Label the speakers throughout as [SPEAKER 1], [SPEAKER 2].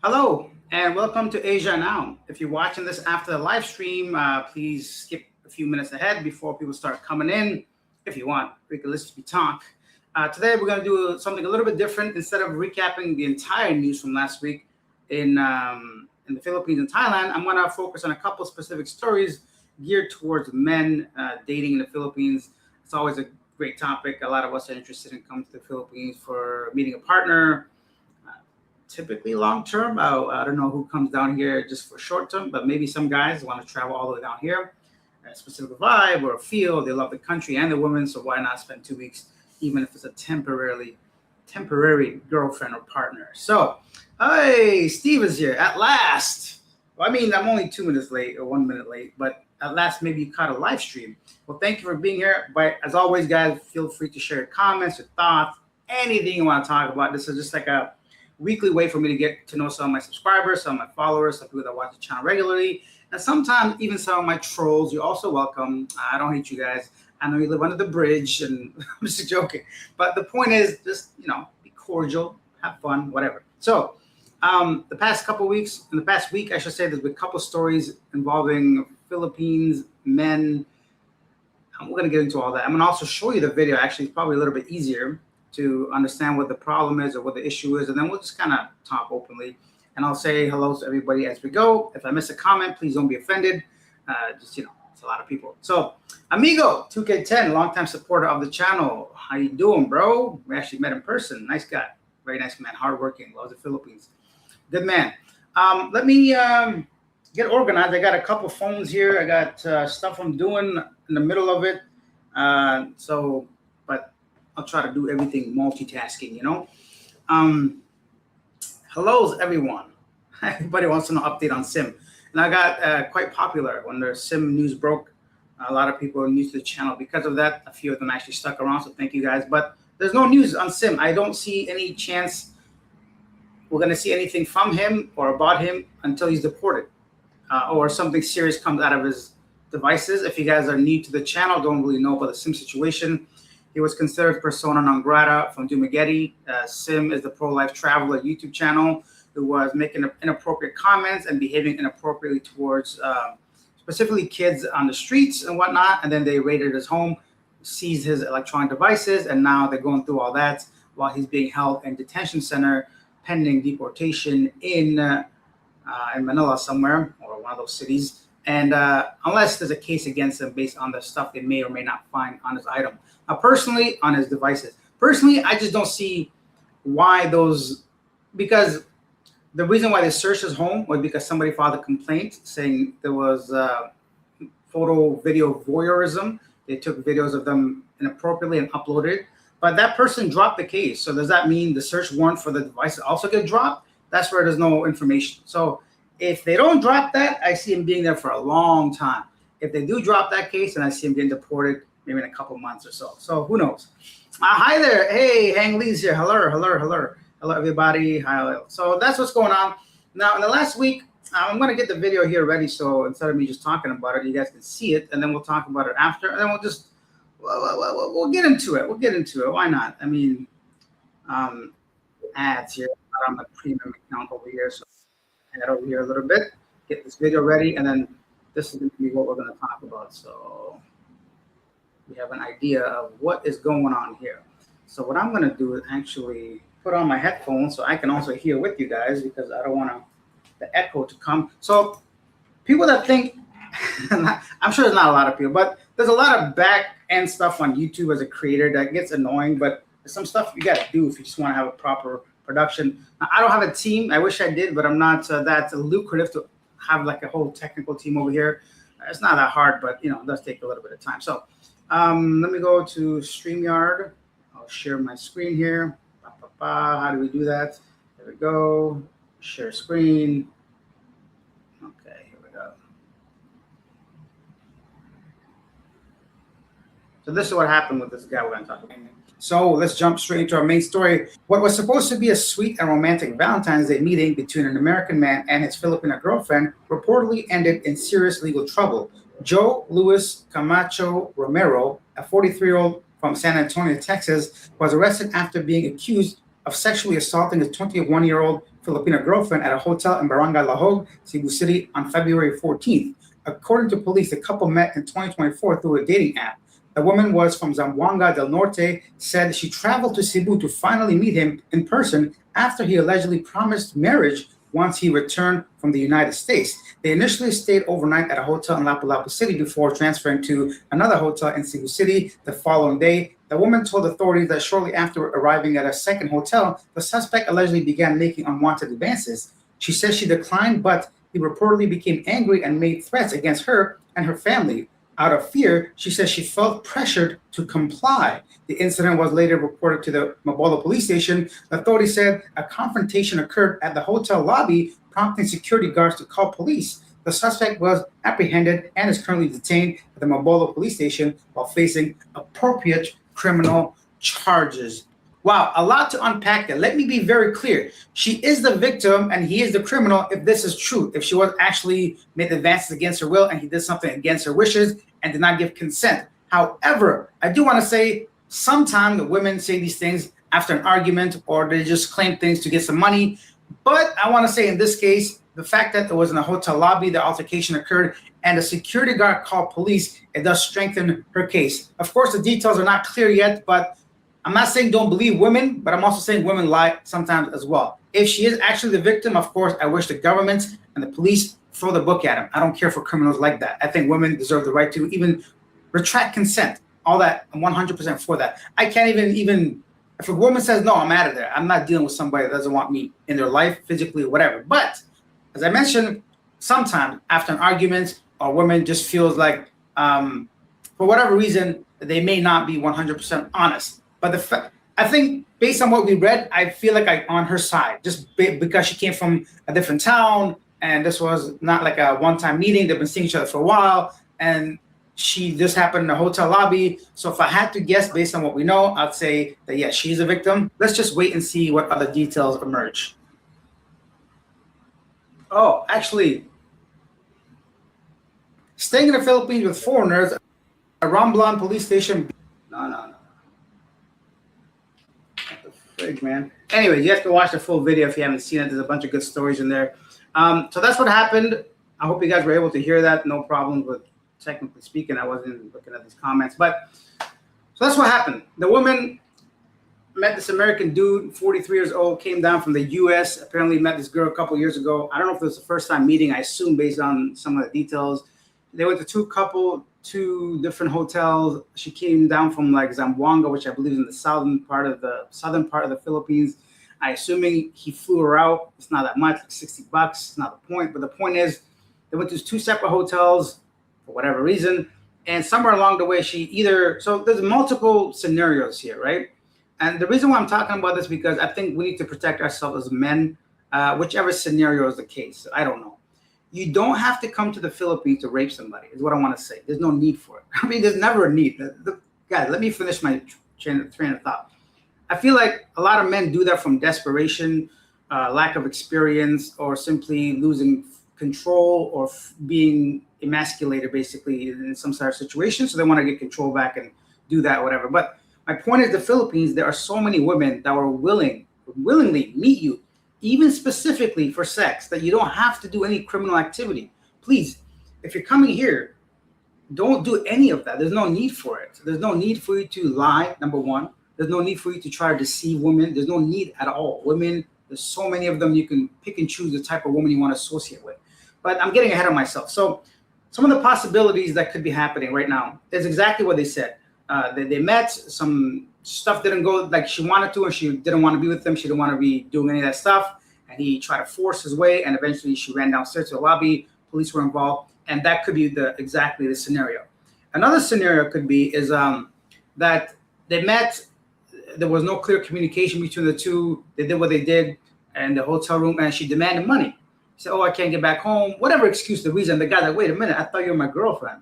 [SPEAKER 1] Hello and welcome to Asia Now. If you're watching this after the live stream, please skip a few minutes ahead before people start coming in. If you want, we can listen to me talk. Today we're going to do something a little bit different. Instead of recapping the entire news from last week in the Philippines and Thailand, I'm going to focus on a couple specific stories geared towards men dating in the Philippines. It's always a great topic. A lot of us are interested in coming to the Philippines for meeting a partner, typically long term. I don't know who comes down here just for short term, but maybe some guys want to travel all the way down here. A specific vibe or a feel. They love the country and the women, so why not spend 2 weeks, even if it's a temporary girlfriend or partner? So, hey, Steve is here at last. Well, I mean, I'm only 2 minutes late or 1 minute late, but at last, maybe you caught a live stream. Well, thank you for being here. But as always, guys, feel free to share your comments, your thoughts, anything you want to talk about. This is just like a weekly way for me to get to know some of my subscribers, some of my followers, some people that watch the channel regularly, and sometimes even some of my trolls. You're also welcome. I don't hate you guys. I know you live under the bridge, and I'm just joking. But the point is, just be cordial, have fun, whatever. So, the past week, I should say, there's been a couple stories involving Philippines men. We're going to get into all that. I'm going to also show you the video. Actually, it's probably a little bit easier to understand what the problem is or what the issue is, and then we'll just kind of talk openly. And I'll say hello to everybody as we go. If I miss a comment, please don't be offended. It's a lot of people. So, Amigo 2K10, longtime supporter of the channel. How you doing, bro? We actually met in person. Nice guy, very nice man, hardworking, loves the Philippines. Good man. Let me get organized. I got a couple phones here. I got stuff I'm doing in the middle of it. But I'll try to do everything multitasking, Hellos, everyone. Everybody wants to know update on SIM. And I got quite popular when the SIM news broke. A lot of people are new to the channel. Because of that, a few of them actually stuck around, so thank you guys. But there's no news on SIM. I don't see any chance we're going to see anything from him or about him until he's deported or something serious comes out of his devices. If you guys are new to the channel, don't really know about the SIM situation, he was considered persona non grata from Dumaguete. Sim is the pro-life traveler YouTube channel who was making inappropriate comments and behaving inappropriately towards specifically kids on the streets and whatnot. And then they raided his home, seized his electronic devices, and now they're going through all that while he's being held in detention center pending deportation in Manila somewhere, or one of those cities. And unless there's a case against him based on the stuff they may or may not find on his item. Now, personally, on his devices. Personally, I just don't see why because the reason why they searched his home was because somebody filed a complaint saying there was photo, video voyeurism. They took videos of them inappropriately and uploaded it. But that person dropped the case. So does that mean the search warrant for the device also get dropped? That's where there's no information. So if they don't drop that, I see him being there for a long time. If they do drop that case, then I see him getting deported maybe in a couple months or so. So who knows? Hi there. Hey, Hang Lee's here. Hello, everybody. Hi. So that's what's going on. Now, in the last week, I'm going to get the video here ready. So instead of me just talking about it, you guys can see it. And then we'll talk about it after. And then we'll get into it. We'll get into it. Why not? I mean, ads here. I'm on the premium account over here. So head over here a little bit, get this video ready, and then this is going to be what we're going to talk about. So we have an idea of what is going on here. So what I'm going to do is actually put on my headphones so I can also hear with you guys, because I don't want the echo to come. So people that think, I'm sure there's not a lot of people, but there's a lot of back end stuff on YouTube as a creator that gets annoying, but there's some stuff you got to do if you just want to have a proper production. I don't have a team. I wish I did, but I'm not that lucrative to have like a whole technical team over here. It's not that hard, but it does take a little bit of time. So let me go to StreamYard. I'll share my screen here. How do we do that? There we go. Share screen. Okay, here we go. So this is what happened with this guy we're going to talk about. So let's jump straight into our main story. What was supposed to be a sweet and romantic Valentine's Day meeting between an American man and his Filipina girlfriend reportedly ended in serious legal trouble. Joe Luis Camacho Romero, a 43-year-old from San Antonio, Texas, was arrested after being accused of sexually assaulting a 21-year-old Filipina girlfriend at a hotel in Barangay Lahog, Cebu City on February 14th. According to police, the couple met in 2024 through a dating app. The woman was from Zamboanga del Norte, said she traveled to Cebu to finally meet him in person after he allegedly promised marriage once he returned from the United States. They initially stayed overnight at a hotel in Lapu-Lapu City before transferring to another hotel in Cebu City the following day. The woman told authorities that shortly after arriving at a second hotel, the suspect allegedly began making unwanted advances. She says she declined, but he reportedly became angry and made threats against her and her family. Out of fear, she says she felt pressured to comply. The incident was later reported to the Mabolo police station. Authorities said a confrontation occurred at the hotel lobby, prompting security guards to call police. The suspect was apprehended and is currently detained at the Mabolo police station while facing appropriate criminal charges. Wow, a lot to unpack there. Let me be very clear. She is the victim and he is the criminal if this is true. If she was actually made advances against her will and he did something against her wishes and did not give consent. However, I do want to say sometimes the women say these things after an argument or they just claim things to get some money. But I want to say in this case, the fact that it was in a hotel lobby, the altercation occurred, and the security guard called police, it does strengthen her case. Of course, the details are not clear yet, but I'm not saying don't believe women, but I'm also saying women lie sometimes as well. If she is actually the victim, of course, I wish the government and the police throw the book at them. I don't care for criminals like that. I think women deserve the right to even retract consent. All that, I'm 100% for that. I can't even, if a woman says, no, I'm out of there. I'm not dealing with somebody that doesn't want me in their life, physically or whatever. But as I mentioned, sometimes after an argument, a woman just feels like, for whatever reason, they may not be 100% honest. But I think based on what we read, I feel like I'm on her side, just because she came from a different town, and this was not like a one-time meeting. They've been seeing each other for a while, and she just happened in the hotel lobby. So if I had to guess based on what we know, I'd say that, yes, she's a victim. Let's just wait and see what other details emerge. Oh, actually, staying in the Philippines with foreigners, a Romblon police station. No. Man. Anyway, you have to watch the full video if you haven't seen it. There's a bunch of good stories in there. So that's what happened. I hope you guys were able to hear that. No problems with technically speaking. I wasn't looking at these comments. But so that's what happened. The woman met this American dude, 43 years old, came down from the U.S., apparently met this girl a couple years ago. I don't know if it was the first time meeting, I assume based on some of the details. They went to two different hotels. She came down from like Zamboanga, which I believe is in the southern part of the Philippines. I assuming he flew her out. It's not that much, like $60. It's not the point. But the point is, they went to two separate hotels for whatever reason. And somewhere along the way, so there's multiple scenarios here, right? And the reason why I'm talking about this because I think we need to protect ourselves as men, whichever scenario is the case. I don't know. You don't have to come to the Philippines to rape somebody, is what I want to say. There's no need for it. I mean, there's never a need. Guys, let me finish my train of thought. I feel like a lot of men do that from desperation, lack of experience, or simply losing control or being emasculated, basically, in some sort of situation. So they want to get control back and do that, whatever. But my point is the Philippines, there are so many women that were willingly meet you, even specifically for sex, that you don't have to do any criminal activity. Please, if you're coming here, don't do any of that. There's no need for it. There's no need for you to lie, number one. There's no need for you to try to deceive women. There's no need at all. Women, there's so many of them, you can pick and choose the type of woman you want to associate with. But I'm getting ahead of myself. So some of the possibilities that could be happening right now is exactly what they said. They met, some stuff didn't go like she wanted to, and she didn't want to be with him. She didn't want to be doing any of that stuff. And he tried to force his way, and eventually she ran downstairs to the lobby. Police were involved, and that could be exactly the scenario. Another scenario could be is that they met. There was no clear communication between the two. They did what they did in the hotel room, and she demanded money. She said, "Oh, I can't get back home." Whatever excuse, the reason. The guy's like, "Wait a minute, I thought you were my girlfriend."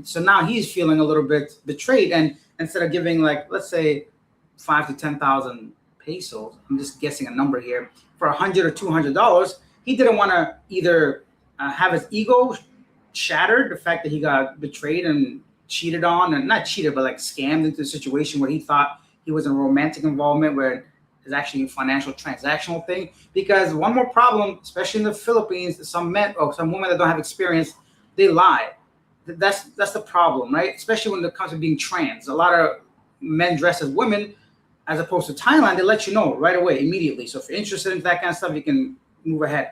[SPEAKER 1] So now he's feeling a little bit betrayed, and instead of giving, like, let's say 5,000 to 10,000 pesos, I'm just guessing a number here, for $100 or $200, he didn't want to either have his ego shattered, the fact that he got betrayed and cheated on, and not cheated, but like scammed into a situation where he thought he was in a romantic involvement where is actually a financial transactional thing. Because one more problem, especially in the Philippines, some men or some women that don't have experience, they lie. That's the problem, right? Especially when it comes to being trans. A lot of men dress as women, as opposed to Thailand, they let you know right away, immediately. So if you're interested in that kind of stuff, you can move ahead.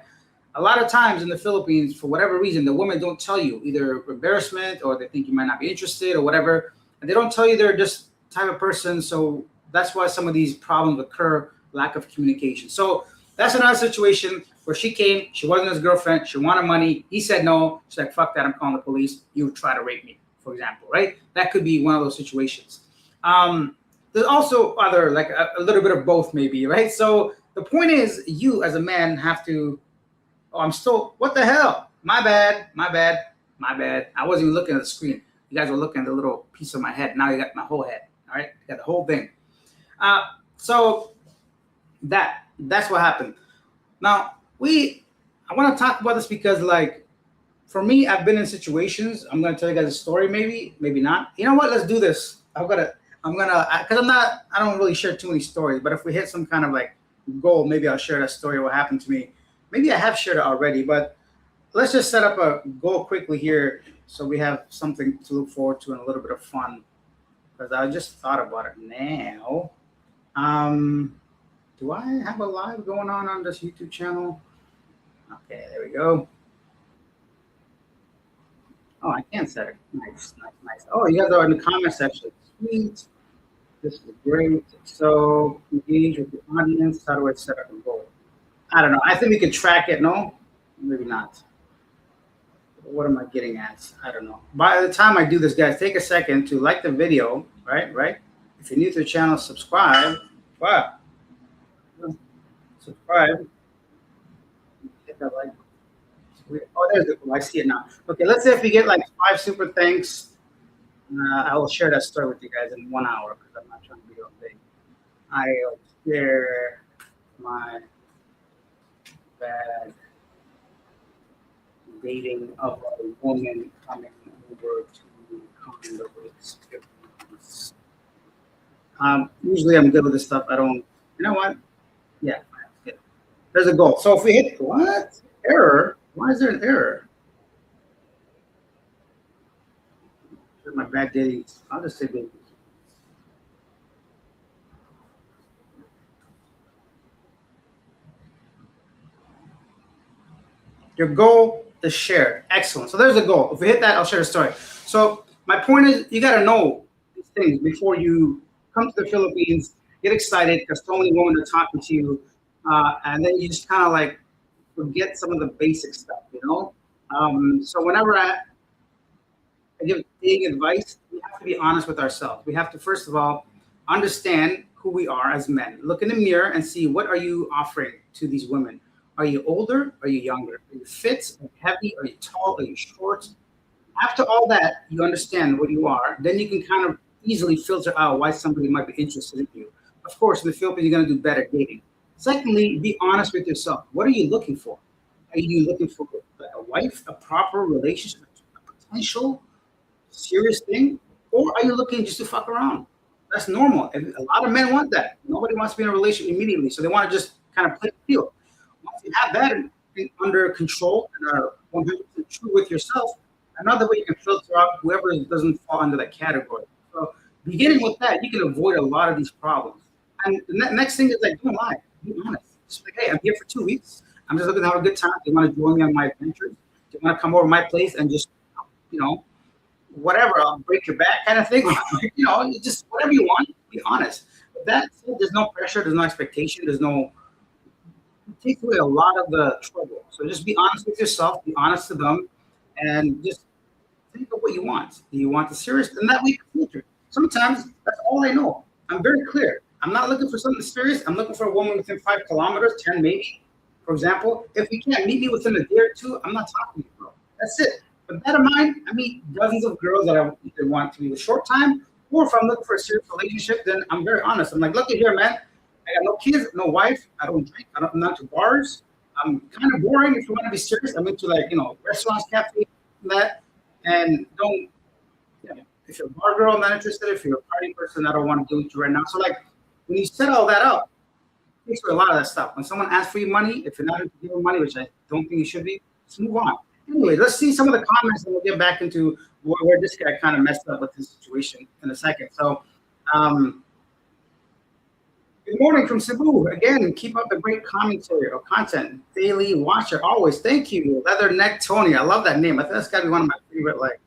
[SPEAKER 1] A lot of times in the Philippines, for whatever reason, the women don't tell you, either embarrassment or they think you might not be interested or whatever. And they don't tell you they're just type of person. So that's why some of these problems occur, lack of communication. So that's another situation where she came, she wasn't his girlfriend, she wanted money, he said no, she's like, fuck that, I'm calling the police, you try to rape me, for example, right? That could be one of those situations. There's also other, like a little bit of both maybe, right? So the point is, you as a man have to, oh, I'm still, what the hell? My bad. I wasn't even looking at the screen. You guys were looking at the little piece of my head. Now you got my whole head, all right? You got the whole thing. So that's what happened. Now, I want to talk about this because, like, for me, I've been in situations. I'm going to tell you guys a story, maybe not. You know what? Let's do this. Because I don't really share too many stories, but if we hit some kind of like goal, maybe I'll share that story, what happened to me. Maybe I have shared it already, but let's just set up a goal quickly here so we have something to look forward to and a little bit of fun. Because I just thought about it now. Do I have a live going on this YouTube channel? Okay, there we go. Oh, I can set it. Nice. Oh, you guys are in the comment section. Sweet. This is great. So engage with the audience. How do I set up a goal? I don't know. I think we can track it. No, maybe not. What am I getting at? I don't know. By the time I do this, guys, take a second to like the video, right? If you're new to the channel, subscribe. Wow. Subscribe. Hit that like. Oh, there's the goal. I see it now. Okay, let's say if we get like 5 super thanks, I will share that story with you guys in 1 hour because I'm not trying to be all big. I'll share my bad dating of a woman coming over to common living experience. Usually I'm good with this stuff. I don't, you know what? Yeah, there's a goal. So if we hit what? Error? Why is there an error? My bad dating. I'll just say baby. Your goal is shared. Excellent. So there's a goal. If we hit that, I'll share a story. So my point is, you got to know these things before you come to the Philippines, get excited because so many women are talking to you, and then you just kind of like forget some of the basic stuff, you know? So whenever I give dating advice, we have to be honest with ourselves. We have to, first of all, understand who we are as men. Look in the mirror and see, what are you offering to these women? Are you older? Are you younger? Are you fit? Are you heavy? Are you tall? Are you short? After all that, you understand what you are. Then you can kind of easily filter out why somebody might be interested in you. Of course, in the Philippines, you're going to do better dating. Secondly, be honest with yourself. What are you looking for? Are you looking for a wife, a proper relationship, a potential serious thing? Or are you looking just to fuck around? That's normal. And a lot of men want that. Nobody wants to be in a relationship immediately. So they want to just kind of play the field. Once you have that under control and are 100% true with yourself, another way you can filter out whoever doesn't fall under that category. So beginning with that, you can avoid a lot of these problems. And the next thing is like, don't lie. Be honest. Just like, hey, I'm here for 2 weeks. I'm just looking to have a good time. Do you want to join me on my adventures? Do you want to come over to my place and just, you know, whatever, I'll break your back kind of thing. You know, just whatever you want, be honest. But that said, there's no pressure, there's no expectation, it takes away a lot of the trouble. So just be honest with yourself, be honest to them, and just think of what you want. Do you want the serious? And that way you can filter. Sometimes that's all I know. I'm very clear. I'm not looking for something serious. I'm looking for a woman within 5 kilometers, 10 maybe. For example, if you can't meet me within a day or two, I'm not talking to you, bro. That's it. But that of mine, I meet dozens of girls that I either want to be a short time, or if I'm looking for a serious relationship, then I'm very honest. I'm like, look at here, man. I got no kids, no wife. I don't drink. I'm not to bars. I'm kind of boring. If you want to be serious, I'm into like, you know, restaurants, cafes, that. And don't, yeah, if you're a bar girl, I'm not interested. If you're a party person, I don't want to do it with you right now. So like, when you set all that up, takes for a lot of that stuff. When someone asks for your money, if you're not going to give them money, which I don't think you should be, just move on. Anyway, let's see some of the comments, and we'll get back into where this guy kind of messed up with his situation in a second. So, good morning from Cebu. Again, keep up the great commentary or content. Daily watcher, always. Thank you, Leatherneck Tony. I love that name. I think that's got to be one of my favorite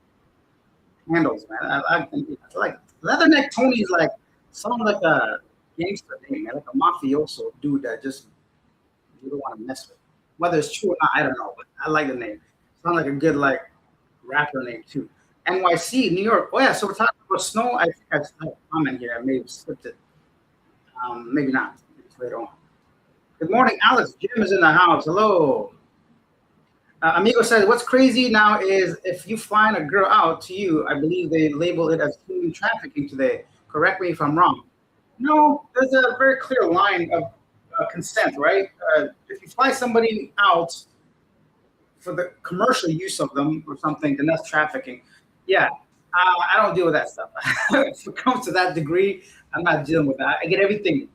[SPEAKER 1] handles, man. I like Leatherneck Tony is sounds like a gangster name, man, like a mafioso dude that just you don't want to mess with. Whether it's true or not, I don't know, but I like the name. Sounds like a good rapper name too. NYC, New York. Oh yeah, so we're talking about snow. I think I saw a comment here. I may have skipped it. Maybe not. Maybe it's later on. Good morning, Alex. Jim is in the house. Hello. Amigo says, what's crazy now is if you find a girl out to you, I believe they label it as human trafficking today. Correct me if I'm wrong. No, there's a very clear line of consent, right? If you fly somebody out for the commercial use of them or something, then that's trafficking. Yeah, I don't deal with that stuff. If it comes to that degree, I'm not dealing with that. I get everything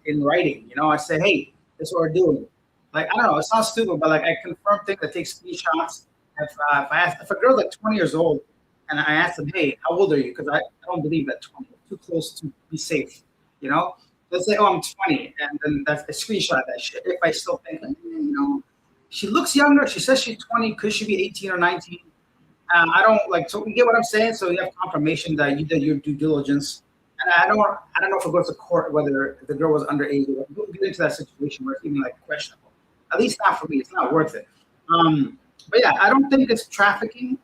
[SPEAKER 1] in writing. I say, hey, this is what we're doing. I don't know, it sounds stupid, but I confirm things. I take screenshots. If a girl's 20 years old and I ask them, hey, how old are you? Because I don't believe that 20 is too close to be safe. Let's say, oh, I'm 20, and then that's a screenshot of that shit. If I still think, she looks younger. She says she's 20. Could she be 18 or 19? I don't so you get what I'm saying? So you have confirmation that you did your due diligence. And I don't know if it goes to court whether the girl was underage. We'll get into that situation where it's even questionable. At least not for me. It's not worth it. But yeah, I don't think it's trafficking.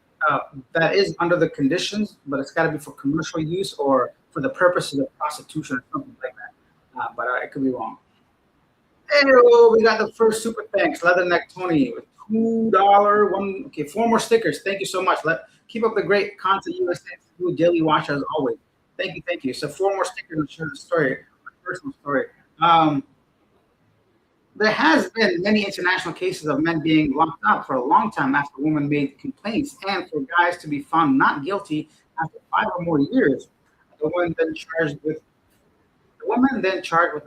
[SPEAKER 1] That is under the conditions, but it's got to be for commercial use or for the purposes of prostitution or something like that. But I could be wrong. Hey, we got the first super thanks, Leatherneck Tony, with $2. Okay, 4 more stickers. Thank you so much. Keep up the great content, USA Daily Watch as always. Thank you. So 4 more stickers to share the story, personal story. There has been many international cases of men being locked up for a long time after women made complaints, and for guys to be found not guilty after 5 or more years. The woman then charged with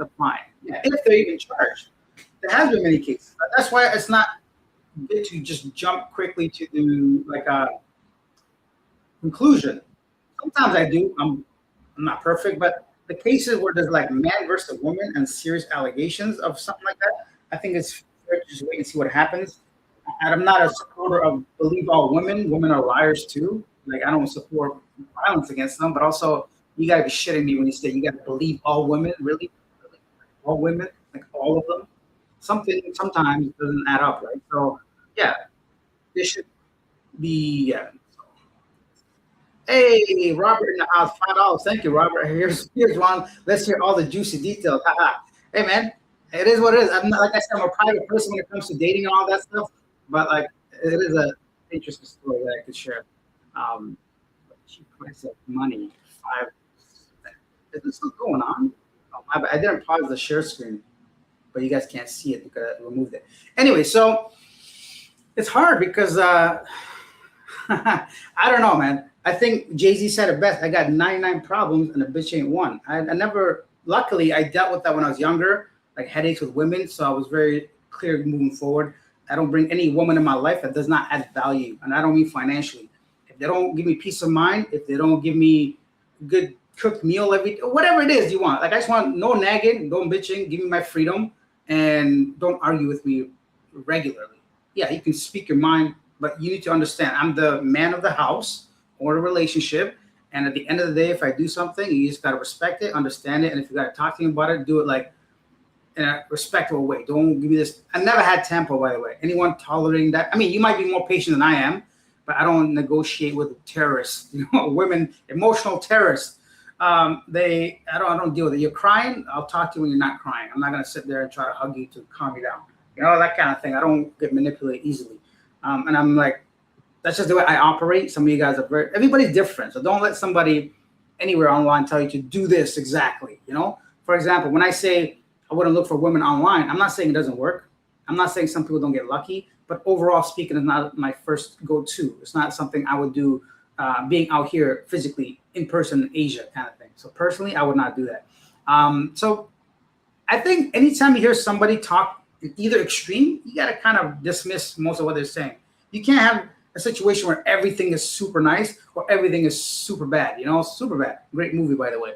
[SPEAKER 1] a fine. Yeah, if they're even charged. There has been many cases. That's why it's not good to just jump quickly to do a conclusion. Sometimes I do. I'm not perfect, but the cases where there's man versus woman and serious allegations of something like that, I think it's fair to just wait and see what happens. And I'm not a supporter of believe all women. Women are liars too. I don't support violence against them, but also you gotta be shitting me when you say you gotta believe all women. Really? All women? All of them? Something sometimes doesn't add up, right? So yeah, this should be Hey, Robert in the house, $5. Thank you, Robert. Here's one. Let's hear all the juicy details. Hey, man, it is what it is. I'm not, like I said, I'm a private person when it comes to dating and all that stuff. But it is an interesting story that I could share. Cheap price of money, 5. Is this still going on? Oh, I didn't pause the share screen, but you guys can't see it because I removed it. Anyway, so it's hard because I don't know, man. I think Jay-Z said it best. I got 99 problems and a bitch ain't one. I never, luckily, I dealt with that when I was younger, headaches with women. So I was very clear moving forward. I don't bring any woman in my life that does not add value. And I don't mean financially. If they don't give me peace of mind, if they don't give me good cooked meal whatever it is you want. I just want no nagging, no bitching, give me my freedom, and don't argue with me regularly. Yeah, you can speak your mind, but you need to understand I'm the man of the house or a relationship. And at the end of the day, if I do something, you just got to respect it, understand it. And if you got to talk to me about it, do it in a respectful way. Don't give me this. I never had tempo, by the way. Anyone tolerating that? I mean, you might be more patient than I am, but I don't negotiate with terrorists, women, emotional terrorists. I don't deal with it. You're crying, I'll talk to you when you're not crying. I'm not going to sit there and try to hug you to calm you down. That kind of thing. I don't get manipulated easily. And I'm that's just the way I operate. Some of you guys are everybody's different. So don't let somebody anywhere online tell you to do this exactly. For example, when I say I wouldn't look for women online, I'm not saying it doesn't work. I'm not saying some people don't get lucky, but overall speaking, is not my first go-to. It's not something I would do being out here physically in person in Asia kind of thing. So personally, I would not do that. So I think anytime you hear somebody talk either extreme, you got to kind of dismiss most of what they're saying. You can't have a situation where everything is super nice or everything is super bad. You know, super bad. Great movie, by the way.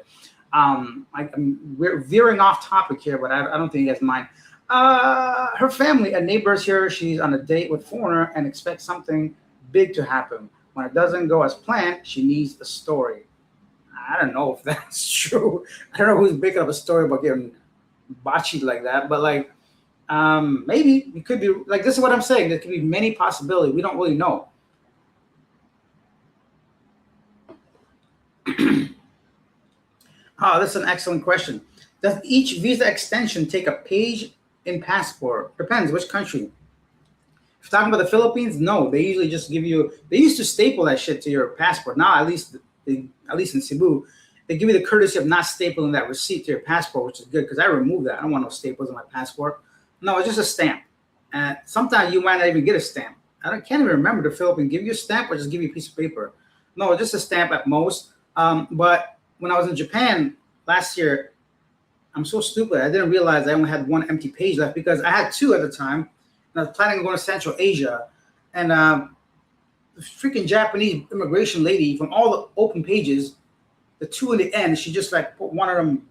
[SPEAKER 1] We're veering off topic here, but I don't think you guys mind. Her family and neighbors here, she's on a date with foreigner and expects something big to happen. When it doesn't go as planned, she needs the story. I don't know if that's true. I don't know who's making up a story about getting botched like that, but like maybe it could be like this is what I'm saying. There could be many possibilities. We don't really know. Oh, that's an excellent question. Does each visa extension take a page in passport? Depends which country. If you're talking about the Philippines, no. They usually just give you. They used to staple that shit to your passport. Now, at least in Cebu, they give you the courtesy of not stapling that receipt to your passport, which is good because I removed that. I don't want no staples on my passport. No, it's just a stamp. And sometimes you might not even get a stamp. Can't even remember the Philippines give you a stamp or just give you a piece of paper. No, just a stamp at most. But when I was in Japan last year, I'm so stupid. I didn't realize I only had one empty page left because I had two at the time. And I was planning on going to Central Asia. And the freaking Japanese immigration lady, from all the open pages, the two in the end, she just like put one of them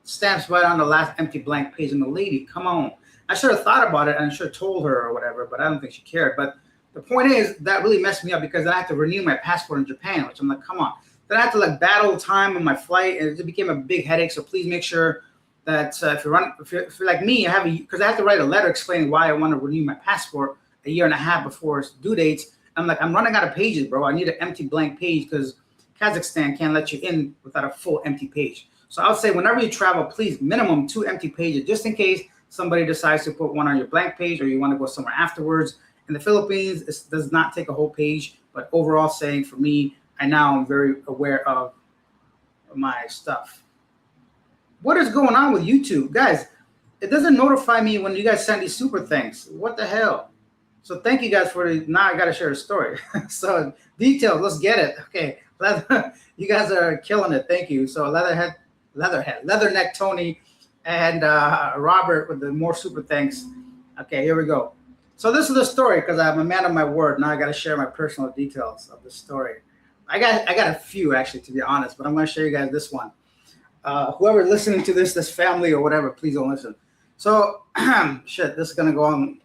[SPEAKER 1] stamps right on the last empty blank page. And the lady, come on. I should have thought about it and I should have told her or whatever, but I don't think she cared. But the point is, that really messed me up because then I had to renew my passport in Japan, which I'm like, come on. Then I had to like battle time on my flight, and it became a big headache. So please make sure that if you're like me, because I have to write a letter explaining why I want to renew my passport a year and a half before its due dates. I'm like, I'm running out of pages, bro. I need an empty blank page because Kazakhstan can't let you in without a full empty page. So I would say whenever you travel, please minimum 2 empty pages, just in case somebody decides to put one on your blank page or you want to go somewhere afterwards. In the Philippines, it does not take a whole page, but overall saying for me, I now am very aware of my stuff. What is going on with YouTube? Guys, it doesn't notify me when you guys send these super thanks. What the hell? So thank you guys for now I got to share a story. So details, let's get it. Okay, you guys are killing it. Thank you. So Leatherneck Tony and Robert with the more super thanks. Okay, here we go. So this is the story because I'm a man of my word. Now I got to share my personal details of the story. I got a few actually, to be honest, but I'm going to show you guys this one. Whoever listening to this family or whatever, please don't listen. So shit, this is going to go on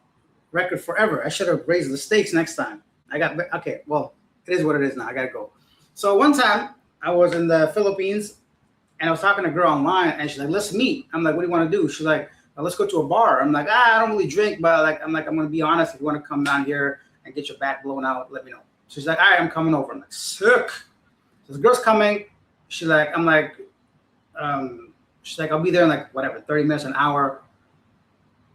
[SPEAKER 1] record forever. I should have raised the stakes next time. Okay, well, it is what it is now. I got to go. So one time I was in the Philippines and I was talking to a girl online and she's like, let's meet. I'm like, what do you want to do? She's like, well, let's go to a bar. I'm like, I don't really drink, but I'm going to be honest. If you want to come down here and get your back blown out, let me know. She's like, all right, I'm coming over. I'm like, sick. So the girl's coming. She's like, I'll be there in like whatever, 30 minutes, an hour.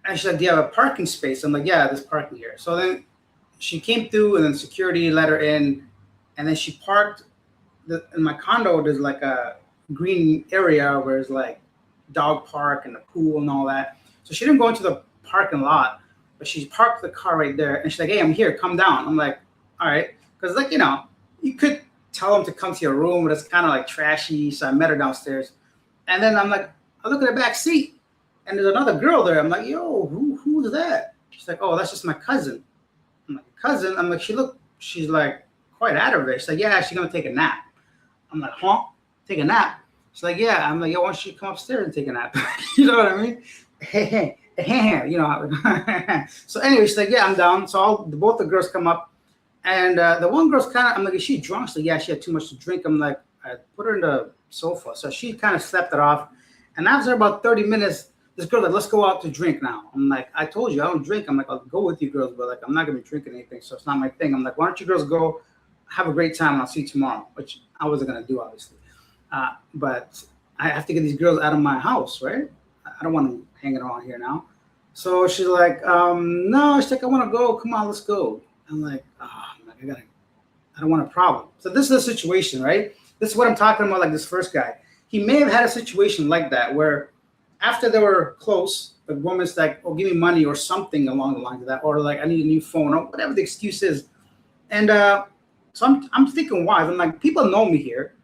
[SPEAKER 1] And she's like, do you have a parking space? I'm like, yeah, there's parking here. So then she came through and then security let her in. And then she parked in my condo. There's like a green area where it's like dog park and the pool and all that. So she didn't go into the parking lot, but she parked the car right there. And she's like, hey, I'm here, come down. I'm like, all right. Because like, you could tell them to come to your room, but it's kind of like trashy. So I met her downstairs. And then I'm like, I look at the back seat and there's another girl there. I'm like, yo, who's that? She's like, oh, that's just my cousin. I'm like, cousin? I'm like, she's like quite out of it. She's like, yeah, she's going to take a nap. I'm like, huh? Take a nap? She's like, yeah. I'm like, yo, why don't you come upstairs and take a nap? You know what I mean? Hey, So anyway, she's like, yeah, I'm down. So both the girls come up. And the one girl's I'm like, is she drunk? She's like, yeah, she had too much to drink. I'm like, I put her in the sofa. So she kind of slept it off. And after about 30 minutes, this girl's like, let's go out to drink now. I'm like, I told you, I don't drink. I'm like, I'll go with you girls, but like, I'm not going to be drinking anything. So it's not my thing. I'm like, why don't you girls go have a great time and I'll see you tomorrow, which I wasn't going to do, obviously. But I have to get these girls out of my house, right? I don't want them hanging around here now. So she's like, no, she's like, I want to go. Come on, let's go. I'm like, I don't want a problem. So this is the situation, right? This is what I'm talking about, like this first guy. He may have had a situation like that where after they were close, the woman's like, oh, give me money or something along the lines of that. Or like, I need a new phone or whatever the excuse is. And so I'm thinking wise. I'm like, people know me here.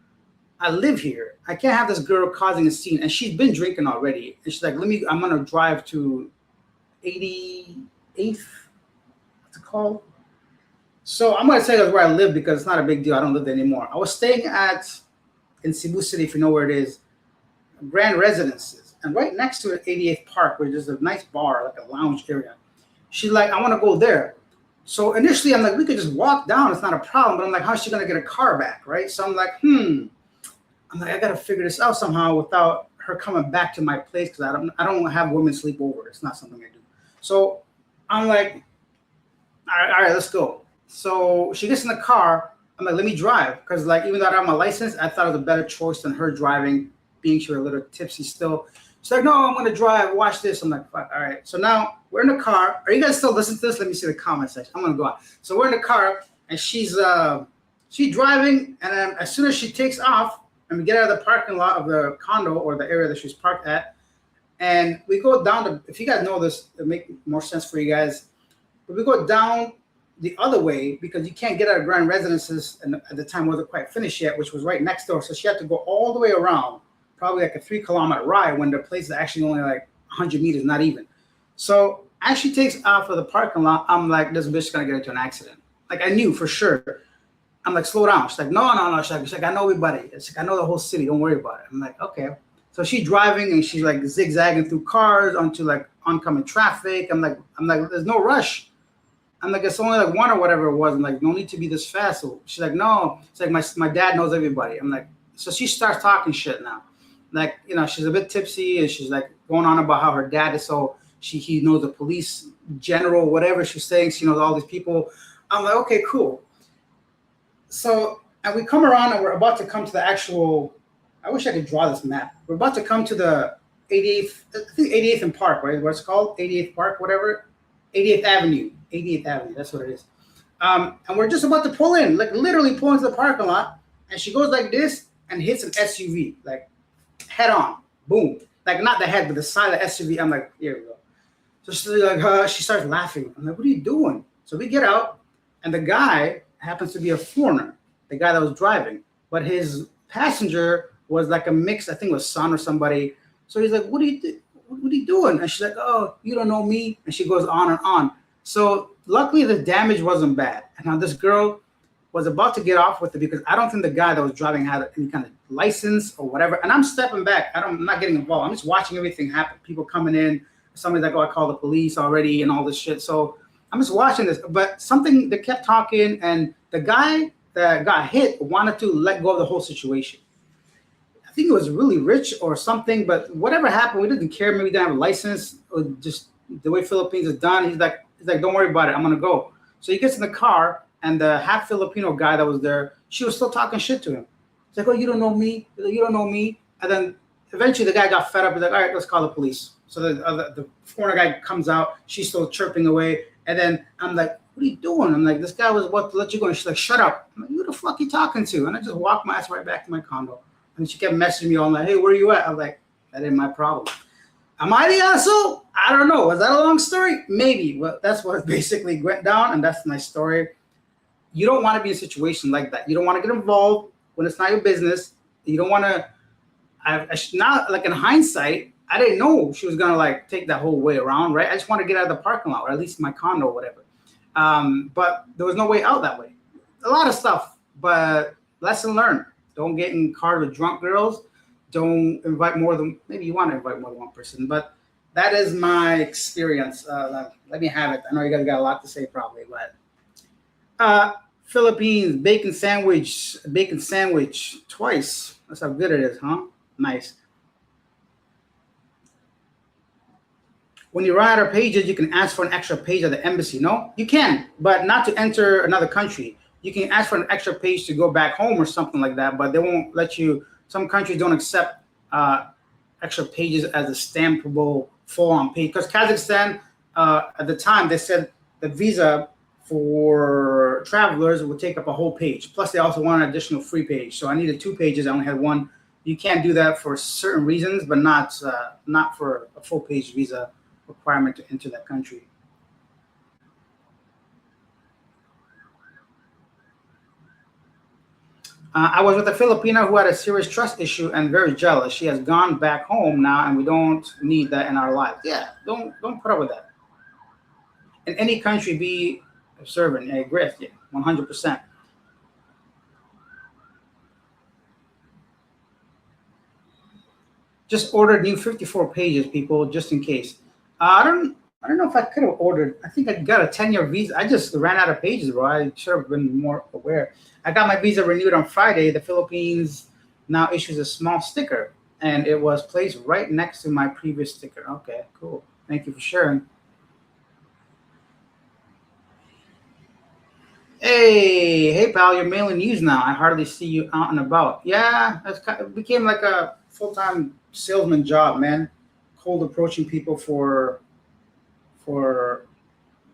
[SPEAKER 1] I live here. I can't have this girl causing a scene. And she's been drinking already. And she's like, I'm going to drive to 88th, what's it called? So I'm going to tell you where I live because it's not a big deal. I don't live there anymore. I was staying in Cebu City, if you know where it is, Grand Residences. And right next to it, 88th Park, where there's a nice bar, like a lounge area. She's like, I want to go there. So initially, I'm like, we could just walk down. It's not a problem. But I'm like, how's she going to get a car back, right? So I'm like, I'm like, I got to figure this out somehow without her coming back to my place because I don't have women sleep over. It's not something I do. So I'm like, all right, let's go. So she gets in the car. I'm like, let me drive. Because like, even though I don't have my license, I thought it was a better choice than her driving, being she was a little tipsy still. She's like, no, I'm going to drive. Watch this. I'm like, fuck, all right. So now we're in the car. Are you guys still listening to this? Let me see the comment section. I'm going to go out. So we're in the car, and she's driving. And then as soon as she takes off, and we get out of the parking lot of the condo or the area that she's parked at, and we go down to, if you guys know this, it'll make more sense for you guys. But we go down the other way because you can't get out of Grand Residences, and at the time wasn't quite finished yet, which was right next door. So she had to go all the way around, probably like a 3-kilometer ride when the place is actually only like 100 meters, not even. So as she takes off of the parking lot, I'm like, this bitch is gonna get into an accident. Like I knew for sure. I'm like, slow down. She's like, no. She's like, I know everybody. It's like, I know the whole city. Don't worry about it. I'm like, okay. So she's driving and she's like zigzagging through cars onto like oncoming traffic. I'm like, there's no rush. I'm like, it's only like one or whatever it was. I'm like, no need to be this fast. So she's like, no. It's like my dad knows everybody. I'm like, so she starts talking shit now. Like, you know, she's a bit tipsy and she's like going on about how her dad is so he knows the police general, whatever she's saying. She knows all these people. I'm like, okay, cool. So, and we come around and we're about to come to the actual, I wish I could draw this map. We're about to come to the 88th, I think 88th and Park, right? What it's called? 88th Park, whatever. 88th Avenue. 88th Avenue, that's what it is. And we're just about to pull in, like literally pull into the parking lot. And she goes like this and hits an SUV, like head on, boom. Like not the head, but the side of the SUV. I'm like, here we go. So she's like, she starts laughing. I'm like, what are you doing? So we get out, and the guy happens to be a foreigner, the guy that was driving, but his passenger was like a mix, I think it was son or somebody. So he's like, what are you doing? And she's like, oh, you don't know me. And she goes on and on. So luckily the damage wasn't bad. And now this girl was about to get off with it because I don't think the guy that was driving had any kind of license or whatever. And I'm stepping back. I'm not getting involved. I'm just watching everything happen. People coming in, somebody's like, oh, I called the police already and all this shit. So I'm just watching this, but something they kept talking, and the guy that got hit wanted to let go of the whole situation. I think he was really rich or something, but whatever happened, we didn't care. Maybe we didn't have a license, or just the way Philippines is done. He's like, don't worry about it. I'm gonna go. So he gets in the car, and the half Filipino guy that was there, she was still talking shit to him. He's like, oh, you don't know me. You don't know me. And then eventually the guy got fed up. He's like, all right, let's call the police. So the foreigner guy comes out. She's still chirping away. And then I'm like, what are you doing? I'm like, this guy was about to let you go. And she's like, shut up. I'm like, who the fuck are you talking to? And I just walked my ass right back to my condo. And she kept messaging me all night. Hey, where are you at? I'm like, that ain't my problem. Am I the asshole? I don't know. Was that a long story? Maybe. Well, that's what basically went down. And that's my story. You don't want to be in a situation like that. You don't want to get involved when it's not your business. You don't want to. Not like in hindsight, I didn't know she was gonna like take that whole way around, right? I just want to get out of the parking lot, or at least my condo or whatever. But there was no way out that way. A lot of stuff, but lesson learned. Don't get in cars with drunk girls. Don't invite more than, maybe you want to invite more than one person, but that is my experience. Let me have it. I know you guys got a lot to say probably, but Philippines bacon sandwich twice. That's how good it is, huh? Nice. When you run out of pages, you can ask for an extra page at the embassy. No, you can, but not to enter another country. You can ask for an extra page to go back home or something like that, but they won't let you. Some countries don't accept extra pages as a stampable full-on page. Because Kazakhstan, at the time, they said the visa for travelers would take up a whole page. Plus, they also want an additional free page. So I needed 2 pages. I only had 1. You can't do that for certain reasons, but not for a full-page visa requirement to enter that country. I was with a Filipina who had a serious trust issue and very jealous. She has gone back home now, and we don't need that in our lives. Yeah, don't put up with that. In any country, be observant. I agree with you, 100%. Just ordered new 54 pages, people, just in case. I don't know if I could have ordered. I think I got a 10-year visa. I just ran out of pages, bro. I should have been more aware. I got my visa renewed on Friday. The Philippines now issues a small sticker, and it was placed right next to my previous sticker. Okay, cool. Thank you for sharing. Hey, pal, you're mailing news now. I hardly see you out and about. Yeah, it became like a full-time salesman job, man. Cold approaching people for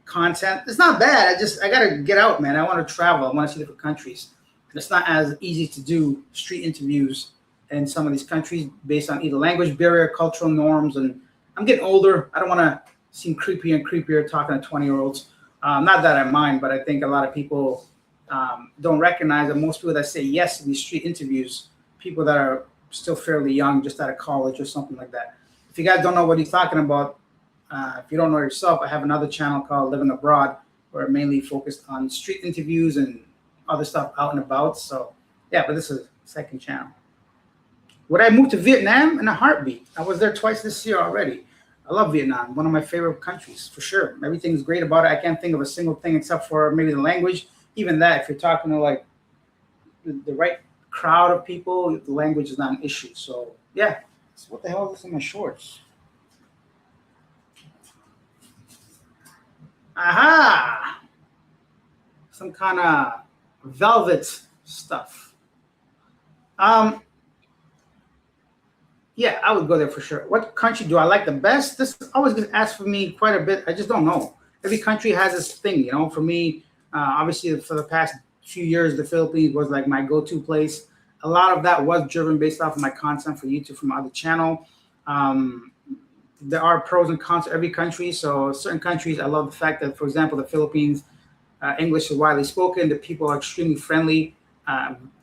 [SPEAKER 1] content. It's not bad. I gotta get out, man. I want to travel. I want to see different countries. It's not as easy to do street interviews in some of these countries based on either language barrier, cultural norms, and I'm getting older. I don't want to seem creepier and creepier talking to 20-year-olds. Not that I mind, but I think a lot of people don't recognize that most people that say yes to these street interviews, people that are still fairly young, just out of college or something like that. If you guys don't know what he's talking about, if you don't know yourself, I have another channel called Living Abroad, where I'm mainly focused on street interviews and other stuff out and about. So yeah, but this is the second channel. Would I move to Vietnam? In a heartbeat. I was there twice this year already. I love Vietnam, one of my favorite countries, for sure. Everything's great about it. I can't think of a single thing except for maybe the language. Even that, if you're talking to like the right crowd of people, the language is not an issue. So yeah, so what the hell is this in my shorts? Aha! Some kind of velvet stuff. Yeah, I would go there for sure. What country do I like the best? This always gets asked for me quite a bit. I just don't know. Every country has its thing, you know. For me, obviously, for the past few years, the Philippines was like my go-to place. A lot of that was driven based off of my content for YouTube from my other channel. There are pros and cons to every country. So certain countries, I love the fact that, for example, the Philippines, English is widely spoken. The people are extremely friendly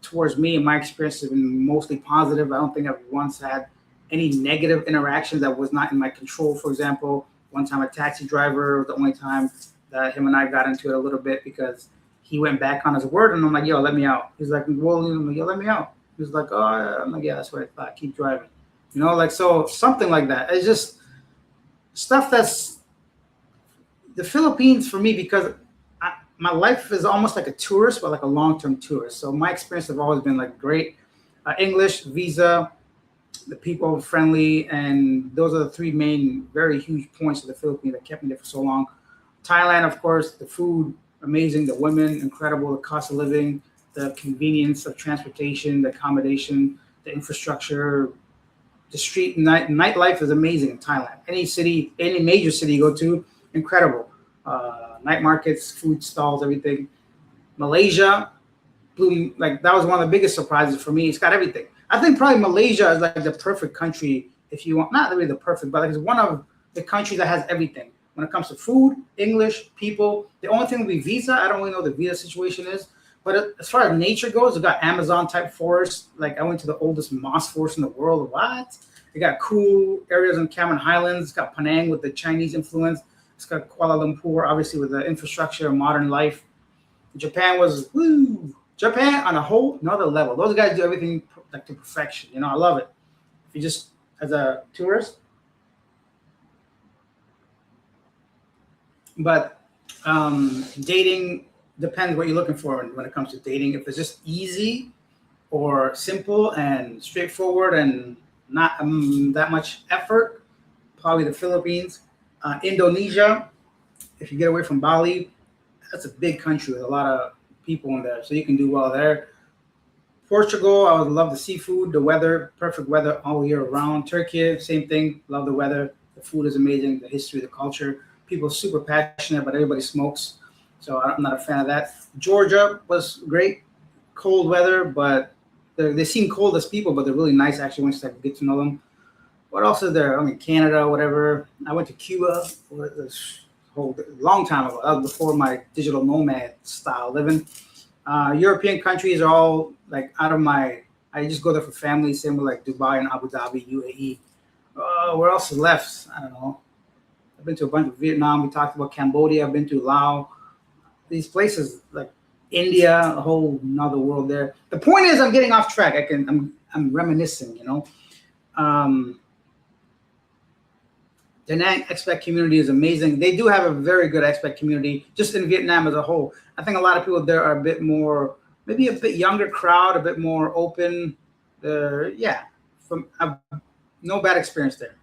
[SPEAKER 1] towards me, and my experience has been mostly positive. I don't think I've once had any negative interactions that was not in my control. For example, one time a taxi driver, the only time that him and I got into it a little bit because he went back on his word, and I'm like, yo, let me out. He's like, well, I'm like, yo, let me out. He was like, oh, yeah. I'm like, yeah, that's what I thought. Keep driving. You know, like, so something like that. It's just stuff that's the Philippines for me, because my life is almost like a tourist, but like a long-term tourist. So my experience have always been like great. English, visa, the people are friendly, and those are the three main, very huge points of the Philippines that kept me there for so long. Thailand, of course, the food, amazing. The women, incredible. The cost of living, the convenience of transportation, the accommodation, the infrastructure, the street nightlife is amazing in Thailand. Any city, any major city you go to, incredible. Night markets, food stalls, everything. Malaysia, like that was one of the biggest surprises for me. It's got everything. I think probably Malaysia is like the perfect country if you want, not really the perfect, but like it's one of the countries that has everything when it comes to food, English, people. The only thing would be visa. I don't really know what the visa situation is, but as far as nature goes, it got Amazon type forests. Like I went to the oldest moss forest in the world. What? They got cool areas in Cameron Highlands. It's got Penang with the Chinese influence. It's got Kuala Lumpur, obviously with the infrastructure and modern life. Japan was woo. Japan on a whole another level. Those guys do everything like to perfection. You know, I love it. If you just as a tourist, but dating depends what you're looking for when it comes to dating. If it's just easy or simple and straightforward and not that much effort, probably the Philippines. Indonesia, if you get away from Bali, that's a big country with a lot of people in there, so you can do well there. Portugal, I would love the seafood, the weather, perfect weather all year round. Turkey, same thing, love the weather. The food is amazing, the history, the culture. People are super passionate, but everybody smokes, so I'm not a fan of that. Georgia was great, cold weather, but they seem cold as people, but they're really nice actually once you get to know them. What else is there? I mean, Canada, whatever. I went to Cuba a whole long time ago. That was before my digital nomad style living. European countries are all like out of my. I just go there for family. Same with like Dubai and Abu Dhabi, UAE. Where else is left? I don't know. I've been to a bunch of Vietnam. We talked about Cambodia. I've been to Laos. These places like India, a whole another world there. The point is, I'm getting off track. I'm reminiscing. The expat community is amazing. They do have a very good expat community, just in Vietnam as a whole. I think a lot of people there are a bit more, maybe a bit younger crowd, a bit more open. No bad experience there.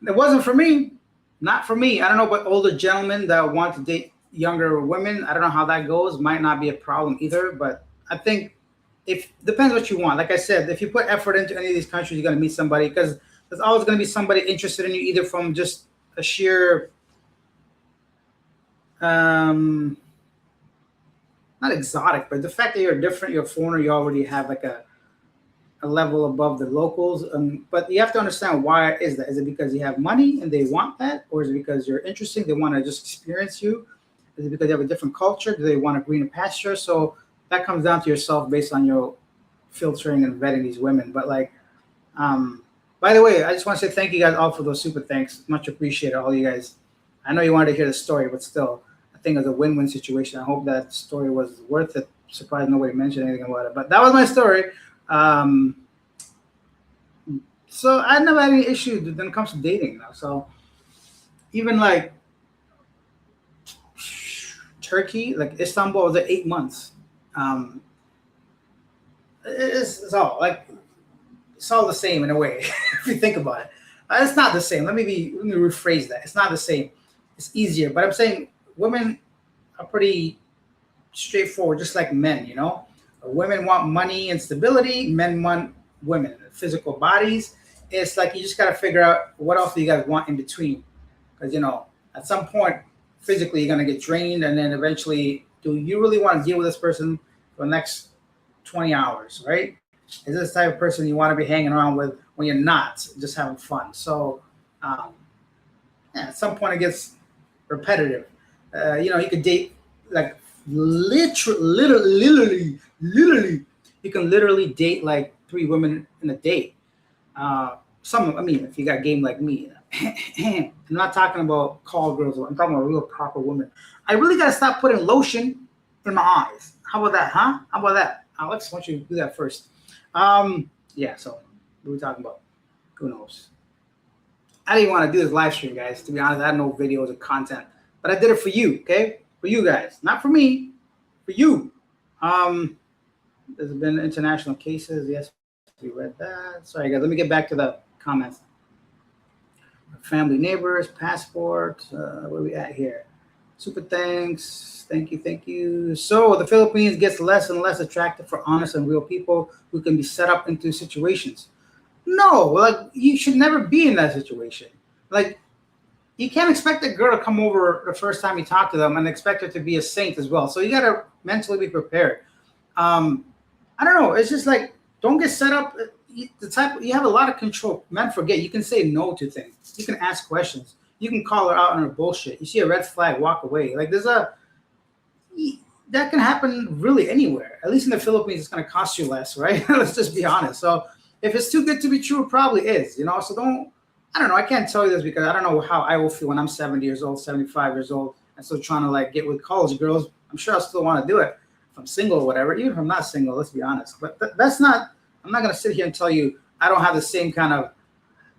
[SPEAKER 1] It wasn't for me. Not for me. I don't know about older gentlemen that want to date younger women. I don't know how that goes. Might not be a problem either. But I think if depends what you want. Like I said, if you put effort into any of these countries, you're going to meet somebody because there's always going to be somebody interested in you, either from just a sheer, not exotic, but the fact that you're different, you're a foreigner, you already have like a level above the locals. But you have to understand why is that? Is it because you have money and they want that? Or is it because you're interesting, they want to just experience you? Is it because you have a different culture? Do they want a greener pasture? So that comes down to yourself based on your filtering and vetting these women. But like, by the way, I just want to say thank you guys all for those super thanks. Much appreciated, all you guys. I know you wanted to hear the story, but still, I think it's a win-win situation. I hope that story was worth it. Surprised nobody mentioned anything about it. But that was my story. So I never had any issue when it comes to dating. So even like Turkey, like Istanbul, was 8 months. It's all like it's all the same in a way if you think about it. It's not the same. Let me rephrase that. It's not the same. It's easier, but I'm saying women are pretty straightforward, just like men. Women want money and stability. Men want women, physical bodies. It's like you just got to figure out what else do you guys want in between, because at some point physically you're gonna get drained, and then eventually, do you really want to deal with this person for the next 20 hours, right? Is this the type of person you want to be hanging around with when you're not just having fun? So, at some point it gets repetitive. You could date like literally, you can literally date like 3 women in a day. If you got game like me, I'm not talking about call girls. I'm talking about real proper women. I really got to stop putting lotion in my eyes. How about that, huh? How about that? Alex, why don't you do that first? So what are we talking about? Who knows? I didn't want to do this live stream, guys. To be honest, I had no videos or content, but I did it for you, okay? For you guys, not for me, for you. There's been international cases. Yes, we read that. Sorry, guys. Let me get back to the comments. Family, neighbors, passport. Where are we at here? Super thanks. Thank you. So the Philippines gets less and less attractive for honest and real people who can be set up into situations. No, like you should never be in that situation. Like you can't expect a girl to come over the first time you talk to them and expect her to be a saint as well. So you got to mentally be prepared. I don't know. It's just like, don't get set up. You have a lot of control. Men forget. You can say no to things. You can ask questions. You can call her out on her bullshit. You see a red flag, walk away. Like that can happen really anywhere. At least in the Philippines, it's going to cost you less, right? Let's just be honest. So if it's too good to be true, it probably is, So I don't know. I can't tell you this because I don't know how I will feel when I'm 70 years old, 75 years old, and still trying to like get with college girls. I'm sure I'll still want to do it if I'm single or whatever. Even if I'm not single, let's be honest. But I'm not going to sit here and tell you I don't have the same kind of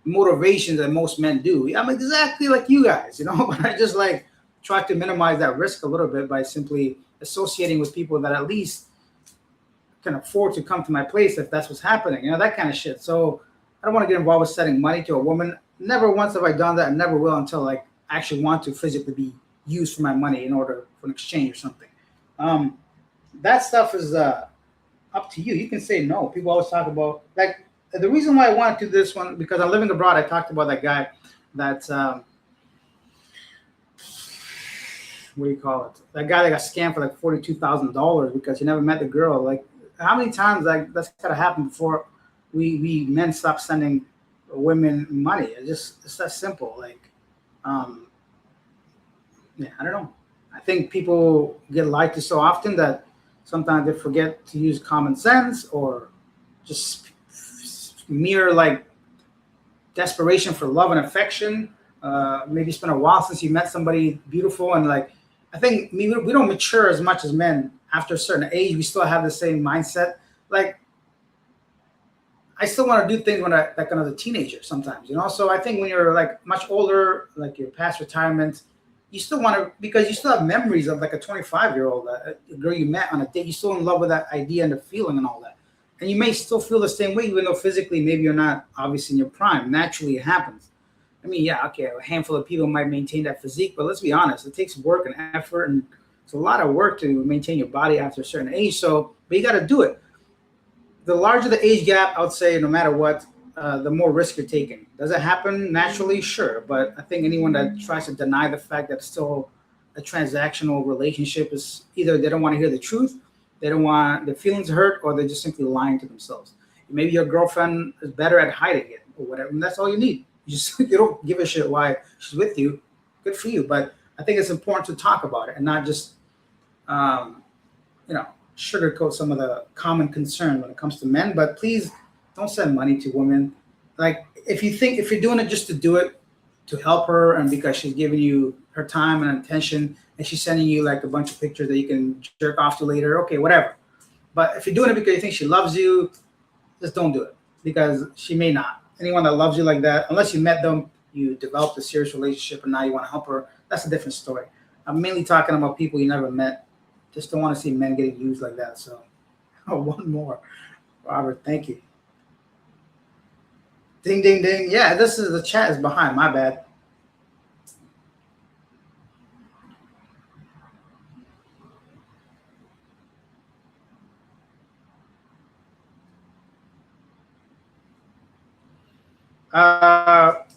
[SPEAKER 1] motivation that most men do. I'm exactly like you guys, but I just like try to minimize that risk a little bit by simply associating with people that at least can afford to come to my place if that's what's happening, that kind of shit. So I don't want to get involved with sending money to a woman. Never once have I done that, and never will until I actually want to physically be used for my money in order for an exchange or something. That stuff is up to you. You can say no. People always talk about like the reason why I want to do this one because I'm living abroad. I talked about that guy that what do you call it? That guy that got scammed for like $42,000 because he never met the girl. Like how many times that's gotta happen before we men stop sending women money? It's that simple. Like I don't know. I think people get lied to so often that sometimes they forget to use common sense or just mere like desperation for love and affection. Maybe it's been a while since you met somebody beautiful, and like I think we don't mature as much as men after a certain age. We still have the same mindset. Like I still want to do things when I was a teenager sometimes, you know. So I think when you're like much older, like you're past retirement, you still want to because you still have memories of like a 25-year-old, a girl you met on a date. You're still in love with that idea and the feeling and all that. And you may still feel the same way, even though physically maybe you're not obviously in your prime. Naturally, it happens. I mean, yeah, okay, a handful of people might maintain that physique, but let's be honest, it takes work and effort, and it's a lot of work to maintain your body after a certain age. So, but you got to do it. The larger the age gap, I would say, no matter what, the more risk you're taking. Does it happen naturally? Sure, but I think anyone that tries to deny the fact that it's still a transactional relationship is either they don't want to hear the truth, they don't want their feelings hurt, or they're just simply lying to themselves. Maybe your girlfriend is better at hiding it or whatever, and that's all you need. You just you don't give a shit why she's with you. Good for you, but I think it's important to talk about it and not just, you know, sugarcoat some of the common concern when it comes to men. But please don't send money to women. Like if you're doing it just to do it to help her and because she's giving you her time and attention and she's sending you like a bunch of pictures that you can jerk off to later, okay, whatever. But if you're doing it because you think she loves you, just don't do it because she may not. Anyone that loves you like that, unless you met them, you developed a serious relationship and now you want to help her, that's a different story. I'm mainly talking about people you never met. Just don't want to see men getting used like that. So, one more. Robert, thank you. Ding, ding, ding. Yeah, this is the chat is behind. My bad.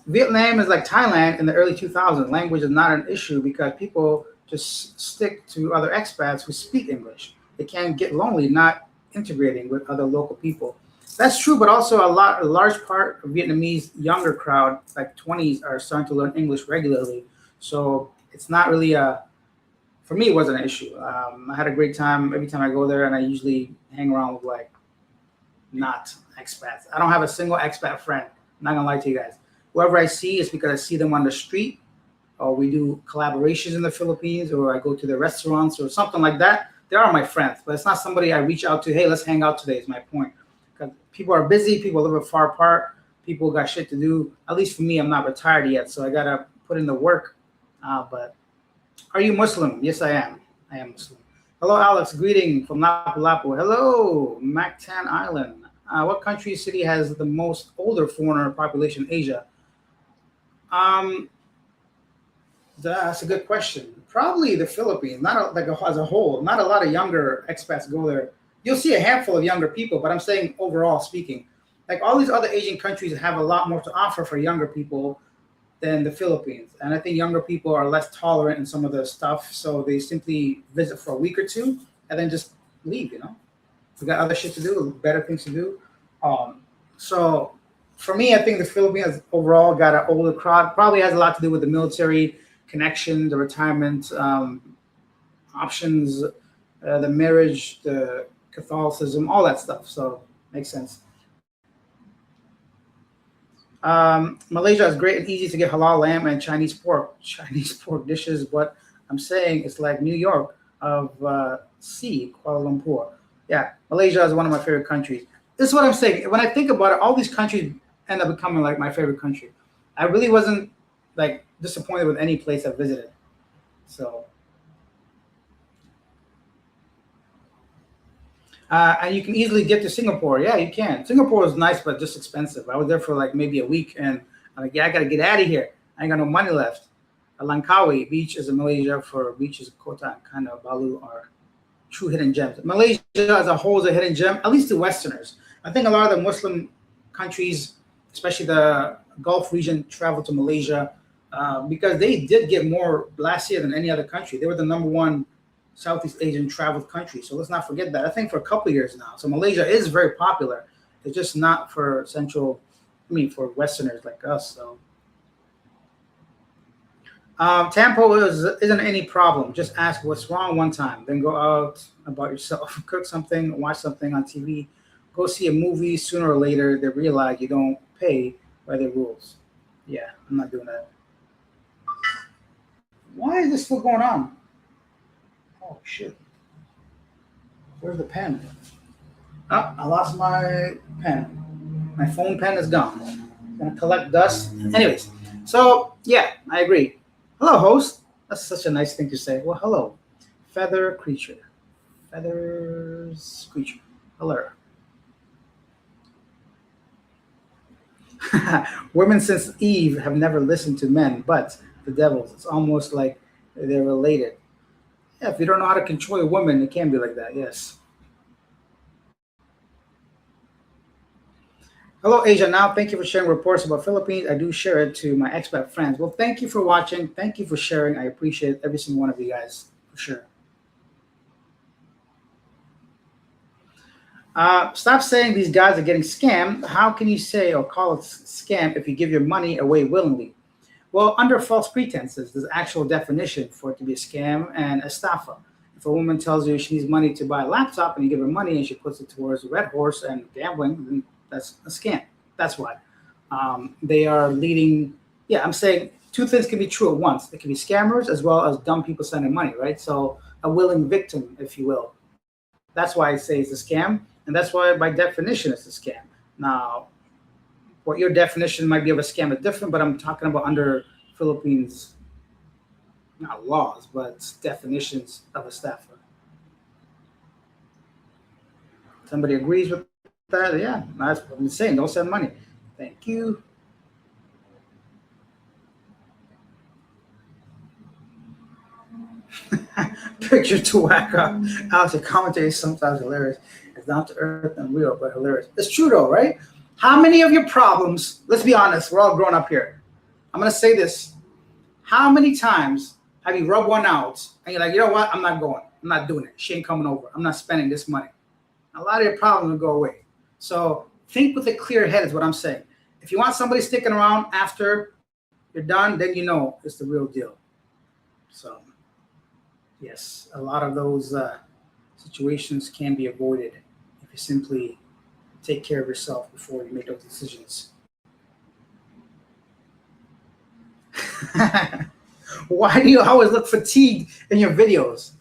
[SPEAKER 1] Vietnam is like Thailand in the early 2000s. Language is not an issue because people just stick to other expats who speak English. They can get lonely not integrating with other local people. That's true, but also a large part of Vietnamese younger crowd, like 20s, are starting to learn English regularly. So it's not really for me, it wasn't an issue. I had a great time every time I go there, and I usually hang around with like not expats. I don't have a single expat friend. I'm not gonna lie to you guys. Whoever I see is because I see them on the street, or we do collaborations in the Philippines, or I go to the restaurants or something like that. They are my friends, but it's not somebody I reach out to. Hey, let's hang out today. Is my point. Because people are busy. People live far apart. People got shit to do. At least for me, I'm not retired yet, so I gotta put in the work. But are you Muslim? Yes, I am. I am Muslim. Hello, Alex. Greeting from Lapu-Lapu. Hello, Mactan Island. What country city has the most older foreigner population in Asia? That's a good question. Probably the Philippines. Not as a whole. Not a lot of younger expats go there. You'll see a handful of younger people, but I'm saying overall speaking, like all these other Asian countries have a lot more to offer for younger people than the Philippines. And I think younger people are less tolerant in some of the stuff, so they simply visit for a week or two and then just leave. You know, we got other shit to do, better things to do. So for me, I think the Philippines overall got an older crowd. Probably has a lot to do with the military connection, the retirement options, the marriage, the Catholicism, all that stuff. So makes sense. Malaysia is great and easy to get halal lamb and Chinese pork. Chinese pork dishes. What I'm saying is like New York of C, Kuala Lumpur. Yeah, Malaysia is one of my favorite countries. This is what I'm saying. When I think about it, all these countries end up becoming like my favorite country. I really wasn't like disappointed with any place I visited. So, and you can easily get to Singapore. Yeah, you can. Singapore is nice, but just expensive. I was there for like maybe a week, and I'm like, yeah, I gotta get out of here. I ain't got no money left. Langkawi Beach is in Malaysia for beaches, Kota and kind of Balu are true hidden gems. Malaysia as a whole is a hidden gem, at least to Westerners. I think a lot of the Muslim countries, especially the Gulf region, travel to Malaysia because they did get more last year than any other country. They were the number one Southeast Asian traveled country. So let's not forget that. I think for a couple of years now. So Malaysia is very popular. It's just not for for Westerners like us. So Tampo isn't any problem. Just ask what's wrong one time, then go out about yourself, cook something, watch something on TV, go see a movie. Sooner or later, they realize you don't pay by the rules. Yeah, I'm not doing that. Why is this still going on? Oh shit! Where's the pen? Oh, I lost my pen. My phone pen is gone. I'm gonna collect dust. Anyways, so yeah, I agree. Hello, host. That's such a nice thing to say. Well, hello, feather creature. Feathers creature. Hello. Women since Eve have never listened to men, but the devils. It's almost like they're related. Yeah, if you don't know how to control a woman, it can be like that. Yes. Hello, Asia. Now, thank you for sharing reports about Philippines. I do share it to my expat friends. Well, thank you for watching. Thank you for sharing. I appreciate every single one of you guys for sure. Stop saying these guys are getting scammed. How can you say or call it scam if you give your money away willingly? Well, under false pretenses, there's actual definition for it to be a scam and estafa. If a woman tells you she needs money to buy a laptop and you give her money and she puts it towards a red horse and gambling, then that's a scam. That's why. They are leading. Yeah, I'm saying two things can be true at once. They can be scammers as well as dumb people sending money, right? So a willing victim, if you will. That's why I say it's a scam, and that's why by definition it's a scam. Now, what your definition might be of a scam is different, but I'm talking about under Philippines, not laws, but definitions of a staffer. Somebody agrees with that? Yeah, that's what I'm saying. Don't send money. Thank you. Picture to whack up. Alex, your commentary is sometimes hilarious. It's down to earth and real, but hilarious. It's true though, right? How many of your problems, let's be honest, we're all grown up here. I'm going to say this. How many times have you rubbed one out and you're like, you know what? I'm not going. I'm not doing it. She ain't coming over. I'm not spending this money. A lot of your problems will go away. So think with a clear head is what I'm saying. If you want somebody sticking around after you're done, then you know it's the real deal. So yes, a lot of those situations can be avoided if you simply take care of yourself before you make those decisions. Why do you always look fatigued in your videos?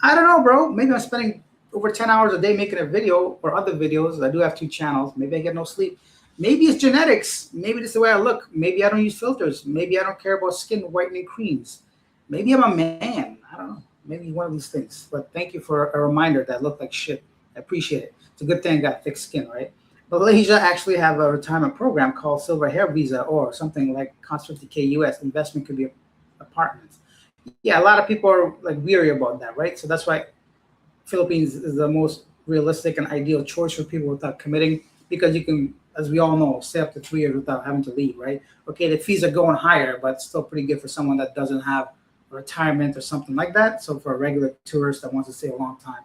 [SPEAKER 1] I don't know, bro. Maybe I'm spending over 10 hours a day making a video or other videos. I do have two channels. Maybe I get no sleep. Maybe it's genetics. Maybe it's the way I look. Maybe I don't use filters. Maybe I don't care about skin whitening creams. Maybe I'm a man. I don't know. Maybe one of these things. But thank you for a reminder that I look like shit. I appreciate it. It's a good thing I got thick skin, right? Malaysia actually have a retirement program called Silver Hair Visa or something like cost 50K US. Investment could be apartments. Yeah, a lot of people are like weary about that, right? So that's why Philippines is the most realistic and ideal choice for people without committing because you can, as we all know, stay up to 3 years without having to leave, right? Okay, the fees are going higher, but still pretty good for someone that doesn't have a retirement or something like that. So for a regular tourist that wants to stay a long time.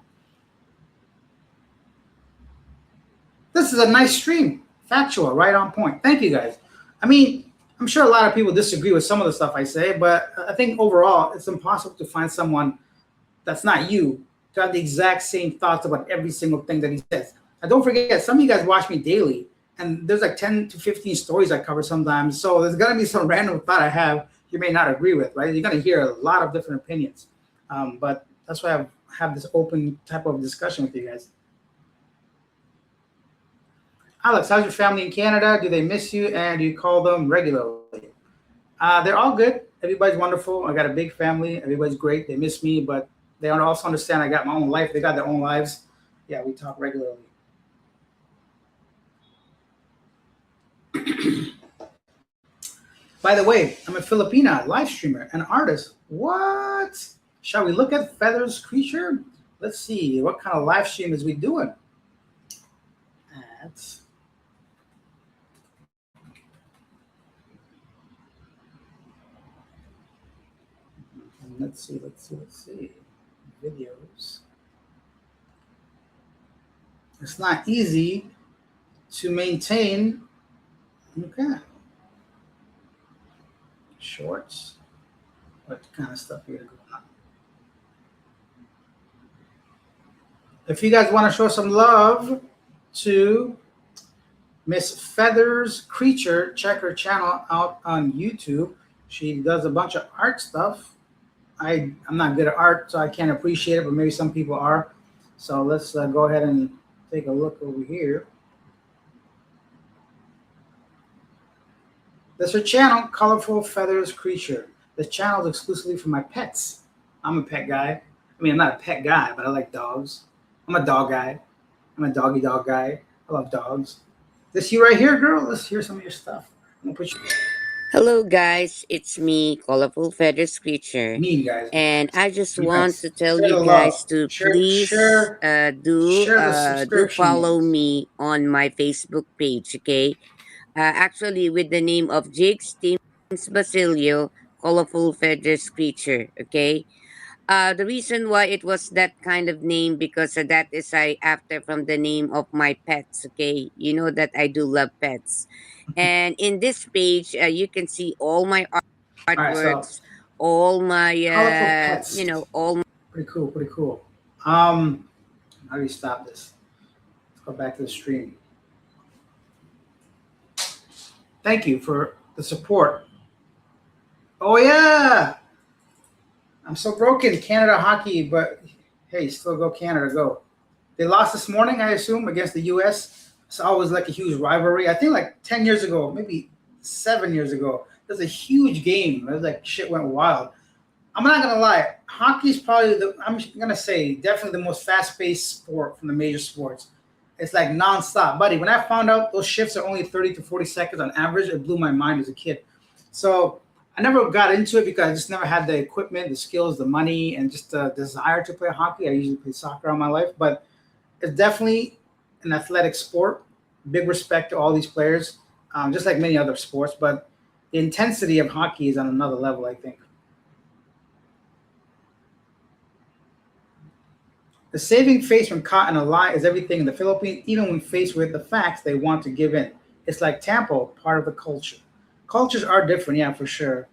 [SPEAKER 1] This is a nice stream. Factual, right on point. Thank you guys. I mean, I'm sure a lot of people disagree with some of the stuff I say, but I think overall it's impossible to find someone that's not you to have the exact same thoughts about every single thing that he says. And don't forget, some of you guys watch me daily, and there's like 10 to 15 stories I cover sometimes. So there's gonna be some random thought I have you may not agree with, right? You're gonna hear a lot of different opinions. But that's why I have this open type of discussion with you guys. Alex, how's your family in Canada? Do they miss you and do you call them regularly? They're all good. Everybody's wonderful. I got a big family. Everybody's great. They miss me, but they also understand I got my own life. They got their own lives. Yeah, we talk regularly. By the way, I'm a Filipina live streamer, an artist. What? Shall we look at Feather's creature? Let's see. What kind of live stream is we doing? That's let's see. Videos. It's not easy to maintain. Okay. Shorts. What kind of stuff we got going on? If you guys want to show some love to Miss Feathers Creature, check her channel out on YouTube. She does a bunch of art stuff. I'm not good at art, so I can't appreciate it, but maybe some people are. So let's go ahead and take a look over here. That's her channel, Colorful Feathers Creature. This channel is exclusively for my pets. I'm a pet guy. I mean, I'm not a pet guy, but I like dogs. I'm a dog guy. I'm a doggy dog guy. I love dogs. This you right here, girl? Let's hear some of your stuff. I'm gonna put you.
[SPEAKER 2] Hello, guys. It's me, Colorful Feathers Creature.
[SPEAKER 1] Mean guys.
[SPEAKER 2] And I just
[SPEAKER 1] Be
[SPEAKER 2] want
[SPEAKER 1] nice.
[SPEAKER 2] to tell
[SPEAKER 1] Share
[SPEAKER 2] you
[SPEAKER 1] the
[SPEAKER 2] guys
[SPEAKER 1] love.
[SPEAKER 2] to
[SPEAKER 1] Share
[SPEAKER 2] please
[SPEAKER 1] the
[SPEAKER 2] do
[SPEAKER 1] subscription
[SPEAKER 2] follow
[SPEAKER 1] links.
[SPEAKER 2] me on my Facebook page, okay? Actually, with the name of Jake's Teams Basilio, Colorful Feathers Creature, okay? The reason why it was that kind of name because that is I after from the name of my pets. Okay, you know that I do love pets, and in this page you can see all my
[SPEAKER 1] All right, so
[SPEAKER 2] artworks, all my
[SPEAKER 1] colorful pets.
[SPEAKER 2] all.
[SPEAKER 1] Pretty cool, pretty cool. How do you stop this? Let's go back to the stream. Thank you for the support. Oh yeah, I'm so broken. Canada hockey, but hey, still go Canada, go. They lost this morning, I assume, against the U.S. It's always like a huge rivalry. I think like 10 years ago, maybe 7 years ago, it was a huge game. It was like shit went wild. I'm not gonna lie, hockey is probably I'm gonna say definitely the most fast-paced sport from the major sports. It's like nonstop, buddy. When I found out those shifts are only 30 to 40 seconds on average, it blew my mind as a kid. So I never got into it because I just never had the equipment, the skills, the money, and just the desire to play hockey. I usually play soccer all my life, but it's definitely an athletic sport. Big respect to all these players, just like many other sports. But the intensity of hockey is on another level, I think. The saving face when caught in a lie is everything in the Philippines, even when faced with the facts, they want to give in. It's like Tampo, part of the culture. Cultures are different, yeah, for sure.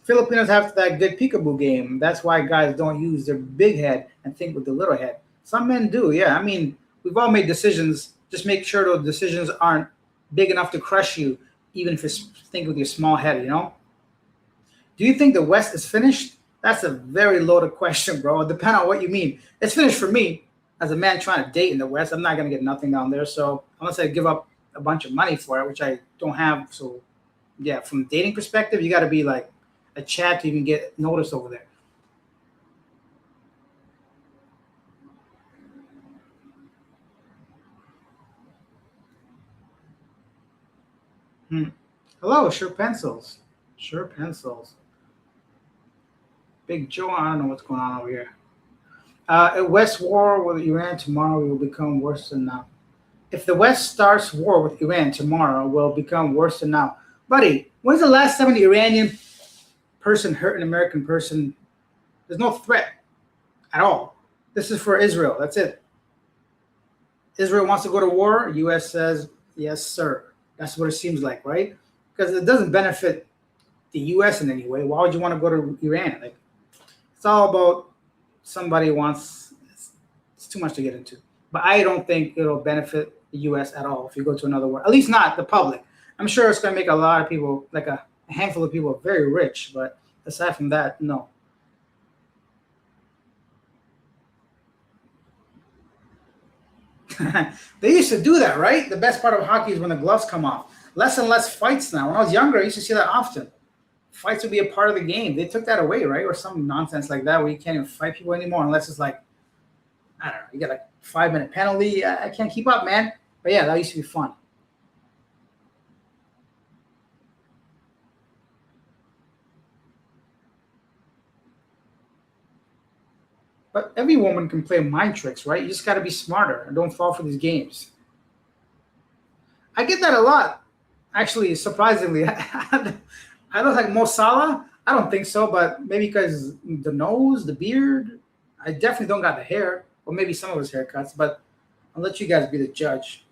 [SPEAKER 1] Filipinos have that good peekaboo game. That's why guys don't use their big head and think with the little head. Some men do, yeah. I mean, we've all made decisions. Just make sure those decisions aren't big enough to crush you, even if you think with your small head, you know? Do you think the West is finished? That's a very loaded question, bro. It depends on what you mean. It's finished for me. As a man trying to date in the West, I'm not going to get nothing down there. So unless I give up a bunch of money for it, which I don't have. So yeah, from a dating perspective, you got to be like a chat to even get noticed over there. Hello, Sure Pencils. Sure Pencils. Big Joe, I don't know what's going on over here. A West war with Iran tomorrow will become worse than now. If the West starts war with Iran tomorrow, will become worse than now. Buddy, when's the last time an Iranian person hurt an American person? There's no threat at all. This is for Israel. That's it. Israel wants to go to war. U.S. says, yes, sir. That's what it seems like, right? Because it doesn't benefit the U.S. in any way. Why would you want to go to Iran? Like, it's all about somebody wants. It's too much to get into. But I don't think it'll benefit the U.S. at all if you go to another war. At least not the public. I'm sure it's going to make a lot of people, like a handful of people, very rich. But aside from that, no. They used to do that, right? The best part of hockey is when the gloves come off. Less and less fights now. When I was younger, I used to see that often. Fights would be a part of the game. They took that away, right? Or some nonsense like that where you can't even fight people anymore unless it's like, I don't know, you got a 5-minute penalty. I can't keep up, man. But yeah, that used to be fun. But every woman can play mind tricks, right? You just got to be smarter and don't fall for these games. I get that a lot, actually, surprisingly. I look like Mo Salah. I don't think so, but maybe because the nose, the beard. I definitely don't got the hair, or maybe some of his haircuts, but I'll let you guys be the judge.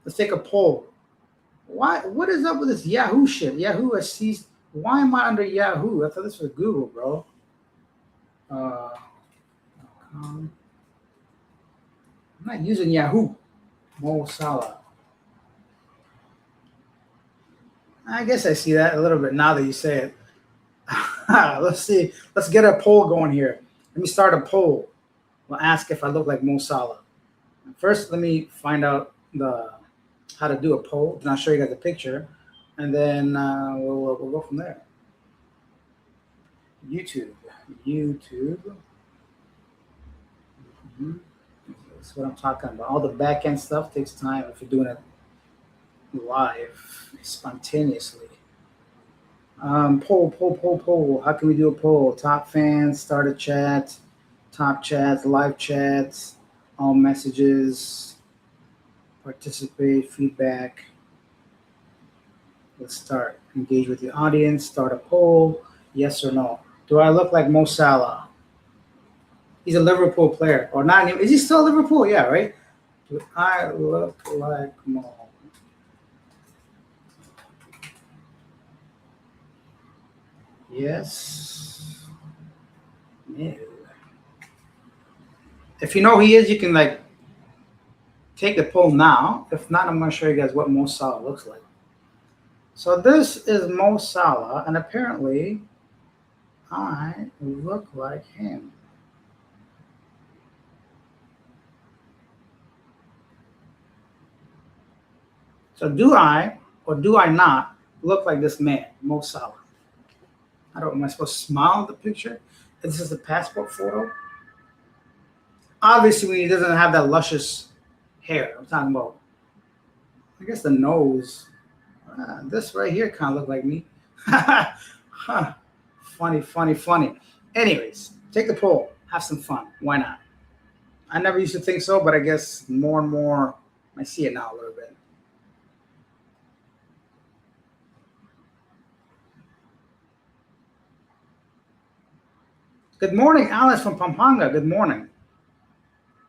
[SPEAKER 1] Let's take a poll. Why? What is up with this Yahoo shit? Yahoo has ceased. Why am I under Yahoo? I thought this was Google, bro. I'm not using Yahoo. Mo Salah. I guess I see that a little bit now that you say it. Let's see. Let's get a poll going here. Let me start a poll. We'll ask if I look like Mo Salah. First, let me find out how to do a poll. Then I'll show you guys a picture, and then we'll go from there. YouTube. Mm-hmm. That's what I'm talking about. All the back end stuff takes time if you're doing it live, spontaneously. Poll. How can we do a poll? Top fans, start a chat, top chats, live chats, all messages, participate, feedback. Let's start. Engage with the audience, start a poll, yes or no. Do I look like Mo Salah? He's a Liverpool player. Or not even, is he still Liverpool? Yeah, right? Do I look like Mo? Yes. No. If you know who he is, you can like take the poll now. If not, I'm going to show you guys what Mo Salah looks like. So this is Mo Salah, and apparently I look like him. So do I or do I not look like this man, Mo Salah? I don't. Am I supposed to smile at the picture? This is a passport photo. Obviously, when he doesn't have that luscious hair, I'm talking about. I guess the nose. This right here kind of look like me. Huh. Funny. Anyways, take the poll. Have some fun. Why not? I never used to think so, but I guess more and more I see it now a little bit. Good morning, Alice from Pampanga. Good morning.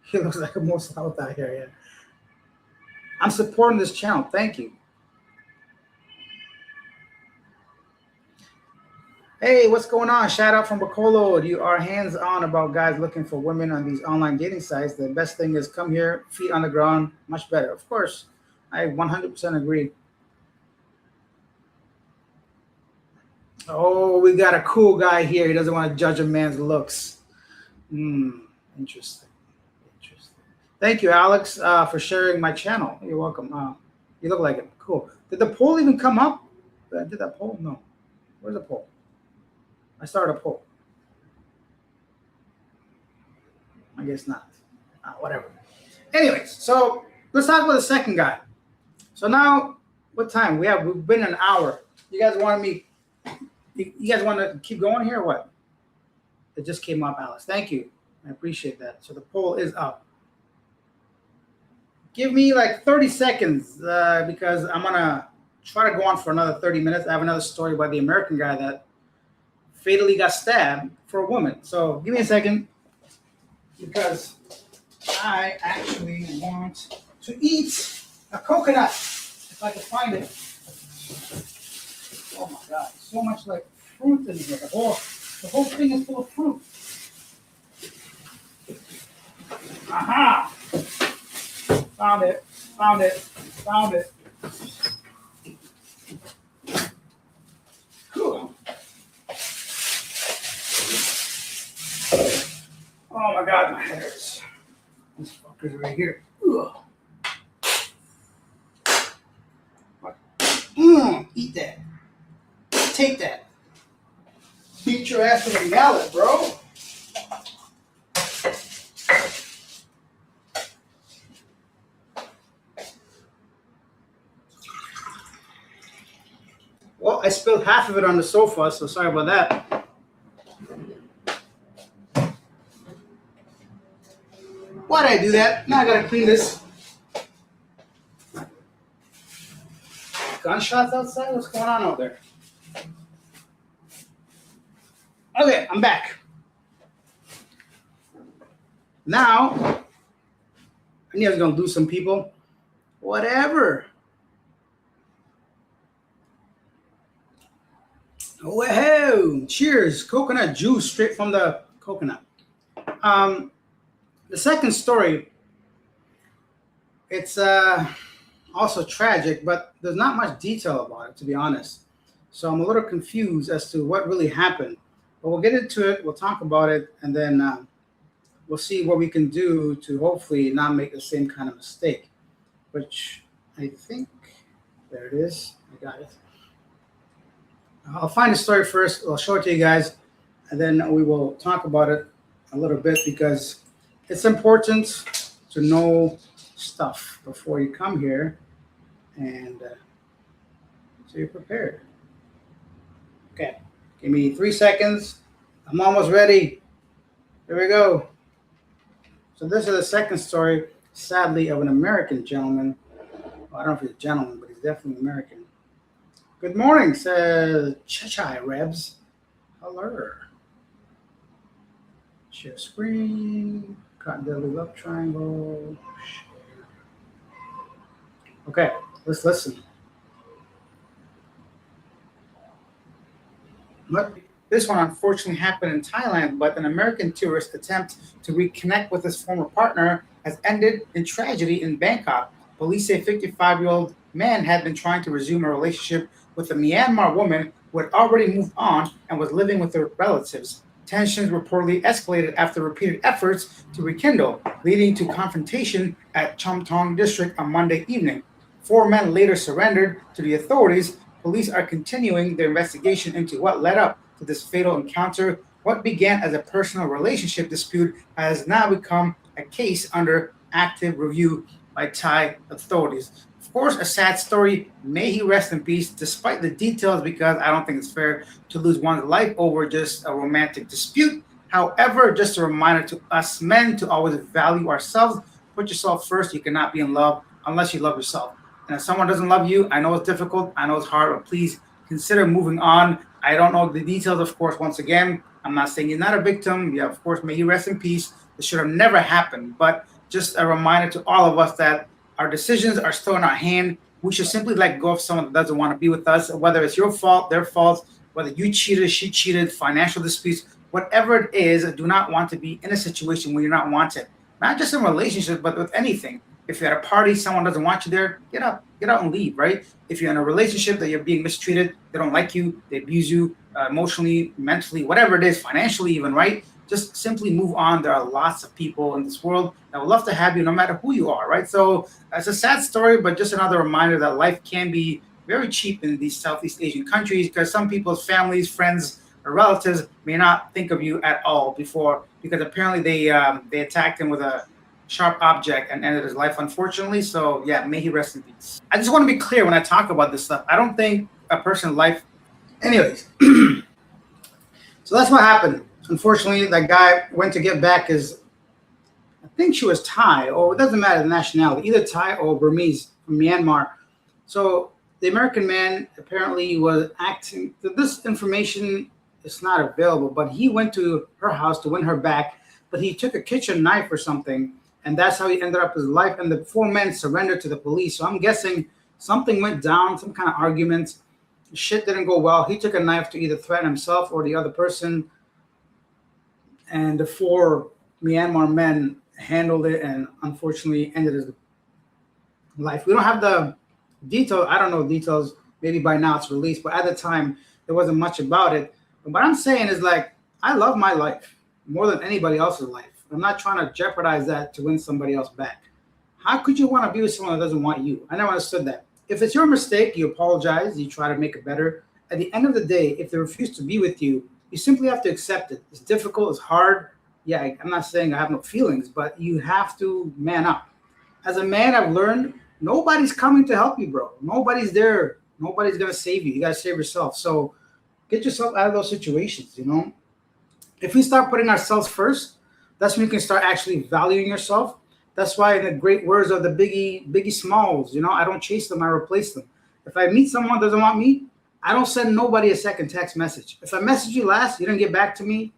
[SPEAKER 1] He looks like a Mo Salah out here. Yeah. I'm supporting this channel. Thank you. Hey, what's going on? Shout out from Bacolo. You are hands-on about guys looking for women on these online dating sites. The best thing is come here, feet on the ground, much better. Of course, I 100% agree. Oh, we got a cool guy here. He doesn't want to judge a man's looks. Interesting. Thank you, Alex, for sharing my channel. You're welcome. You look like it. Cool. Did the poll even come up? Did that poll? No. Where's the poll? I started a poll. I guess not. Whatever. Anyways, so let's talk about the second guy. So now, what time? We've been an hour. You guys want to keep going here or what? It just came up, Alice. Thank you. I appreciate that. So the poll is up. Give me like 30 seconds because I'm going to try to go on for another 30 minutes. I have another story about the American guy that fatally got stabbed for a woman. So give me a second because I actually want to eat a coconut if I can find it. Oh my God, so much like fruit in here. The whole thing is full of fruit. Aha! Found it. Cool. Oh my God, my head hurts. This fucker's right here. Ugh. Eat that. Take that. Beat your ass with a mallet, bro. Well, I spilled half of it on the sofa, so sorry about that. Why'd I do that? Now I gotta clean this. Gunshots outside? What's going on out there? Okay, I'm back. Now, I knew I was gonna lose some people. Whatever. Whoa! Cheers! Coconut juice straight from the coconut. Um, the second story, it's also tragic, but there's not much detail about it, to be honest. So I'm a little confused as to what really happened. But we'll get into it. We'll talk about it, and then we'll see what we can do to hopefully not make the same kind of mistake. Which I think there it is. I got it. I'll find the story first. I'll show it to you guys, and then we will talk about it a little bit because it's important to know stuff before you come here, and so you're prepared. Okay, give me 3 seconds. I'm almost ready. Here we go. So this is the second story, sadly, of an American gentleman. Well, I don't know if he's a gentleman, but he's definitely American. Good morning, says Chai Rebs. Hello. Share screen. Cotton Deadly Love Triangle. Okay, let's listen. This one unfortunately happened in Thailand, but an American tourist attempt to reconnect with his former partner has ended in tragedy in Bangkok. Police say 55-year-old man had been trying to resume a relationship with a Myanmar woman who had already moved on and was living with her relatives. Tensions reportedly escalated after repeated efforts to rekindle, leading to confrontation at Chomtong district on Monday evening. 4 men later surrendered to the authorities. Police are continuing their investigation into what led up to this fatal encounter. What began as a personal relationship dispute has now become a case under active review by Thai authorities. Of course, a sad story. May he rest in peace, despite the details, because I don't think it's fair to lose one's life over just a romantic dispute. However, just a reminder to us men to always value ourselves. Put yourself first. You cannot be in love unless you love yourself. And if someone doesn't love you, I know it's difficult, I know it's hard, but please consider moving on. I don't know the details, of course, once again. I'm not saying you're not a victim. Yeah, of course, may you rest in peace. This should have never happened. But just a reminder to all of us that our decisions are still in our hand. We should simply let go of someone that doesn't want to be with us, whether it's your fault, their fault, whether you cheated, she cheated, financial disputes, whatever it is. Do not want to be in a situation where you're not wanted. Not just in relationships, but with anything. If you're at a party, someone doesn't want you there, get out and leave, right? If you're in a relationship that you're being mistreated, they don't like you, they abuse you emotionally, mentally, whatever it is, financially even, right? Just simply move on. There are lots of people in this world that would love to have you no matter who you are, right? So it's a sad story, but just another reminder that life can be very cheap in these Southeast Asian countries because some people's families, friends, or relatives may not think of you at all because apparently they attacked him with a sharp object and ended his life, unfortunately. So yeah, may he rest in peace. I just want to be clear when I talk about this stuff. I don't think a person's life. Anyways, so that's what happened. Unfortunately, that guy went to get back his. I think she was Thai, or it doesn't matter the nationality, either Thai or Burmese from Myanmar. So the American man apparently was acting. This information is not available, but he went to her house to win her back. But he took a kitchen knife or something. And that's how he ended up his life. And the 4 men surrendered to the police. So I'm guessing something went down, some kind of argument. Shit didn't go well. He took a knife to either threaten himself or the other person. And the 4 Myanmar men handled it and unfortunately ended his life. We don't have the detail. I don't know details. Maybe by now it's released. But at the time, there wasn't much about it. But what I'm saying is I love my life more than anybody else's life. I'm not trying to jeopardize that to win somebody else back. How could you want to be with someone that doesn't want you? I never understood that. If it's your mistake, you apologize, you try to make it better. At the end of the day, if they refuse to be with you, you simply have to accept it. It's difficult, it's hard. Yeah, I'm not saying I have no feelings, but you have to man up. As a man, I've learned nobody's coming to help you, bro. Nobody's there. Nobody's going to save you. You got to save yourself. So get yourself out of those situations, If we start putting ourselves first, that's when you can start actually valuing yourself. That's why in the great words of the Biggie Smalls, I don't chase them, I replace them. If I meet someone that doesn't want me, I don't send nobody a second text message. If I message you last, you didn't get back to me,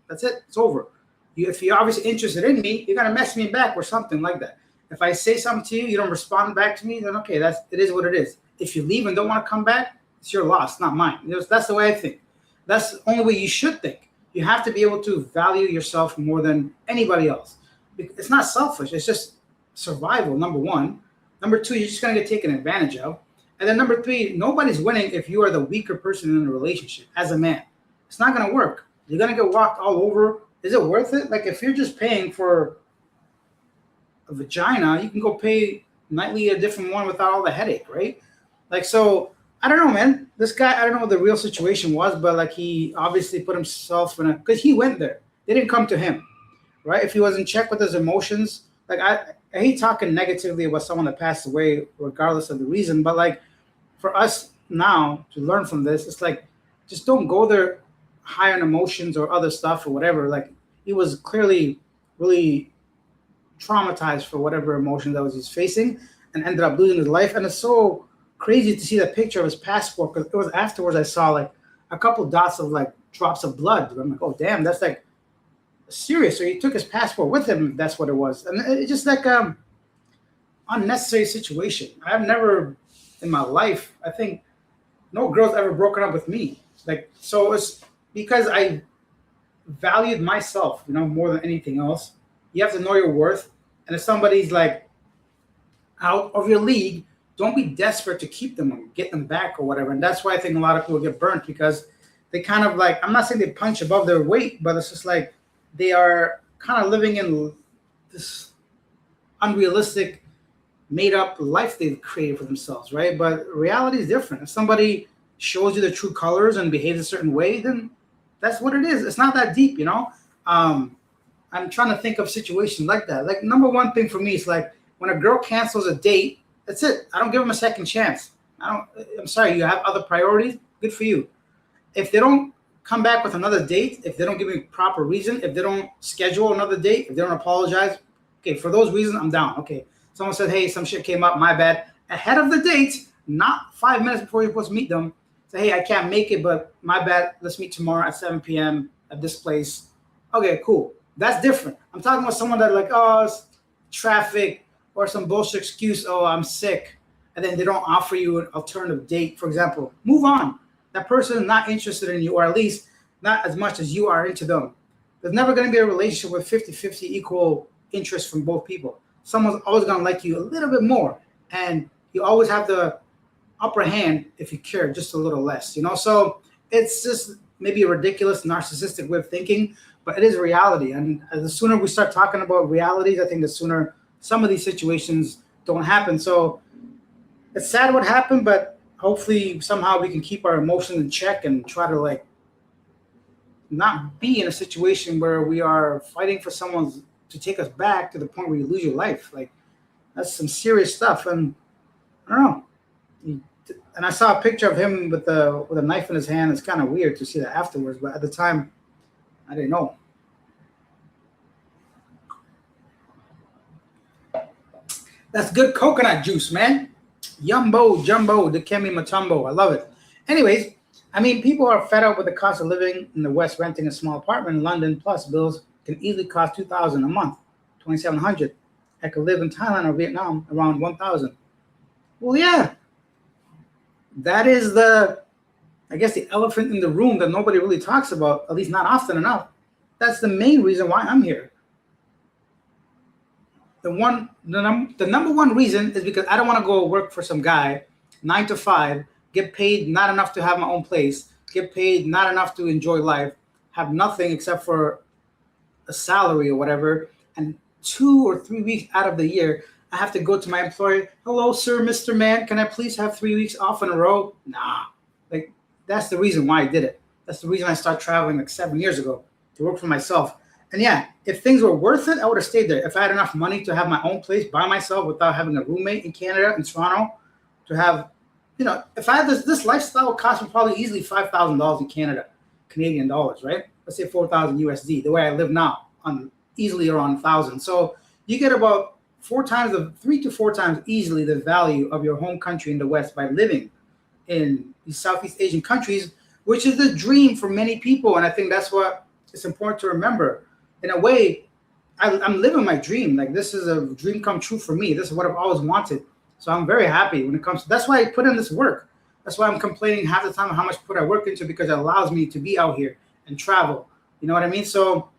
[SPEAKER 1] that's it, it's over. If you're obviously interested in me, you're gonna message me back or something like that. If I say something to you, you don't respond back to me, then okay, it is what it is. If you leave and don't want to come back, it's your loss, not mine. That's the way I think. That's the only way you should think. You have to be able to value yourself more than anybody else. It's not selfish. It's just survival, number one. Number two, you're just going to get taken advantage of. And then number three, nobody's winning if you are the weaker person in a relationship as a man. It's not going to work. You're going to get walked all over. Is it worth it? Like, if you're just paying for a vagina, you can go pay nightly a different one without all the headache, right? Like, so I don't know, man. This guy, I don't know what the real situation was, but like, he obviously put himself in a, because he went there. They didn't come to him, right? If he was in check with his emotions, like, I hate talking negatively about someone that passed away, regardless of the reason. But like, for us now to learn from this, it's like, just don't go there high on emotions or other stuff or whatever. Like, he was clearly really traumatized for whatever emotion that was he's facing, and ended up losing his life. And it's so crazy to see that picture of his passport, because it was afterwards I saw like a couple dots of like drops of blood. I'm like, oh damn, that's like serious. So he took his passport with him. That's what it was. And it's just like unnecessary situation. I've never in my life, I think no girl's ever broken up with me. Like, so it's because I valued myself, more than anything else. You have to know your worth. And if somebody's like out of your league, don't be desperate to keep them or get them back or whatever. And that's why I think a lot of people get burnt, because they kind of like, I'm not saying they punch above their weight, but it's just like they are kind of living in this unrealistic, made up life they've created for themselves, right? But reality is different. If somebody shows you the true colors and behaves a certain way, then that's what it is. It's not that deep, I'm trying to think of situations like that. Like, number one thing for me is like, when a girl cancels a date, that's it. I don't give them a second chance. I'm sorry, you have other priorities. Good for you. If they don't come back with another date, if they don't give me proper reason, if they don't schedule another date, if they don't apologize, okay, for those reasons, I'm down. Okay, someone said, hey, some shit came up, my bad. Ahead of the date, not 5 minutes before you're supposed to meet them, say, hey, I can't make it, but my bad. Let's meet tomorrow at 7 p.m. at this place. Okay, cool. That's different. I'm talking about someone that like, oh, it's traffic or some bullshit excuse. Oh, I'm sick. And then they don't offer you an alternative date, for example. Move on. That person is not interested in you, or at least not as much as you are into them. There's never going to be a relationship with 50-50 equal interest from both people. Someone's always going to like you a little bit more. And you always have the upper hand if you care just a little less, So it's just maybe a ridiculous, narcissistic way of thinking, but it is reality. And the sooner we start talking about realities, I think the sooner some of these situations don't happen. So it's sad what happened, but hopefully somehow we can keep our emotions in check and try to like not be in a situation where we are fighting for someone to take us back to the point where you lose your life. Like, that's some serious stuff. And I don't know. And I saw a picture of him with a knife in his hand. It's kind of weird to see that afterwards, but at the time, I didn't know. That's good coconut juice, man. Yumbo, jumbo, Dikemi Matumbo. I love it. Anyways, I mean, people are fed up with the cost of living in the West. Renting a small apartment in London plus bills can easily cost $2,000 a month, $2,700. I could live in Thailand or Vietnam around $1,000. Well, yeah. That is the elephant in the room that nobody really talks about, at least not often enough. That's the main reason why I'm here. The number one reason is because I don't want to go work for some guy 9 to 5, get paid not enough to have my own place, get paid not enough to enjoy life, have nothing except for a salary or whatever, and 2 or 3 weeks out of the year, I have to go to my employer. Hello, sir, Mr. Man. Can I please have 3 weeks off in a row? Nah. Like, that's the reason why I did it. That's the reason I started traveling like 7 years ago, to work for myself. And yeah, if things were worth it, I would have stayed there. If I had enough money to have my own place by myself without having a roommate in Canada, in Toronto, to have, if I had this lifestyle, would cost me probably easily $5,000 in Canada, Canadian dollars, right? Let's say 4,000 USD, the way I live now, on easily around 1,000. So you get about 3 to 4 times easily the value of your home country in the West by living in these Southeast Asian countries, which is the dream for many people. And I think that's what it's important to remember. In a way, I'm living my dream. Like, this is a dream come true for me. This is what I've always wanted. So I'm very happy when it comes to, that's why I put in this work. That's why I'm complaining half the time how much put I work into, because it allows me to be out here and travel. You know what I mean? So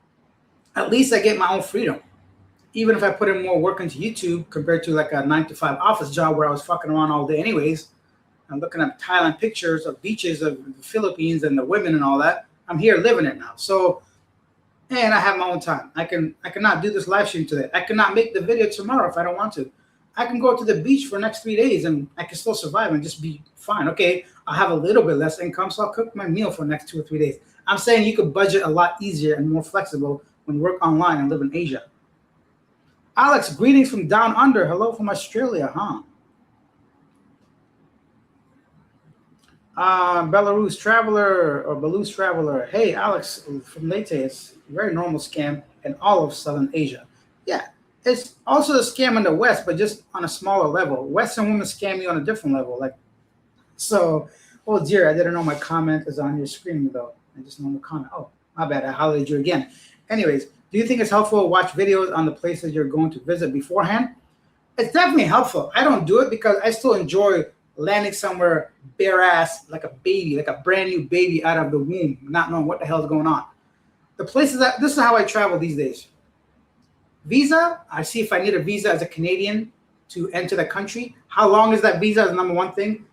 [SPEAKER 1] at least I get my own freedom. Even if I put in more work into YouTube compared to like a 9 to 5 office job where I was fucking around all day anyways, I'm looking at Thailand pictures of beaches of the Philippines and the women and all that. I'm here living it now. So, and I have my own time. I cannot do this live stream today. I cannot make the video tomorrow if I don't want to. I can go to the beach for the next 3 days and I can still survive and just be fine. Okay, I'll have a little bit less income, so I'll cook my meal for the next 2 or 3 days. I'm saying you could budget a lot easier and more flexible when you work online and live in Asia. Alex, greetings from down under. Hello from Australia, huh? Belarus Traveler or Belarus Traveler. Hey, Alex from Leyte. It's a very normal scam in all of Southern Asia. Yeah, it's also a scam in the West, but just on a smaller level. Western women scam you on a different level. Like, so, oh dear, I didn't know my comment is on your screen though. I just know the comment. Oh, my bad, I hollered at you again. Anyways, do you think it's helpful to watch videos on the places you're going to visit beforehand? It's definitely helpful. I don't do it because I still enjoy landing somewhere bare ass, like a baby, like a brand new baby out of the womb, not knowing what the hell is going on. The places that, this is how I travel these days. Visa, I see if I need a visa as a Canadian to enter the country. How long is that visa is the number one thing.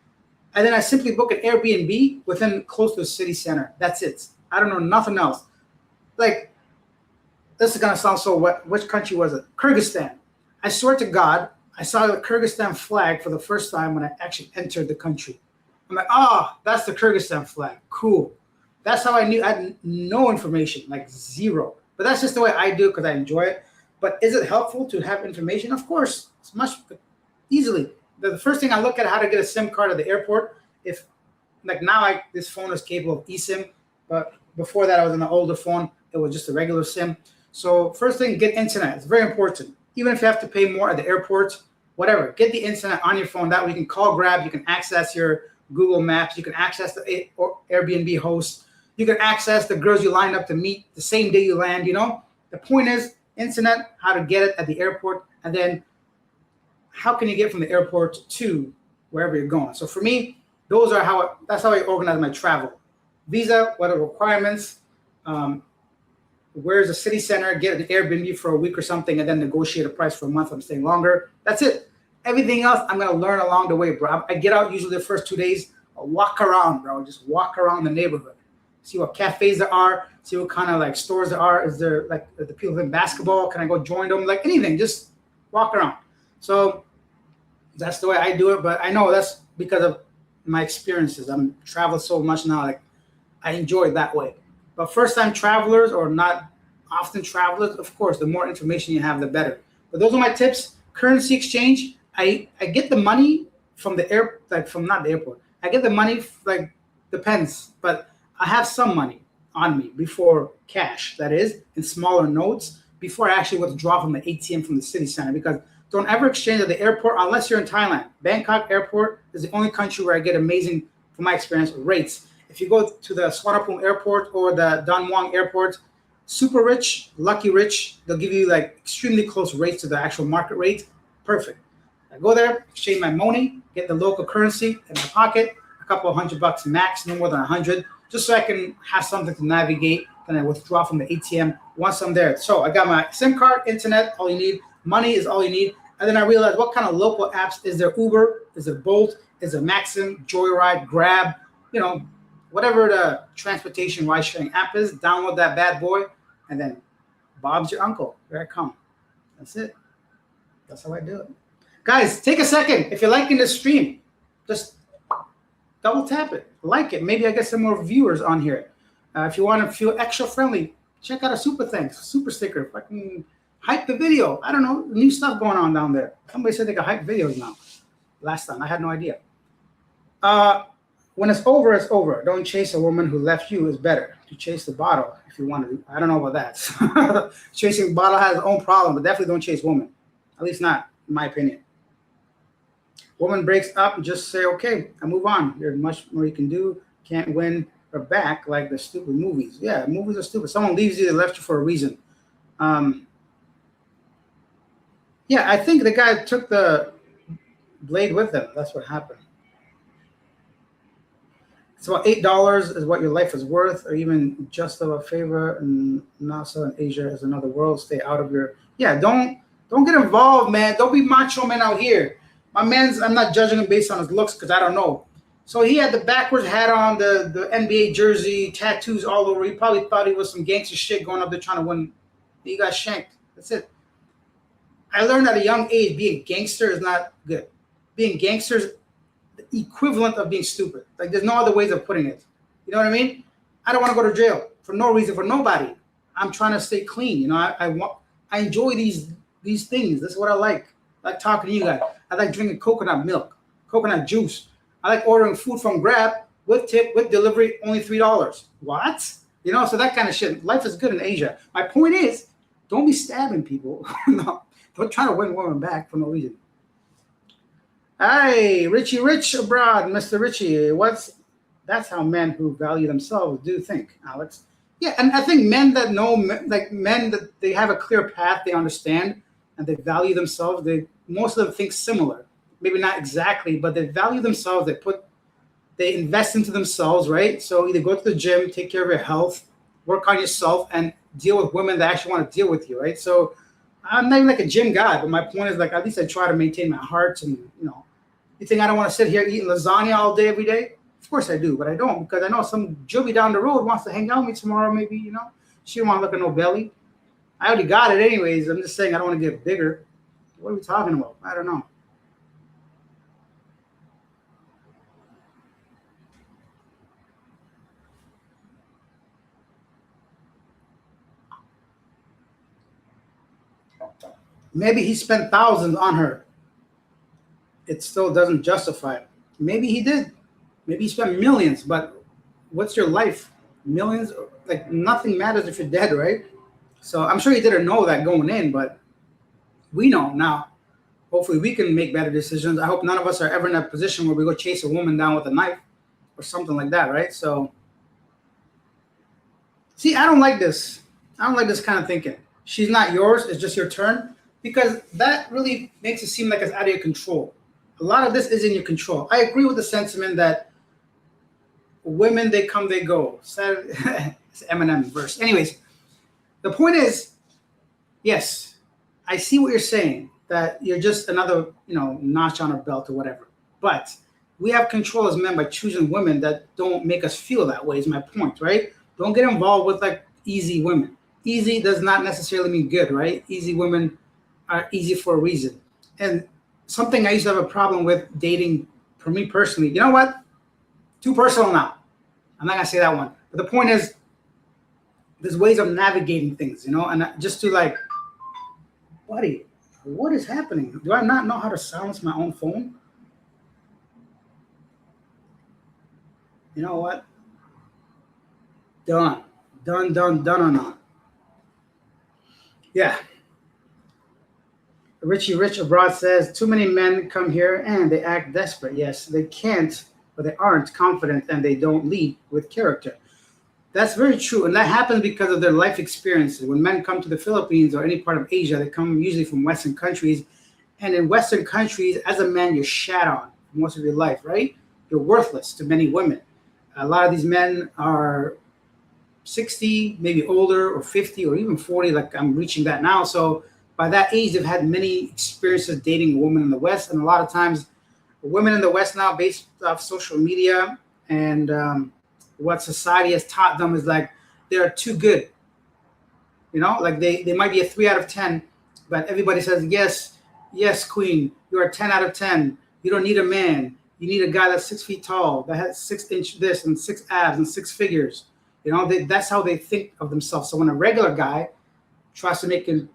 [SPEAKER 1] And then I simply book an Airbnb within close to the city center. That's it. I don't know nothing else. Like, this is gonna sound so what? Which country was it? Kyrgyzstan. I swear to God, I saw the Kyrgyzstan flag for the first time when I actually entered the country. I'm like, oh, that's the Kyrgyzstan flag. Cool. That's how I knew. I had no information, like zero. But that's just the way I do it because I enjoy it. But is it helpful to have information? Of course, it's much easily. The first thing I look at how to get a SIM card at the airport. If like now, this phone is capable of eSIM, but before that, I was on an older phone. It was just a regular SIM. So first thing, get internet. It's very important. Even if you have to pay more at the airport, whatever, get the internet on your phone. That way you can call Grab, you can access your Google Maps, you can access the Airbnb host, you can access the girls you lined up to meet the same day you land, you know? The point is internet, how to get it at the airport, and then how can you get from the airport to wherever you're going. So for me, that's how I organize my travel. Visa, what are the requirements, where's the city center, get an Airbnb for a week or something, and then negotiate a price for a month. I'm staying longer. That's it. Everything else, I'm going to learn along the way, bro. I get out usually the first 2 days. I'll walk around, bro. Just walk around the neighborhood. See what cafes there are. See what kind of like stores there are. Is there like the people playing basketball? Can I go join them? Like anything. Just walk around. So that's the way I do it. But I know that's because of my experiences. I'm traveled so much now. Like I enjoy it that way. But first-time travelers or not often travelers, of course, the more information you have, the better. But those are my tips. Currency exchange. I get the money from the not the airport. I get the money like depends, but I have some money on me before cash. That is in smaller notes before I actually withdraw from the ATM from the city center. Because don't ever exchange at the airport unless you're in Thailand. Bangkok airport is the only country where I get amazing, from my experience, rates. If you go to the Suvarnabhumi airport or the Don Muang airport, super rich, lucky rich, they'll give you like extremely close rates to the actual market rate. Perfect. I go there, exchange my money, get the local currency in my pocket, a couple of $100 max, no more than 100, just so I can have something to navigate. Then I withdraw from the ATM once I'm there. So I got my SIM card, internet, all you need. Money is all you need. And then I realized what kind of local apps is there? Uber, is there Bolt, is there Maxim, Joyride, Grab, you know, whatever the transportation ride sharing app is, download that bad boy, and then Bob's your uncle. Here I come. That's it. That's how I do it. Guys, take a second. If you're liking this stream, just double tap it. Like it. Maybe I get some more viewers on here. If you want to feel extra friendly, check out a super thanks, super sticker. If I can hype the video. I don't know. New stuff going on down there. Somebody said they can hype videos now. Last time. I had no idea. When it's over, it's over. Don't chase a woman who left you is better. To chase the bottle if you want to. I don't know about that. Chasing the bottle has its own problem, but definitely don't chase women. At least not, in my opinion. Woman breaks up, just say, okay, I move on. There's much more you can do. Can't win her back like the stupid movies. Yeah, movies are stupid. Someone leaves you, they left you for a reason. Yeah, I think the guy took the blade with him. That's what happened. It's about $8 is what your life is worth, or even just of a favor. And NASA and Asia is another world. Stay out of your Don't get involved, man. Don't be macho man out here. My man's I'm not judging him based on his looks because I don't know. So he had the backwards hat on, the NBA jersey, tattoos all over. He probably thought he was some gangster shit going up there trying to win. He got shanked. That's it. I learned at a young age being gangster is not good. Being gangster is the equivalent of being stupid. Like there's no other ways of putting it. You know what I mean? I don't want to go to jail for no reason, for nobody. I'm trying to stay clean. You know, I enjoy these things. That's what I like. I like talking to you guys. I like drinking coconut milk, coconut juice. I like ordering food from Grab with tip, with delivery, only $3. What? You know, so that kind of shit. Life is good in Asia. My point is, don't be stabbing people. No, don't try to win women back for no reason. Hey, Richie Rich abroad, Mr. Richie. That's how men who value themselves do think, Alex. Yeah, and I think men that know, like men that they have a clear path, they understand, and they value themselves. Most of them think similar. Maybe not exactly, but they value themselves. They invest into themselves, right? So either go to the gym, take care of your health, work on yourself, and deal with women that actually want to deal with you, right? So I'm not even like a gym guy, but my point is like at least I try to maintain my heart. And you think I don't want to sit here eating lasagna all day every day? Of course I do, but I don't, because I know some jubby down the road wants to hang out with me tomorrow. Maybe she don't want to look at no belly. I already got it anyways. I'm just saying I don't want to get bigger. What are we talking about? I don't know. Maybe he spent thousands on her. It still doesn't justify it. Maybe he did. Maybe he spent millions, but what's your life? Millions? Like nothing matters if you're dead, right? So I'm sure he didn't know that going in, but we know now. Hopefully we can make better decisions. I hope none of us are ever in a position where we go chase a woman down with a knife or something like that, right? So, see, I don't like this. I don't like this kind of thinking. She's not yours. It's just your turn. Because that really makes it seem like it's out of your control. A lot of this is in your control. I agree with the sentiment that women, they come, they go. It's Eminem verse. Anyways, the point is, yes, I see what you're saying, that you're just another, notch on our belt or whatever. But we have control as men by choosing women that don't make us feel that way, is my point, right? Don't get involved with like easy women. Easy does not necessarily mean good, right? Easy women are easy for a reason. And something I used to have a problem with dating, for me personally, you know what? Too personal now. I'm not going to say that one. But the point is, there's ways of navigating things, and just to like, buddy, what is happening? Do I not know how to silence my own phone? You know what? Done or not. Yeah. Richie Rich abroad says, too many men come here and they act desperate. Yes, they can't, but they aren't confident and they don't lead with character. That's very true. And that happens because of their life experiences. When men come to the Philippines or any part of Asia, they come usually from Western countries. And in Western countries, as a man, you're shat on for most of your life, right? You're worthless to many women. A lot of these men are 60, maybe older, or 50, or even 40, like I'm reaching that now. So by that age, they've had many experiences dating a woman in the West. And a lot of times, women in the West now, based off social media and what society has taught them, is like they're too good. Like they might be a 3 out of 10, but everybody says, yes, queen, you're a 10 out of 10. You don't need a man. You need a guy that's 6 feet tall, that has 6-inch this and 6 abs and 6 figures. That's how they think of themselves. So when a regular guy tries to make an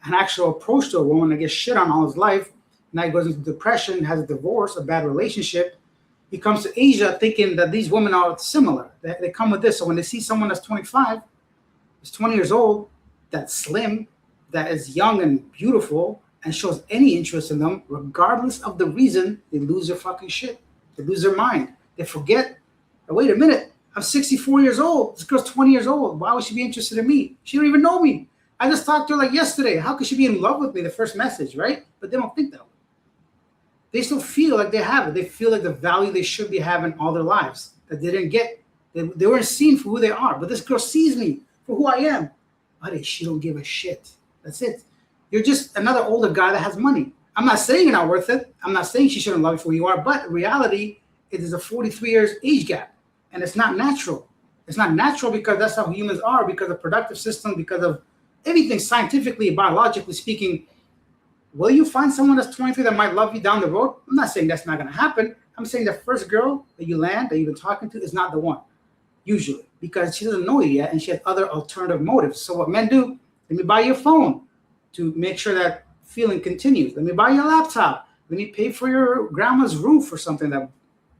[SPEAKER 1] actual approach to a woman and gets shit on all his life, now he goes into depression, has a divorce, a bad relationship. He comes to Asia thinking that these women are similar. They come with this. So when they see someone that's 25, is 20 years old, that's slim, that is young and beautiful, and shows any interest in them, regardless of the reason, they lose their fucking shit. They lose their mind. They forget, wait a minute, I'm 64 years old. This girl's 20 years old. Why would she be interested in me? She don't even know me. I just talked to her like yesterday. How could she be in love with me, the first message, right? But they don't think that way. They still feel like they have it. They feel like the value they should be having all their lives. that they didn't get. They weren't seen for who they are. But this girl sees me for who I am. Buddy, she don't give a shit. That's it. You're just another older guy that has money. I'm not saying you're not worth it. I'm not saying she shouldn't love you for who you are. But reality, it is a 43 years age gap. And it's not natural. It's not natural because that's how humans are, because of productive system, because of everything scientifically, biologically speaking. Will you find someone that's 23 that might love you down the road? I'm not saying that's not going to happen. I'm saying the first girl that you land, that you've been talking to, is not the one, usually, because she doesn't know you yet and she has other alternative motives. So what men do, let me buy you a phone to make sure that feeling continues. Let me buy you a laptop. Let me pay for your grandma's roof or something that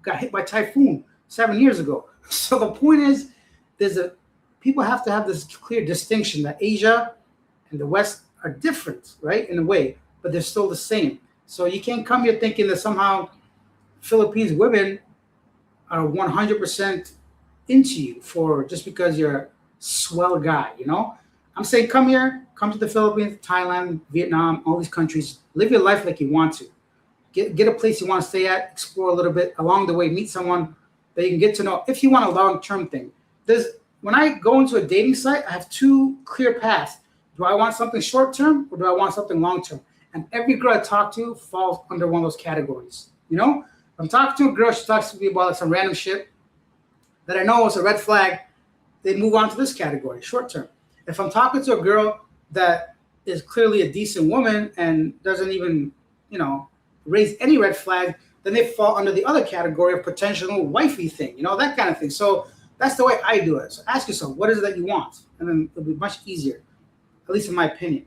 [SPEAKER 1] got hit by typhoon 7 years ago. So the point is, people have to have this clear distinction that Asia and the West are different, right, in a way, but they're still the same. So you can't come here thinking that somehow Philippines women are 100% into you for just because you're a swell guy, you know? I'm saying come here, come to the Philippines, Thailand, Vietnam, all these countries, live your life like you want to. Get a place you want to stay at, explore a little bit along the way, meet someone that you can get to know if you want a long-term thing. When I go into a dating site, I have two clear paths. Do I want something short-term or do I want something long-term? And every girl I talk to falls under one of those categories. You know, if I'm talking to a girl, she talks to me about like some random shit that I know is a red flag, they move on to this category, short-term. If I'm talking to a girl that is clearly a decent woman and doesn't even, raise any red flag, then they fall under the other category of potential wifey thing, that kind of thing. So that's the way I do it. So ask yourself, what is it that you want? And then it'll be much easier, at least in my opinion.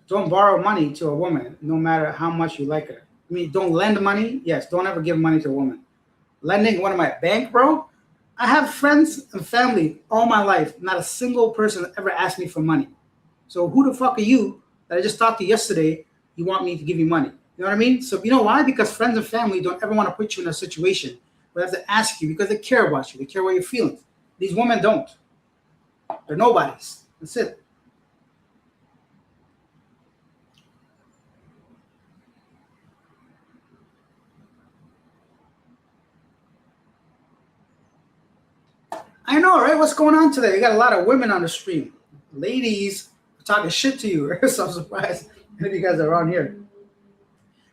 [SPEAKER 1] Don't borrow money to a woman, no matter how much you like her. I mean, don't lend money. Yes, don't ever give money to a woman. Lending one of my bank, bro. I have friends and family all my life. Not a single person ever asked me for money. So who the fuck are you that I just talked to yesterday? You want me to give you money? You know what I mean? So you know why? Because friends and family don't ever want to put you in a situation where they have to ask you because they care about you. They care about your feelings. These women don't. They're nobodies. That's it. I know, right? What's going on today? You got a lot of women on the stream. Ladies are talking shit to you. So I'm surprised if you guys are on here.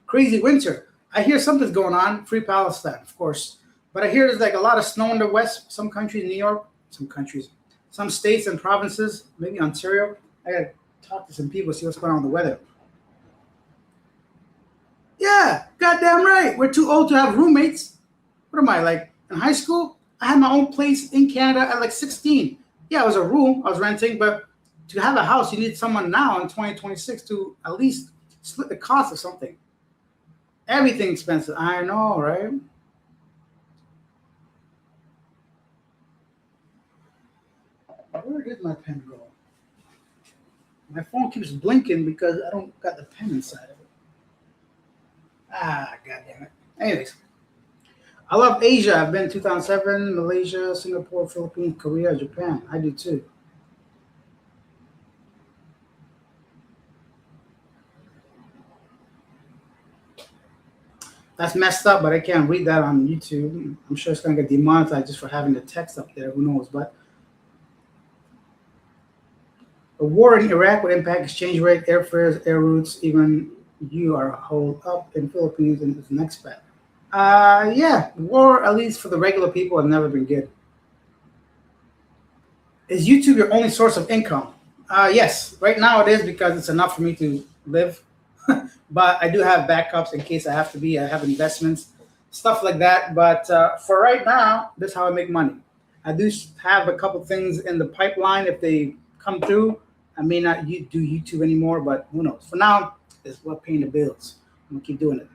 [SPEAKER 1] Crazy winter. I hear something's going on. Free Palestine, of course. But I hear there's like a lot of snow in the west. Some countries, New York, some states and provinces, maybe Ontario. I got to talk to some people, see what's going on with the weather. Yeah, goddamn right. We're too old to have roommates. What am I, like in high school? I had my own place in Canada at like 16. Yeah, it was a room I was renting, but to have a house, you need someone now in 2026 to at least split the cost of something. Everything expensive. I know, right? Where did my pen go? My phone keeps blinking because I don't got the pen inside of it. Ah, goddamn it. Anyways. I love Asia. I've been 2007, Malaysia, Singapore, Philippines, Korea, Japan. I do too. That's messed up, but I can't read that on YouTube. I'm sure it's going to get demonetized just for having the text up there. Who knows? But a war in Iraq would impact exchange rate, airfares, air routes. Even you are holed up in Philippines and it's an expat. Yeah, war, at least for the regular people, have never been good. Is YouTube your only source of income? Yes, right now it is because it's enough for me to live. But I do have backups in case I have to be. I have investments, stuff like that. But for right now, this is how I make money. I do have a couple things in the pipeline. If they come through, I may not do YouTube anymore, but who knows? For now, it's what paying the bills. I'm going to keep doing it.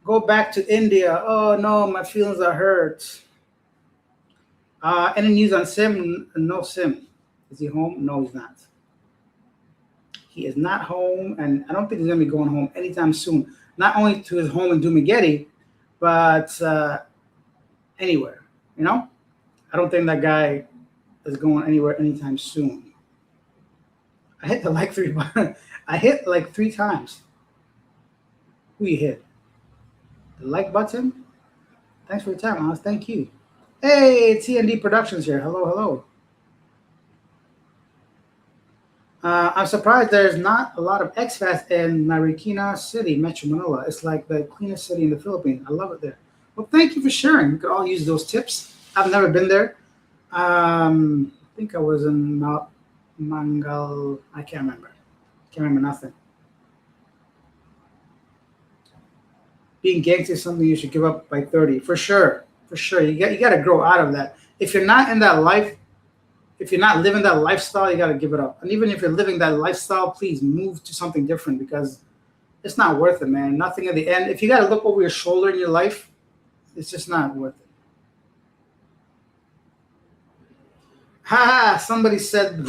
[SPEAKER 1] Go back to India. Oh no, my feelings are hurt. Any news on Sim? No, Sim. Is he home? No, he's not. He is not home, and I don't think he's going to be going home anytime soon. Not only to his home in Dumaguete, but anywhere. I don't think that guy is going anywhere anytime soon. I hit the like 3 button. I hit like 3 times. Who you hit? The like button? Thanks for your time, Alice. Thank you. Hey, TND Productions here. Hello, hello. I'm surprised there's not a lot of expats in Marikina City, Metro Manila. It's like the cleanest city in the Philippines. I love it there. Well, thank you for sharing. We could all use those tips. I've never been there. I think I was in Mount Mangal. I can't remember. Can't remember nothing. Being gangster is something you should give up by 30, for sure. For sure, you got to grow out of that. If you're not in that life, if you're not living that lifestyle, you got to give it up. And even if you're living that lifestyle, please move to something different because it's not worth it, man. Nothing at the end. If you got to look over your shoulder in your life, it's just not worth it. Ha! Somebody said.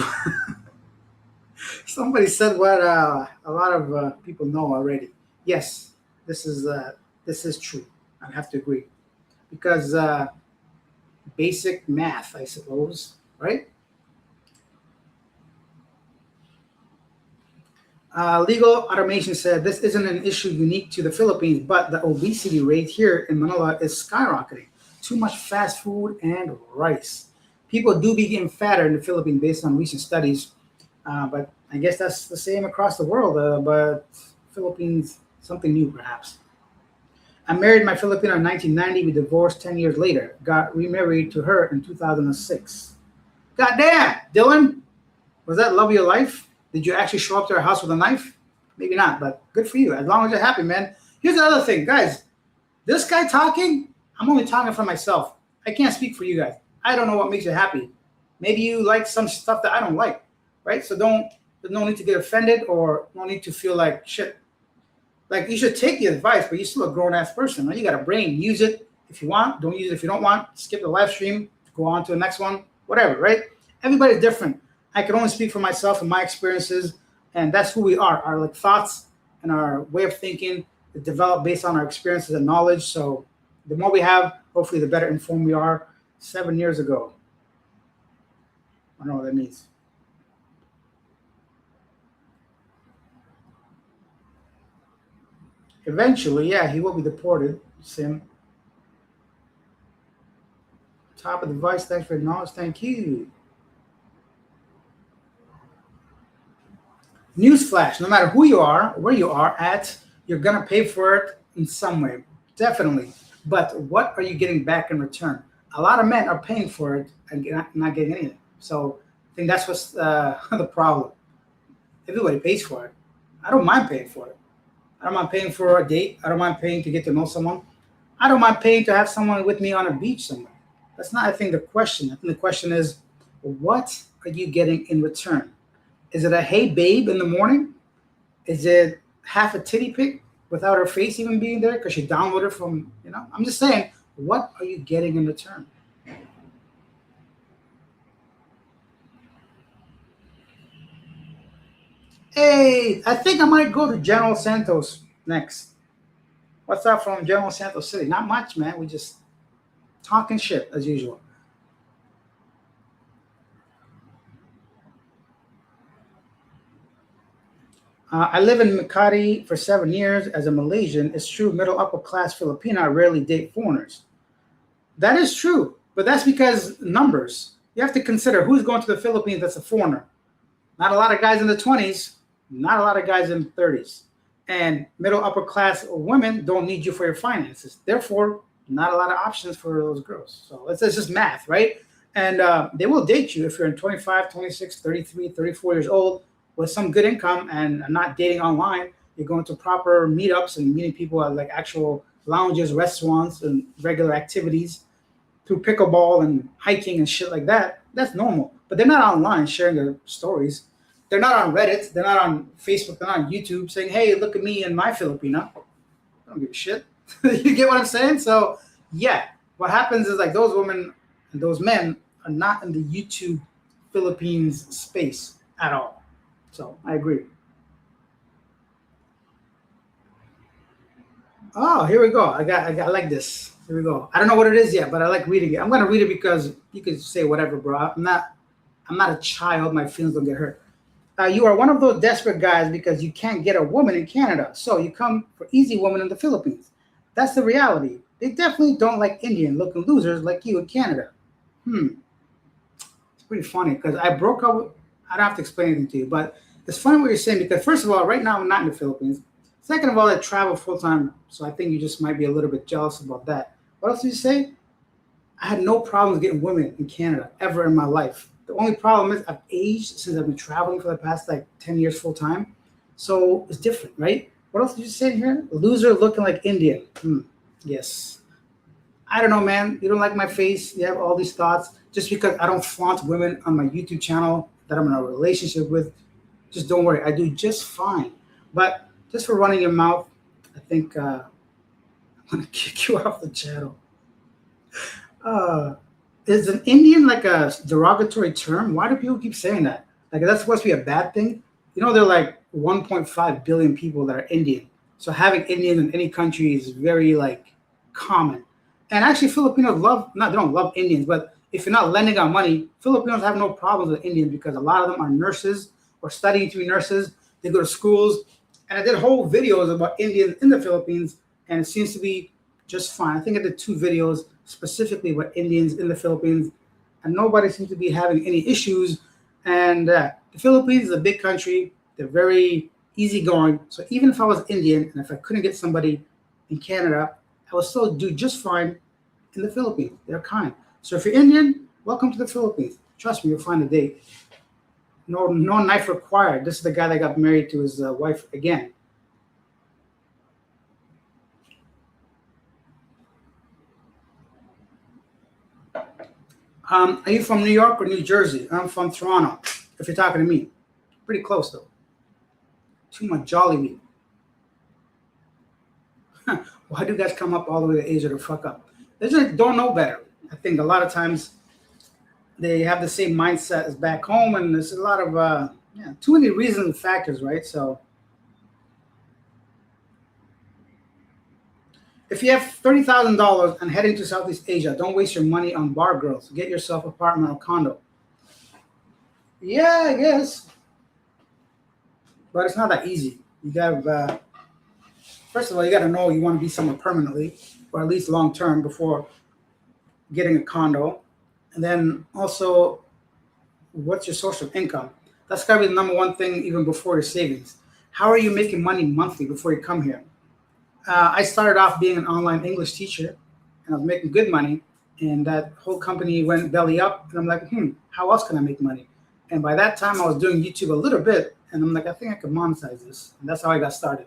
[SPEAKER 1] Somebody said what a lot of people know already. Yes, this is true. I have to agree because basic math, I suppose, right? Legal Automation said this isn't an issue unique to the Philippines, but the obesity rate here in Manila is skyrocketing. Too much fast food and rice. People do be getting fatter in the Philippines based on recent studies, but I guess that's the same across the world. But Philippines, something new perhaps. I married my Filipino in 1990. We divorced 10 years later. Got remarried to her in 2006. Goddamn, Dylan, was that love of your life? Did you actually show up to her house with a knife? Maybe not, but good for you. As long as you're happy, man. Here's the other thing, guys. This guy talking, I'm only talking for myself. I can't speak for you guys. I don't know what makes you happy. Maybe you like some stuff that I don't like, right? So there's no need to get offended or no need to feel like shit. Like you should take the advice, but you're still a grown ass person. Right? You got a brain. Use it if you want. Don't use it if you don't want. Skip the live stream. Go on to the next one. Whatever, right? Everybody's different. I can only speak for myself and my experiences, and that's who we are. Our like thoughts and our way of thinking is developed based on our experiences and knowledge. So the more we have, hopefully, the better informed we are. 7 years ago. I don't know what that means. Eventually, yeah, he will be deported. Sim. Top of the device. Thanks for your knowledge. Thank you. Newsflash, no matter who you are, where you are at, you're going to pay for it in some way. Definitely. But what are you getting back in return? A lot of men are paying for it and not getting anything. So I think that's what's the problem. Everybody pays for it. I don't mind paying for it. I don't mind paying for a date. I don't mind paying to get to know someone. I don't mind paying to have someone with me on a beach somewhere. That's not, I think, the question. I think the question is, what are you getting in return? Is it a hey babe in the morning? Is it half a titty pic without her face even being there because she downloaded from, I'm just saying, what are you getting in return? Hey, I think I might go to General Santos next. What's up from General Santos City? Not much, man. We just talking shit as usual. I live in Makati for 7 years as a Malaysian. It's true, middle upper class Filipina rarely date foreigners. That is true, but that's because numbers. You have to consider who's going to the Philippines that's a foreigner. Not a lot of guys in the 20s, not a lot of guys in the 30s. And middle upper class women don't need you for your finances. Therefore, not a lot of options for those girls. So it's just math, right? And they will date you if you're in 25, 26, 33, 34 years old with some good income and not dating online. You're going to proper meetups and meeting people at like actual lounges, restaurants, and regular activities through pickleball and hiking and shit like that. That's normal. But they're not online sharing their stories. They're not on Reddit. They're not on Facebook. They're not on YouTube saying, hey, look at me and my Filipina. I don't give a shit. You get what I'm saying? So, yeah, what happens is like those women and those men are not in the YouTube Philippines space at all. So, I agree. Oh, here we go. I like this. Here we go. I don't know what it is yet, but I like reading it. I'm gonna read it because you can say whatever, bro. I'm not a child. My feelings don't get hurt. You are one of those desperate guys because you can't get a woman in Canada, so you come for easy women in the Philippines. That's the reality. They definitely don't like Indian-looking losers like you in Canada. Hmm, it's pretty funny because I broke up. I don't have to explain anything to you, but it's funny what you're saying because first of all, right now I'm not in the Philippines. Second of all, I travel full time, so I think you just might be a little bit jealous about that. What else did you say? I had no problems getting women in Canada ever in my life. The only problem is I've aged since I've been traveling for the past like 10 years full time. So it's different, right? What else did you say here? Loser looking like Indian. Yes. I don't know, man. You don't like my face. You have all these thoughts. Just because I don't flaunt women on my YouTube channel that I'm in a relationship with, just don't worry. I do just fine. But just for running your mouth, I think I'm going to kick you off the channel. Uh, is an Indian like a derogatory term? Why do people keep saying that? Like that's supposed to be a bad thing? You know, there are like 1.5 billion people that are Indian. So having Indian in any country is very like common. And actually, Filipinos love not they don't love Indians, but if you're not lending out money, Filipinos have no problems with Indians because a lot of them are nurses or studying to be nurses. They go to schools, and I did whole videos about Indians in the Philippines, and it seems to be just fine. I think I did 2 videos specifically about Indians in the Philippines, and nobody seems to be having any issues. And the Philippines is a big country. They're very easygoing. So even if I was Indian and if I couldn't get somebody in Canada, I would still do just fine in the Philippines. They're kind. So if you're Indian, welcome to the Philippines. Trust me, you'll find a date. No, no knife required. This is the guy that got married to his wife again. Are you from New York or New Jersey? I'm from Toronto. If you're talking to me, pretty close though. Too much jolly meat. Why do you guys come up all the way to Asia to fuck up? They just don't know better. I think a lot of times they have the same mindset as back home, and there's a lot of too many reasons and factors, right? So if you have $30,000 and heading to Southeast Asia, don't waste your money on bar girls. Get yourself an apartment or condo. Yeah, I guess, but it's not that easy. You got first of all, you got to know you want to be somewhere permanently, or at least long term, before getting a condo. And then also, what's your source of income? That's got to be the number one thing, even before your savings. How are you making money monthly before you come here? I started off being an online English teacher, and I was making good money. And that whole company went belly up, and I'm like, how else can I make money? And by that time, I was doing YouTube a little bit, and I'm like, I think I could monetize this. And that's how I got started.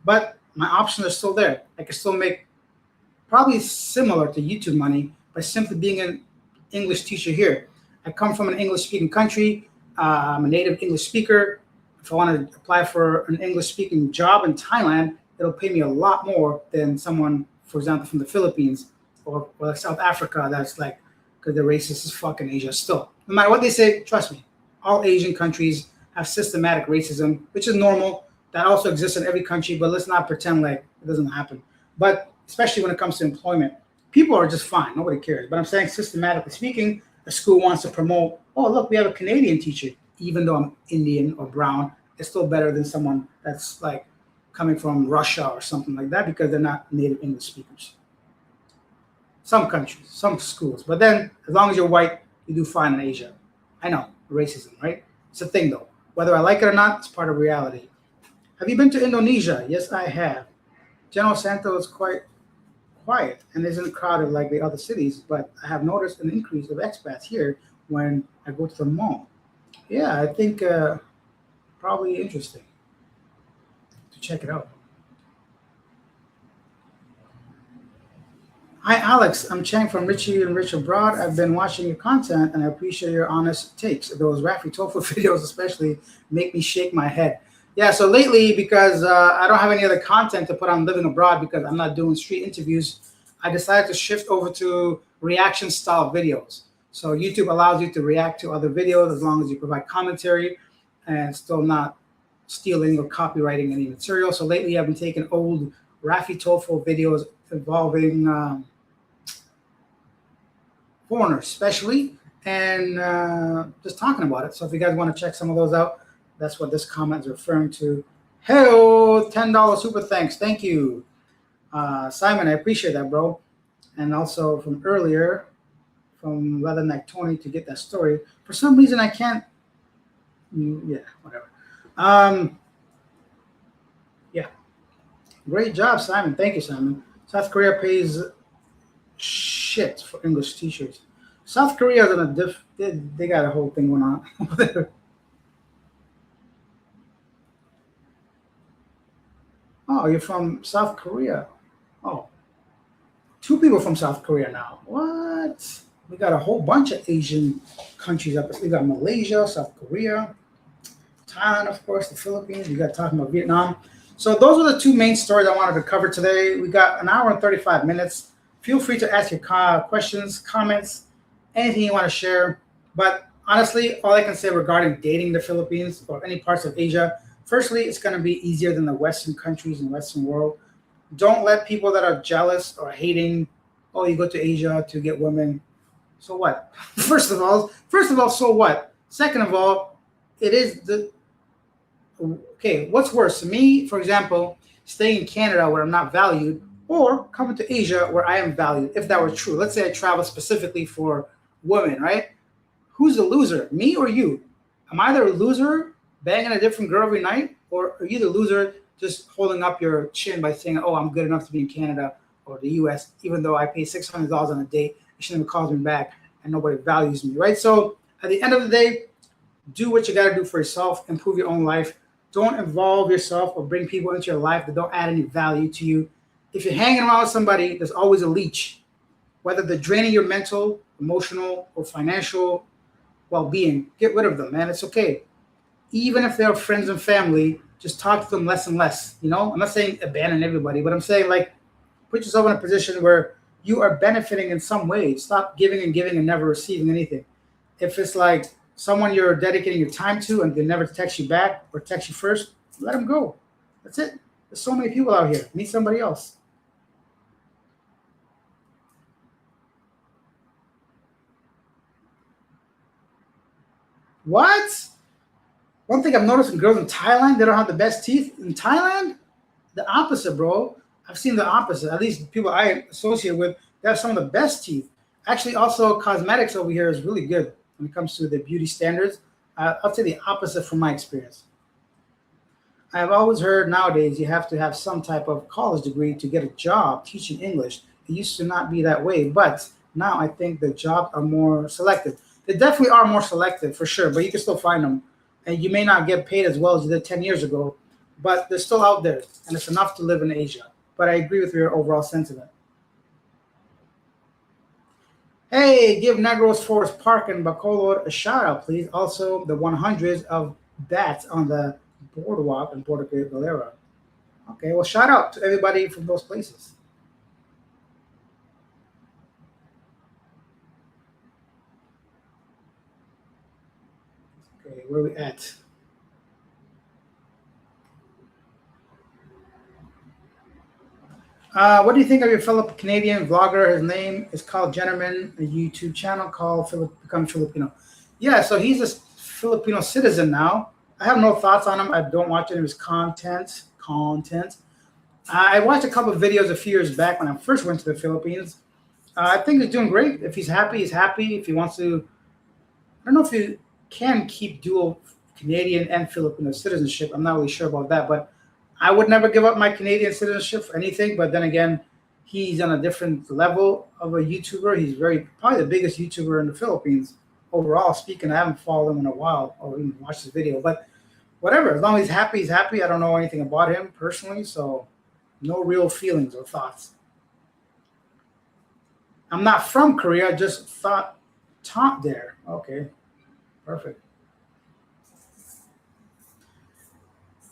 [SPEAKER 1] But my options are still there. I can still make probably similar to YouTube money by simply being an English teacher here. I come from an English-speaking country. I'm a native English speaker. If I want to apply for an English-speaking job in Thailand, it'll pay me a lot more than someone, for example, from the Philippines or like South Africa. That's like, because they're racist as fuck in Asia still. No matter what they say, trust me, all Asian countries have systematic racism, which is normal. That also exists in every country, but let's not pretend like it doesn't happen. But especially when it comes to employment, people are just fine. Nobody cares. But I'm saying, systematically speaking, a school wants to promote, oh, look, we have a Canadian teacher. Even though I'm Indian or brown, it's still better than someone that's like coming from Russia or something like that because they're not native English speakers. Some countries, some schools. But then, as long as you're white, you do fine in Asia. I know, racism, right? It's a thing, though. Whether I like it or not, it's part of reality. Have you been to Indonesia? Yes, I have. General Santo is quite quiet and isn't crowded like the other cities, but I have noticed an increase of expats here when I go to the mall. Yeah, I think probably interesting to check it out. Hi, Alex. I'm Chang from Richie and Rich Abroad. I've been watching your content and I appreciate your honest takes. Those Raffy Tofu videos, especially, make me shake my head. Yeah, so lately, because I don't have any other content to put on Living Abroad because I'm not doing street interviews, I decided to shift over to reaction style videos. So YouTube allows you to react to other videos as long as you provide commentary and still not stealing or copywriting any material. So lately, I've been taking old Raffy Tofu videos involving foreigners, especially, and just talking about it. So if you guys want to check some of those out, that's what this comment is referring to. Hey, $10 super thanks. Thank you, Simon. I appreciate that, bro. And also from earlier, from Leatherneck Tony to get that story. For some reason, I can't. Yeah, whatever. Yeah, great job, Simon. Thank you, Simon. South Korea pays shit for English teachers. South Korea is in a they got a whole thing going on. Oh, you're from South Korea. Oh, two people from South Korea now. What? We got a whole bunch of Asian countries up. We got Malaysia, South Korea, Thailand, of course, the Philippines. We got talking about Vietnam. So those are the two main stories I wanted to cover today. We got an hour and 35 minutes. Feel free to ask your questions, comments, anything you want to share. But honestly, all I can say regarding dating the Philippines or any parts of Asia, firstly, it's going to be easier than the Western countries and Western world. Don't let people that are jealous or hating, oh, you go to Asia to get women. So what? First of all, so what? Second of all, it is the okay, what's worse? Me, for example, staying in Canada where I'm not valued, or coming to Asia where I am valued, if that were true. Let's say I travel specifically for women, right? Who's the loser? Me or you? Am I the loser banging a different girl every night? Or are you the loser just holding up your chin by saying, oh, I'm good enough to be in Canada or the US, even though I pay $600 on a date, she never calls me back and nobody values me, right? So at the end of the day, do what you got to do for yourself, improve your own life. Don't involve yourself or bring people into your life that don't add any value to you. If you're hanging around with somebody, there's always a leech, whether they're draining your mental, emotional, or financial well-being. Get rid of them, man. It's okay. Even if they're friends and family, just talk to them less and less. You know, I'm not saying abandon everybody, but I'm saying like put yourself in a position where you are benefiting in some way. Stop giving and never receiving anything. If it's like someone you're dedicating your time to and they never text you back or text you first, let them go. That's it. There's so many people out here. Meet somebody else. What? One thing I've noticed in girls in Thailand, they don't have the best teeth. In Thailand, the opposite, bro. I've seen the opposite. At least people I associate with, they have some of the best teeth. Actually, also cosmetics over here is really good when it comes to the beauty standards. I'll say the opposite from my experience. I've always heard nowadays you have to have some type of college degree to get a job teaching English. It used to not be that way, but now I think the jobs are more selective. They definitely are more selective for sure, but you can still find them. And you may not get paid as well as you did 10 years ago, but they're still out there, and it's enough to live in Asia. But I agree with your overall sentiment. Hey, give Negros Forest Park and Bacolod a shout out, please. Also, the 100s of bats on the boardwalk in Puerto Galera. Okay, well, shout out to everybody from those places. Okay, where are we at? What do you think of your fellow Canadian vlogger? His name is called Gentleman, a YouTube channel called Become Filipino. Yeah, so he's a Filipino citizen now. I have no thoughts on him. I don't watch any of his content. I watched a couple of videos a few years back when I first went to the Philippines. I think he's doing great. If he's happy, he's happy. If he wants to, I don't know if you can keep dual Canadian and Filipino citizenship. I'm not really sure about that, but I would never give up my Canadian citizenship for anything. But then again, he's on a different level of a YouTuber. He's probably the biggest YouTuber in the Philippines overall. Speaking, I haven't followed him in a while or even watched his video, but whatever. As long as he's happy, he's happy. I don't know anything about him personally, so no real feelings or thoughts. I'm not from Korea. Just taught there. Okay, perfect.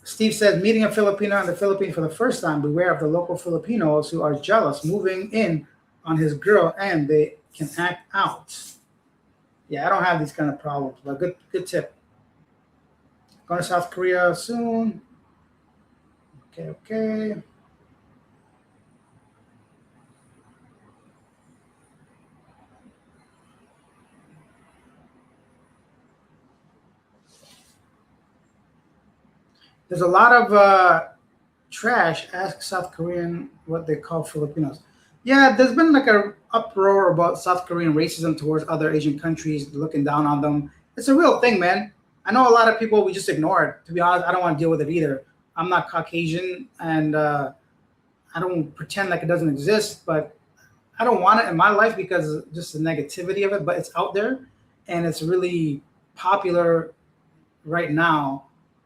[SPEAKER 1] Steve says, meeting a Filipino in the Philippines for the first time, beware of the local Filipinos who are jealous moving in on his girl and they can act out. Yeah, I don't have these kind of problems, but good tip. Going to South Korea soon. Okay. There's a lot of trash. Ask South Korean what they call Filipinos. Yeah, there's been like a uproar about South Korean racism towards other Asian countries, looking down on them. It's a real thing, man. I know a lot of people we just ignore it. To be honest, I don't want to deal with it either. I'm not Caucasian, and I don't pretend like it doesn't exist, but I don't want it in my life because of just the negativity of it. But it's out there, and it's really popular right now.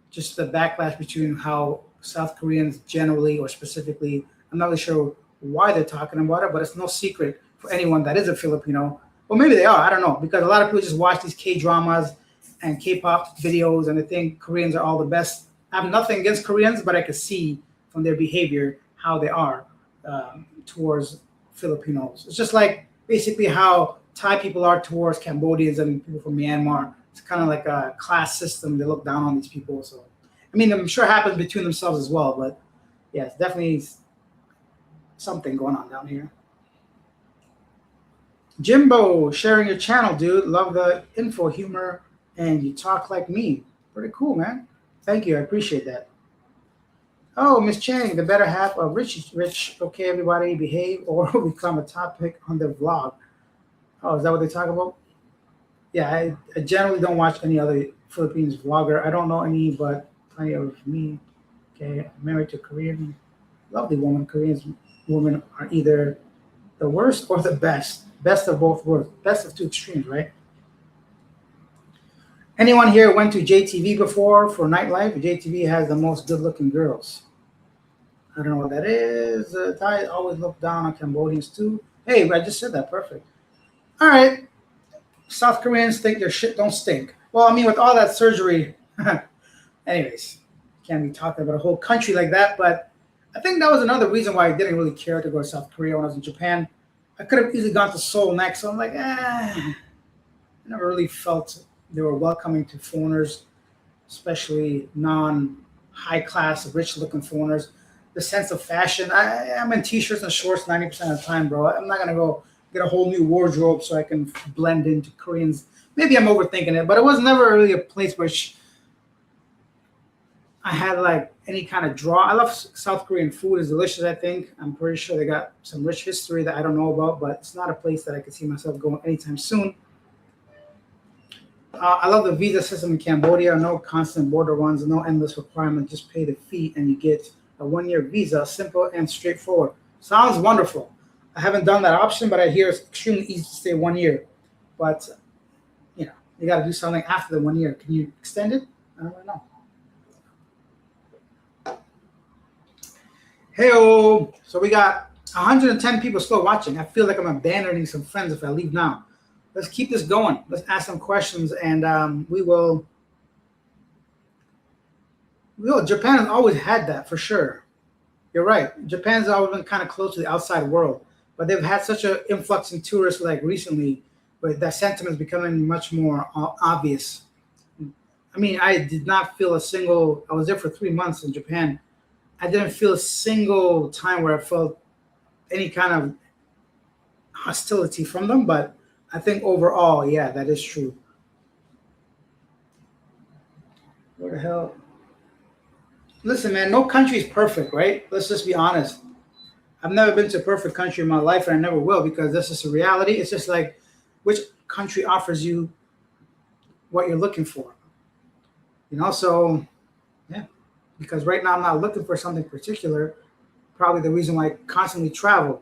[SPEAKER 1] Just the backlash between how South Koreans generally or specifically, I'm not really sure why they're talking about it, but it's no secret for anyone that is a Filipino. Well, maybe they are. I don't know, because a lot of people just watch these K dramas and K-pop videos, and they think Koreans are all the best. I have nothing against Koreans, but I can see from their behavior how they are towards Filipinos. It's just like basically how Thai people are towards Cambodians and people from Myanmar. It's kind of like a class system. They look down on these people. So, I mean, I'm sure it happens between themselves as well, but yeah, it's definitely something going on down here. Jimbo, sharing your channel, dude. Love the info, humor, and you talk like me. Pretty cool, man. Thank you. I appreciate that. Oh, Miss Chang, the better half of Rich. Okay, everybody, behave or become a topic on the vlog. Oh, is that what they talk about? Yeah, I generally don't watch any other Philippines vlogger. I don't know any, but plenty of me. Okay, I'm married to a Korean, lovely woman. Koreans women are either the worst or the best. Best of both worlds. Best of two extremes, right? Anyone here went to JTV before for nightlife? JTV has the most good-looking girls. I don't know what that is. Thai always look down on Cambodians too. Hey, I just said that. Perfect. All right. South Koreans think their shit don't stink. Well, I mean, with all that surgery, anyways, can't be talking about a whole country like that. But I think that was another reason why I didn't really care to go to South Korea when I was in Japan. I could have easily gone to Seoul next. So I'm like, I never really felt they were welcoming to foreigners, especially non-high class, rich-looking foreigners. The sense of fashion. I'm in t-shirts and shorts 90% of the time, bro. I'm not gonna go get a whole new wardrobe so I can blend into Koreans. Maybe I'm overthinking it, but it was never really a place where I had like any kind of draw. I love South Korean food; it's delicious. I think I'm pretty sure they got some rich history that I don't know about, but it's not a place that I could see myself going anytime soon. I love the visa system in Cambodia. No constant border runs, no endless requirement. Just pay the fee and you get a one-year visa, simple and straightforward. Sounds wonderful. I haven't done that option, but I hear it's extremely easy to stay 1 year. But you know, you got to do something after the 1 year. Can you extend it? I don't know. Hey-oh. So we got 110 people still watching. I feel like I'm abandoning some friends if I leave now. Let's keep this going. Let's ask some questions, and we will. Japan has always had that for sure. You're right. Japan's always been kind of close to the outside world, but they've had such an influx in tourists like recently, but that sentiment is becoming much more obvious. I mean, I did not feel a single. I was there for 3 months in Japan. I didn't feel a single time where I felt any kind of hostility from them, but I think overall, yeah, that is true. Where the hell? Listen, man, no country is perfect, right? Let's just be honest. I've never been to a perfect country in my life, and I never will because that's just a reality. It's just like which country offers you what you're looking for. You know, so yeah, because right now I'm not looking for something particular. Probably the reason why I constantly travel.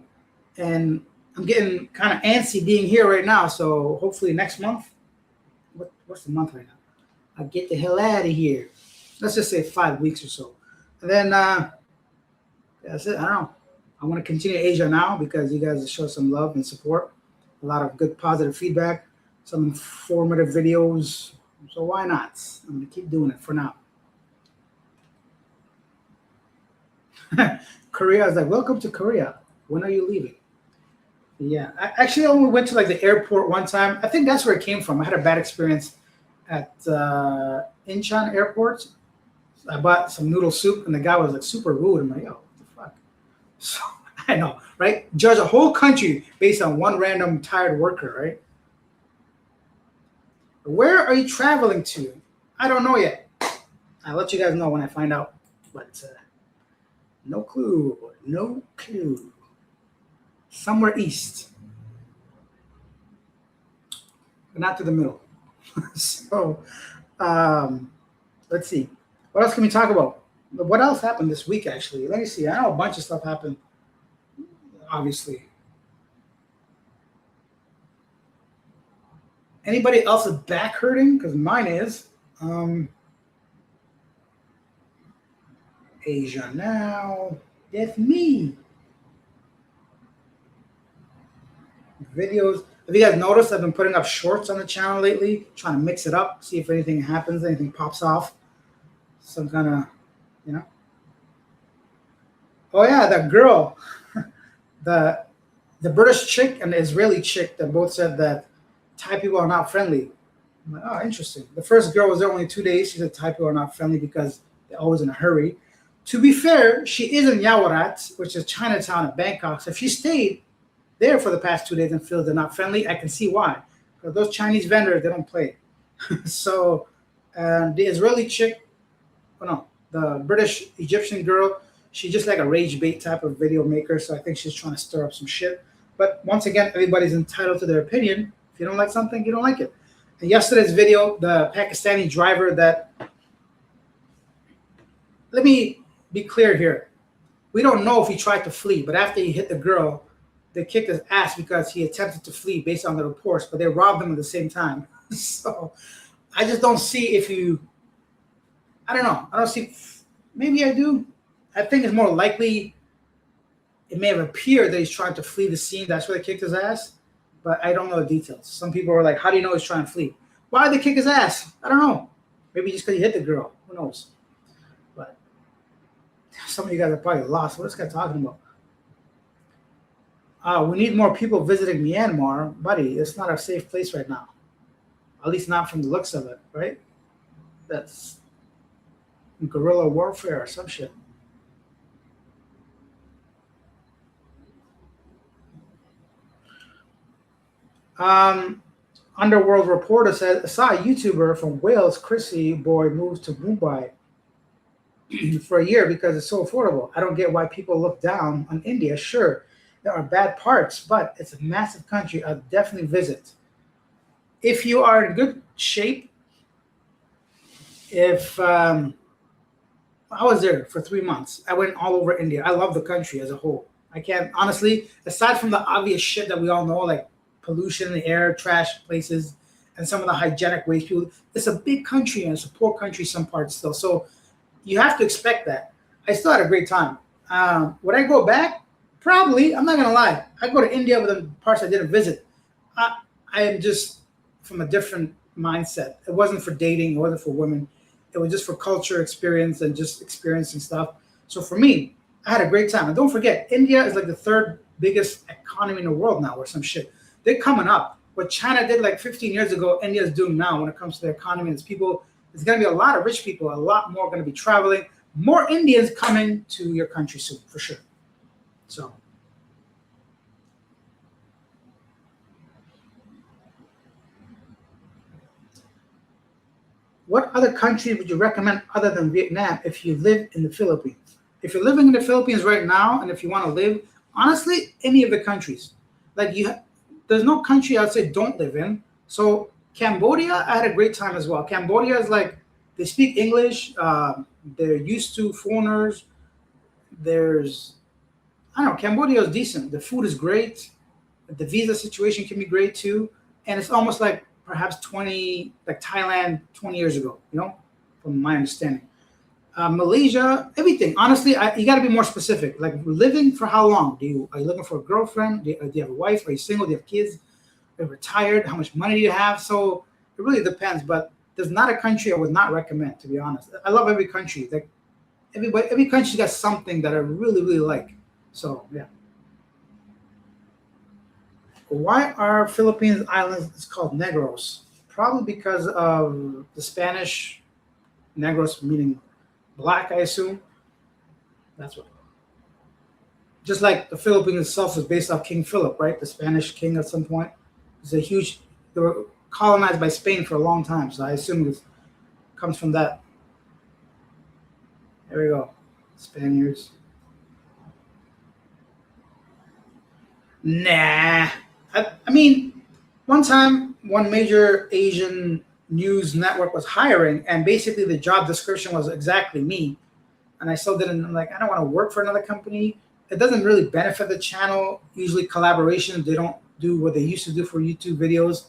[SPEAKER 1] And I'm getting kind of antsy being here right now. So hopefully next month, what's the month right now? I'll get the hell out of here. Let's just say 5 weeks or so. And then that's it. I don't know. I want to continue Asia now because you guys show some love and support. A lot of good positive feedback, some informative videos. So why not? I'm going to keep doing it for now. Korea is like, welcome to Korea. When are you leaving? Yeah, I actually only went to like the airport one time. I think that's where it came from. I had a bad experience at Incheon Airport. I bought some noodle soup, and the guy was like super rude. I'm like, yo, what the fuck? So I know, right? Judge a whole country based on one random tired worker, right? Where are you traveling to? I don't know yet. I'll let you guys know when I find out. But no clue. No clue. Somewhere east, but not to the middle. So, um, let's see. What else can we talk about? What else happened this week, actually? Let me see. I know a bunch of stuff happened, obviously. Anybody else's back hurting? Because mine is. Asia now. That's me. Videos. Have you guys noticed I've been putting up shorts on the channel lately, trying to mix it up, see if anything happens, anything pops off. Some kind of, you know. Oh yeah, that girl, the British chick and the Israeli chick that both said that Thai people are not friendly. I'm like, oh, interesting. The first girl was there only 2 days. She said Thai people are not friendly because they're always in a hurry. To be fair, she is in Yawarat, which is Chinatown in Bangkok. So if she stayed there for the past 2 days and feels they're not friendly, I can see why. Because those Chinese vendors, they don't play. So the Israeli chick, oh no, the British Egyptian girl, she's just like a rage bait type of video maker. So I think she's trying to stir up some shit. But once again, everybody's entitled to their opinion. If you don't like something, you don't like it. And yesterday's video, the Pakistani driver that, let me be clear here. We don't know if he tried to flee, but after he hit the girl, they kicked his ass because he attempted to flee based on the reports, but they robbed him at the same time. So I just don't see if you, I don't know. I don't see, maybe I do. I think it's more likely it may have appeared that he's trying to flee the scene. That's why they kicked his ass, but I don't know the details. Some people are like, how do you know he's trying to flee? Why did they kick his ass? I don't know. Maybe just because he hit the girl. Who knows? But some of you guys are probably lost. What is this guy talking about? We need more people visiting Myanmar. Buddy, it's not a safe place right now. At least not from the looks of it, right? That's guerrilla warfare or some shit. Underworld Reporter said, I saw a YouTuber from Wales, Chrissy boy, moves to Mumbai for a year because it's so affordable. I don't get why people look down on India. Sure, there are bad parts, but it's a massive country. I'll definitely visit. If you are in good shape, if I was there for 3 months, I went all over India. I love the country as a whole. I can't, honestly, aside from the obvious shit that we all know, like pollution in the air, trash places, and some of the hygienic waste people, it's a big country and it's a poor country some parts still. So you have to expect that. I still had a great time. Would I go back? Probably. I'm not going to lie. I go to India with the parts I didn't visit. I am just from a different mindset. It wasn't for dating. It wasn't for women. It was just for culture experience and just experiencing stuff. So for me, I had a great time. And don't forget, India is like the third biggest economy in the world now or some shit. They're coming up. What China did like 15 years ago, India is doing now when it comes to the economy. There's people, there's going to be a lot of rich people, a lot more going to be traveling. More Indians coming to your country soon, for sure. So. What other country would you recommend other than Vietnam if you live in the Philippines? If you're living in the Philippines right now, and if you want to live, honestly, any of the countries. Like there's no country I'd say don't live in. So Cambodia, I had a great time as well. Cambodia is like, they speak English. They're used to foreigners. I don't know, Cambodia is decent. The food is great. The visa situation can be great too. And it's almost like perhaps like Thailand 20 years ago, from my understanding. Malaysia, everything. Honestly, you got to be more specific. Like living for how long? Are you looking for a girlfriend? Do you have a wife? Are you single? Do you have kids? Are you retired? How much money do you have? So it really depends. But there's not a country I would not recommend, to be honest. I love every country. Like every country's got something that I really, really like. So yeah. Why are Philippines islands it's called Negros? Probably because of the Spanish Negros meaning black, I assume. That's what. Just like the Philippines itself was based off King Philip, right? The Spanish king at some point. They were colonized by Spain for a long time, so I assume it comes from that. There we go. Spaniards. Nah. I mean, one time, one major Asian news network was hiring, and basically the job description was exactly me. And I still didn't, I'm like, I don't want to work for another company. It doesn't really benefit the channel. Usually, collaborations, they don't do what they used to do for YouTube videos.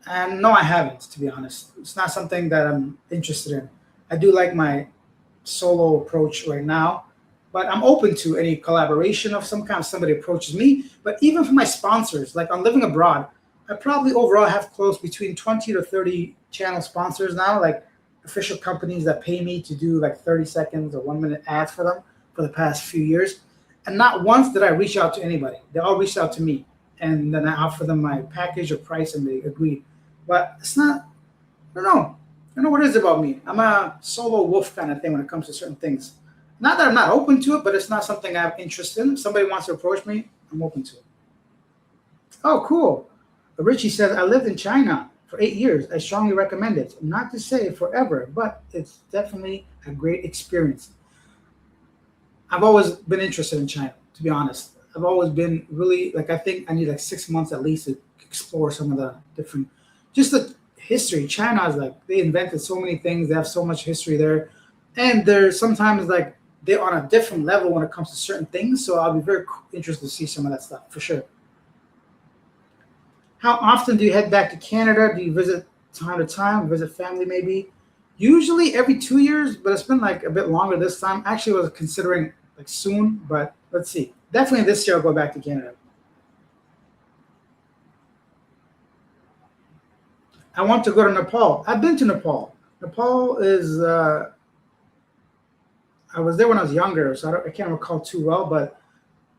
[SPEAKER 1] And no, I haven't, to be honest. It's not something that I'm interested in. I do like my solo approach right now, but I'm open to any collaboration of some kind. If somebody approaches me, but even for my sponsors, like on Living Abroad, I probably overall have close between 20 to 30 channel sponsors now, like official companies that pay me to do like 30 seconds or 1 minute ads for them for the past few years. And not once did I reach out to anybody. They all reached out to me. And then I offer them my package or price and they agreed. But it's not, I don't know. I don't know what it is about me. I'm a solo wolf kind of thing when it comes to certain things. Not that I'm not open to it, but it's not something I have interest in. If somebody wants to approach me, I'm open to it. Oh, cool. Richie says, I lived in China for 8 years. I strongly recommend it. Not to say forever, but it's definitely a great experience. I've always been interested in China, to be honest. I've always been really, like, I think I need like 6 months at least to explore some of the different, just the history. China is like, they invented so many things. They have so much history there. And they're sometimes like, they're on a different level when it comes to certain things. So I'll be very interested to see some of that stuff for sure. How often do you head back to Canada? Do you visit time to time, visit family maybe? Usually every 2 years, but it's been like a bit longer this time. Actually, I was considering like soon, but let's see. Definitely this year I'll go back to Canada. I want to go to Nepal. I've been to Nepal. Nepal is, I was there when I was younger, so I can't recall too well, but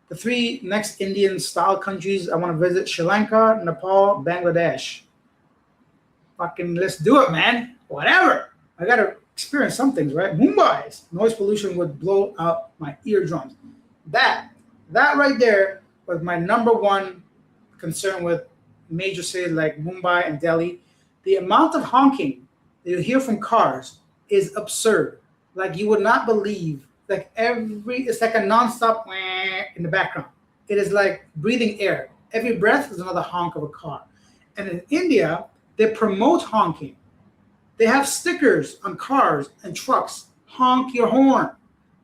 [SPEAKER 1] the 3 next Indian style countries I want to visit: Sri Lanka, Nepal, Bangladesh. Fucking let's do it, man. Whatever. I got to experience some things, right? Mumbai's noise pollution would blow out my eardrums. That right there was my number one concern with major cities like Mumbai and Delhi. The amount of honking that you hear from cars is absurd. Like you would not believe. Like it's like a nonstop in the background. It is like breathing air. Every breath is another honk of a car. And in India, they promote honking. They have stickers on cars and trucks. Honk your horn.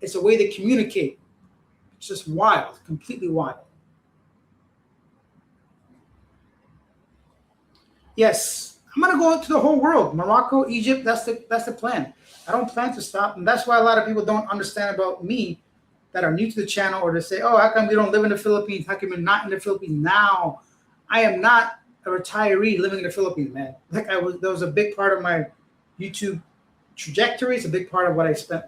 [SPEAKER 1] It's a way they communicate. It's just wild, completely wild. Yes, I'm gonna go to the whole world. Morocco, Egypt. That's the plan. I don't plan to stop, and that's why a lot of people don't understand about me that are new to the channel, or they say, "Oh, how come you don't live in the Philippines? How come you're not in the Philippines now?" I am not a retiree living in the Philippines, man. Like that was a big part of my YouTube trajectory. It's a big part of what I spent.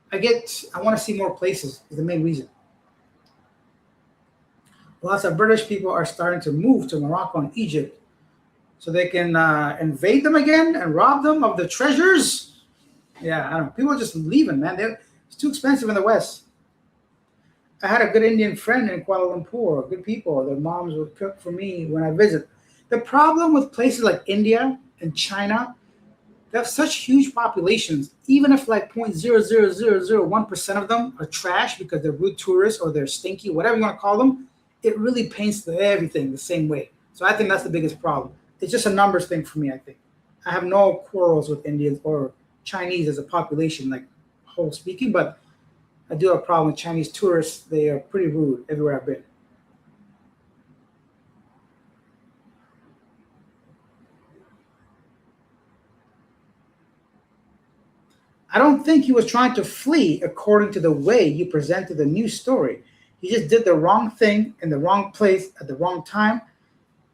[SPEAKER 1] I want to see more places. Is the main reason. Lots of British people are starting to move to Morocco and Egypt so they can invade them again and rob them of the treasures. Yeah, I don't know. People are just leaving, man. It's too expensive in the West. I had a good Indian friend in Kuala Lumpur, good people. Their moms would cook for me when I visit. The problem with places like India and China, they have such huge populations. Even if like 0.00001% of them are trash because they're rude tourists or they're stinky, whatever you want to call them, it really paints everything the same way. So I think that's the biggest problem. It's just a numbers thing for me, I think. I have no quarrels with Indians or Chinese as a population, like whole speaking, but I do have a problem with Chinese tourists. They are pretty rude everywhere I've been. I don't think he was trying to flee according to the way you presented the news story. He just did the wrong thing in the wrong place at the wrong time.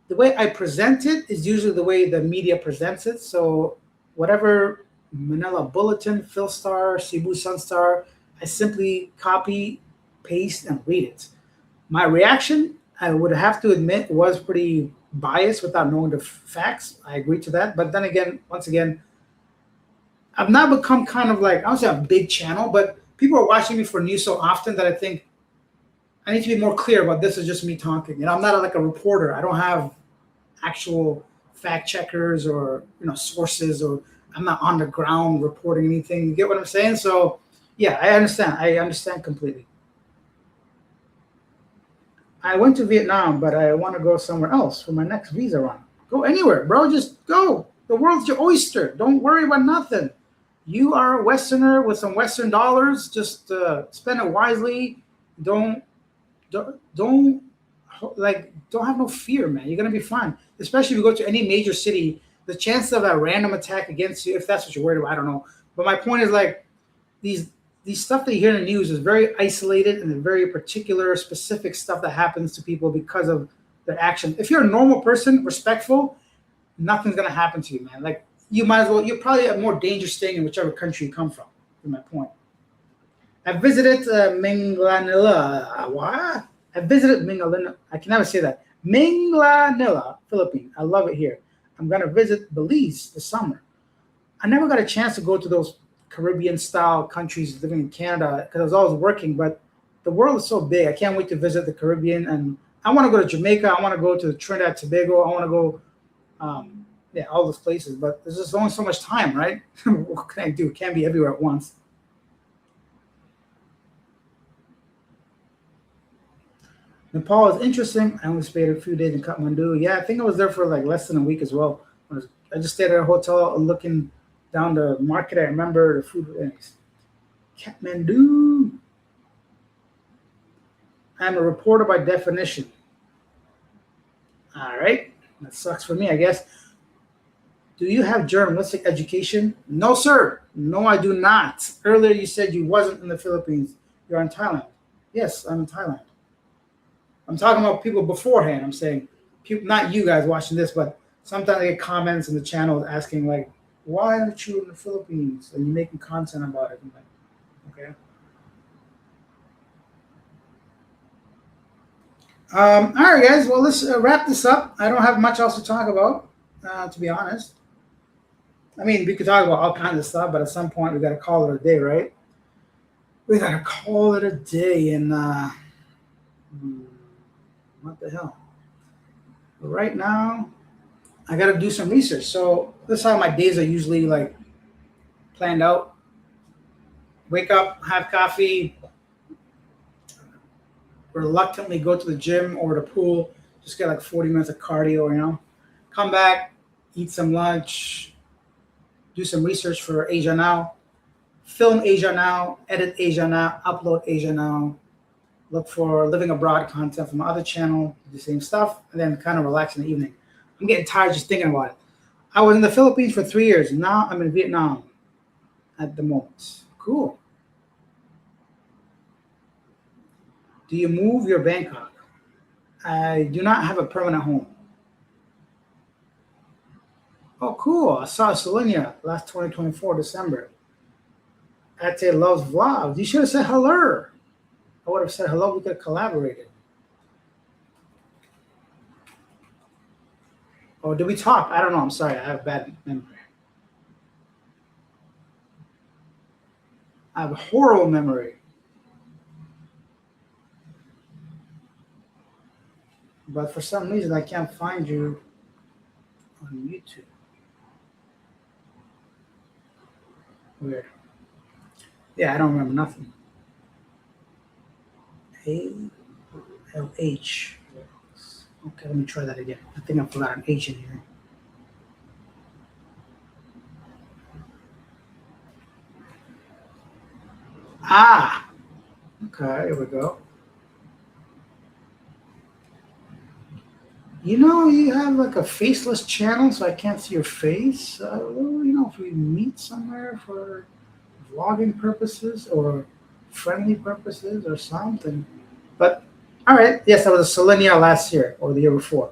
[SPEAKER 1] The way I present it is usually the way the media presents it. So whatever Manila Bulletin, Philstar, Cebu Sunstar, I simply copy, paste, and read it. My reaction, I would have to admit, was pretty biased without knowing the facts. I agree to that. But then again, once again, I've now become kind of like, I don't say a big channel, but people are watching me for news so often that I think I need to be more clear about this is just me talking. You know, I'm not like a reporter. I don't have actual fact checkers or, sources, or I'm not on the ground reporting anything. You get what I'm saying? So Yeah, I understand. I understand completely. I went to Vietnam, but I want to go somewhere else for my next visa run. Go anywhere, bro. Just go. The world's your oyster. Don't worry about nothing. You are a Westerner with some Western dollars. Just spend it wisely. Don't don't don't have no fear, man. You're gonna be fine. Especially if you go to any major city, the chance of a random attack against you, if that's what you're worried about, I don't know. But my point is like these these stuff that you hear in the news is very isolated and very particular, specific stuff that happens to people because of their action. If you're a normal person, respectful, nothing's gonna happen to you, man. Like you might as well. You're probably a more dangerous thing in whichever country you come from. Is my point. I visited Minglanilla. What? I visited Minglanilla. I can never say that. Minglanilla, Philippines. I love it here. I'm gonna visit Belize this summer. I never got a chance to go to those Caribbean style countries living in Canada because I was always working. But the world is so big. I can't wait to visit the Caribbean, and I want to go to Jamaica. I want to go to Trinidad Tobago. I want to go, yeah, all those places. But there's just only so much time, right? What can I do? Can't be everywhere at once. Nepal is interesting. I only stayed a few days in Kathmandu. Yeah, I think I was there for like less than a week as well. I just stayed at a hotel looking down the market. I remember the food. Anyways. Kathmandu. I'm a reporter by definition. All right. That sucks for me, I guess. Do you have journalistic education? No, sir. No, I do not. Earlier you said you wasn't in the Philippines. You're in Thailand. Yes, I'm in Thailand. I'm talking about people beforehand. I'm saying, people, not you guys watching this, but sometimes I get comments in the channel asking like, "Why aren't you in the Philippines? Are you making content about it?" I'm like, okay. All right, guys. Well, let's wrap this up. I don't have much else to talk about, to be honest. I mean, we could talk about all kinds of stuff, but at some point we got to call it a day, right? We got to call it a day, and hmm, what the hell? But right now, I got to do some research. So this is how my days are usually like planned out. Wake up, have coffee, reluctantly go to the gym or the pool, just get like 40 minutes of cardio, Come back, eat some lunch, do some research for Asia Now, film Asia Now, edit Asia Now, upload Asia Now, look for living abroad content from my other channel, do the same stuff, and then kind of relax in the evening. I'm getting tired just thinking about it. I was in the Philippines for 3 years. Now I'm in Vietnam at the moment. Cool. Do you move your Bangkok? I do not have a permanent home. Oh, cool. I saw Selenia last 2024 December. Ate loves vlogs. You should have said hello. I would have said hello. We could have collaborated. Oh, did we talk? I don't know. I'm sorry. I have bad memory. I have a horrible memory. But for some reason, I can't find you on YouTube. Weird. Yeah, I don't remember nothing. ALH. Okay, let me try that again. I think I forgot an H in here. Ah, okay, here we go. You have like a faceless channel, so I can't see your face. If we meet somewhere for vlogging purposes or friendly purposes or something. But all right, yes, I was a Selenia last year or the year before.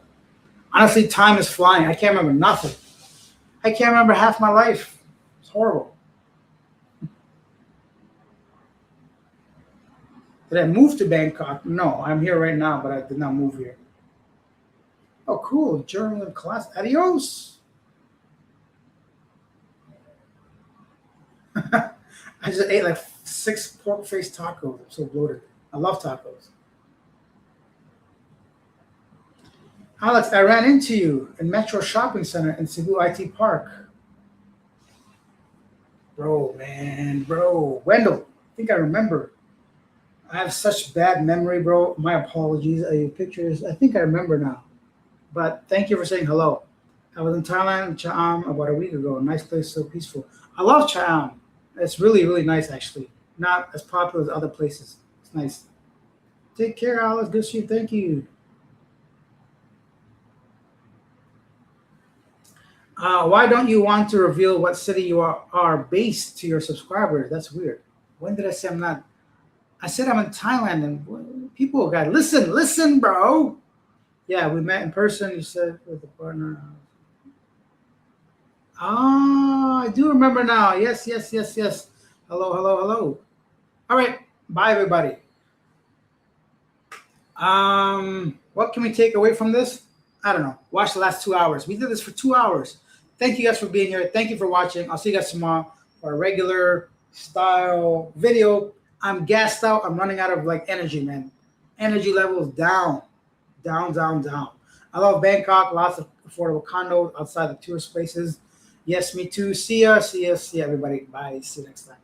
[SPEAKER 1] Honestly, time is flying. I can't remember nothing. I can't remember half my life. It's horrible. Did I move to Bangkok? No, I'm here right now, but I did not move here. Oh, cool. German class. Adios. I just ate like 6 pork face tacos. I'm so bloated. I love tacos. Alex, I ran into you in Metro Shopping Center in Cebu IT Park. Bro, man, bro. Wendell, think I remember. I have such bad memory, bro. My apologies. Pictures. I think I remember now. But thank you for saying hello. I was in Thailand, Chaam, about a week ago. Nice place, so peaceful. I love Chaam. It's really, really nice, actually. Not as popular as other places. It's nice. Take care, Alice. Good to see you. Thank you. Why don't you want to reveal what city you are based to your subscribers? That's weird. When did I say I'm not? I said I'm in Thailand, and people got listen, bro. Yeah, we met in person. You said with a partner. Ah, I do remember now. Yes, yes, yes, yes. Hello, hello, hello. All right. Bye, everybody. What can we take away from this? I don't know. Watch the last 2 hours. We did this for 2 hours. Thank you guys for being here. Thank you for watching. I'll see you guys tomorrow for a regular style video. I'm gassed out. I'm running out of like energy, man. Energy levels down, down, down, down. I love Bangkok. Lots of affordable condos outside the tourist places. Yes, me too. See ya. See ya. See ya, everybody. Bye. See you next time.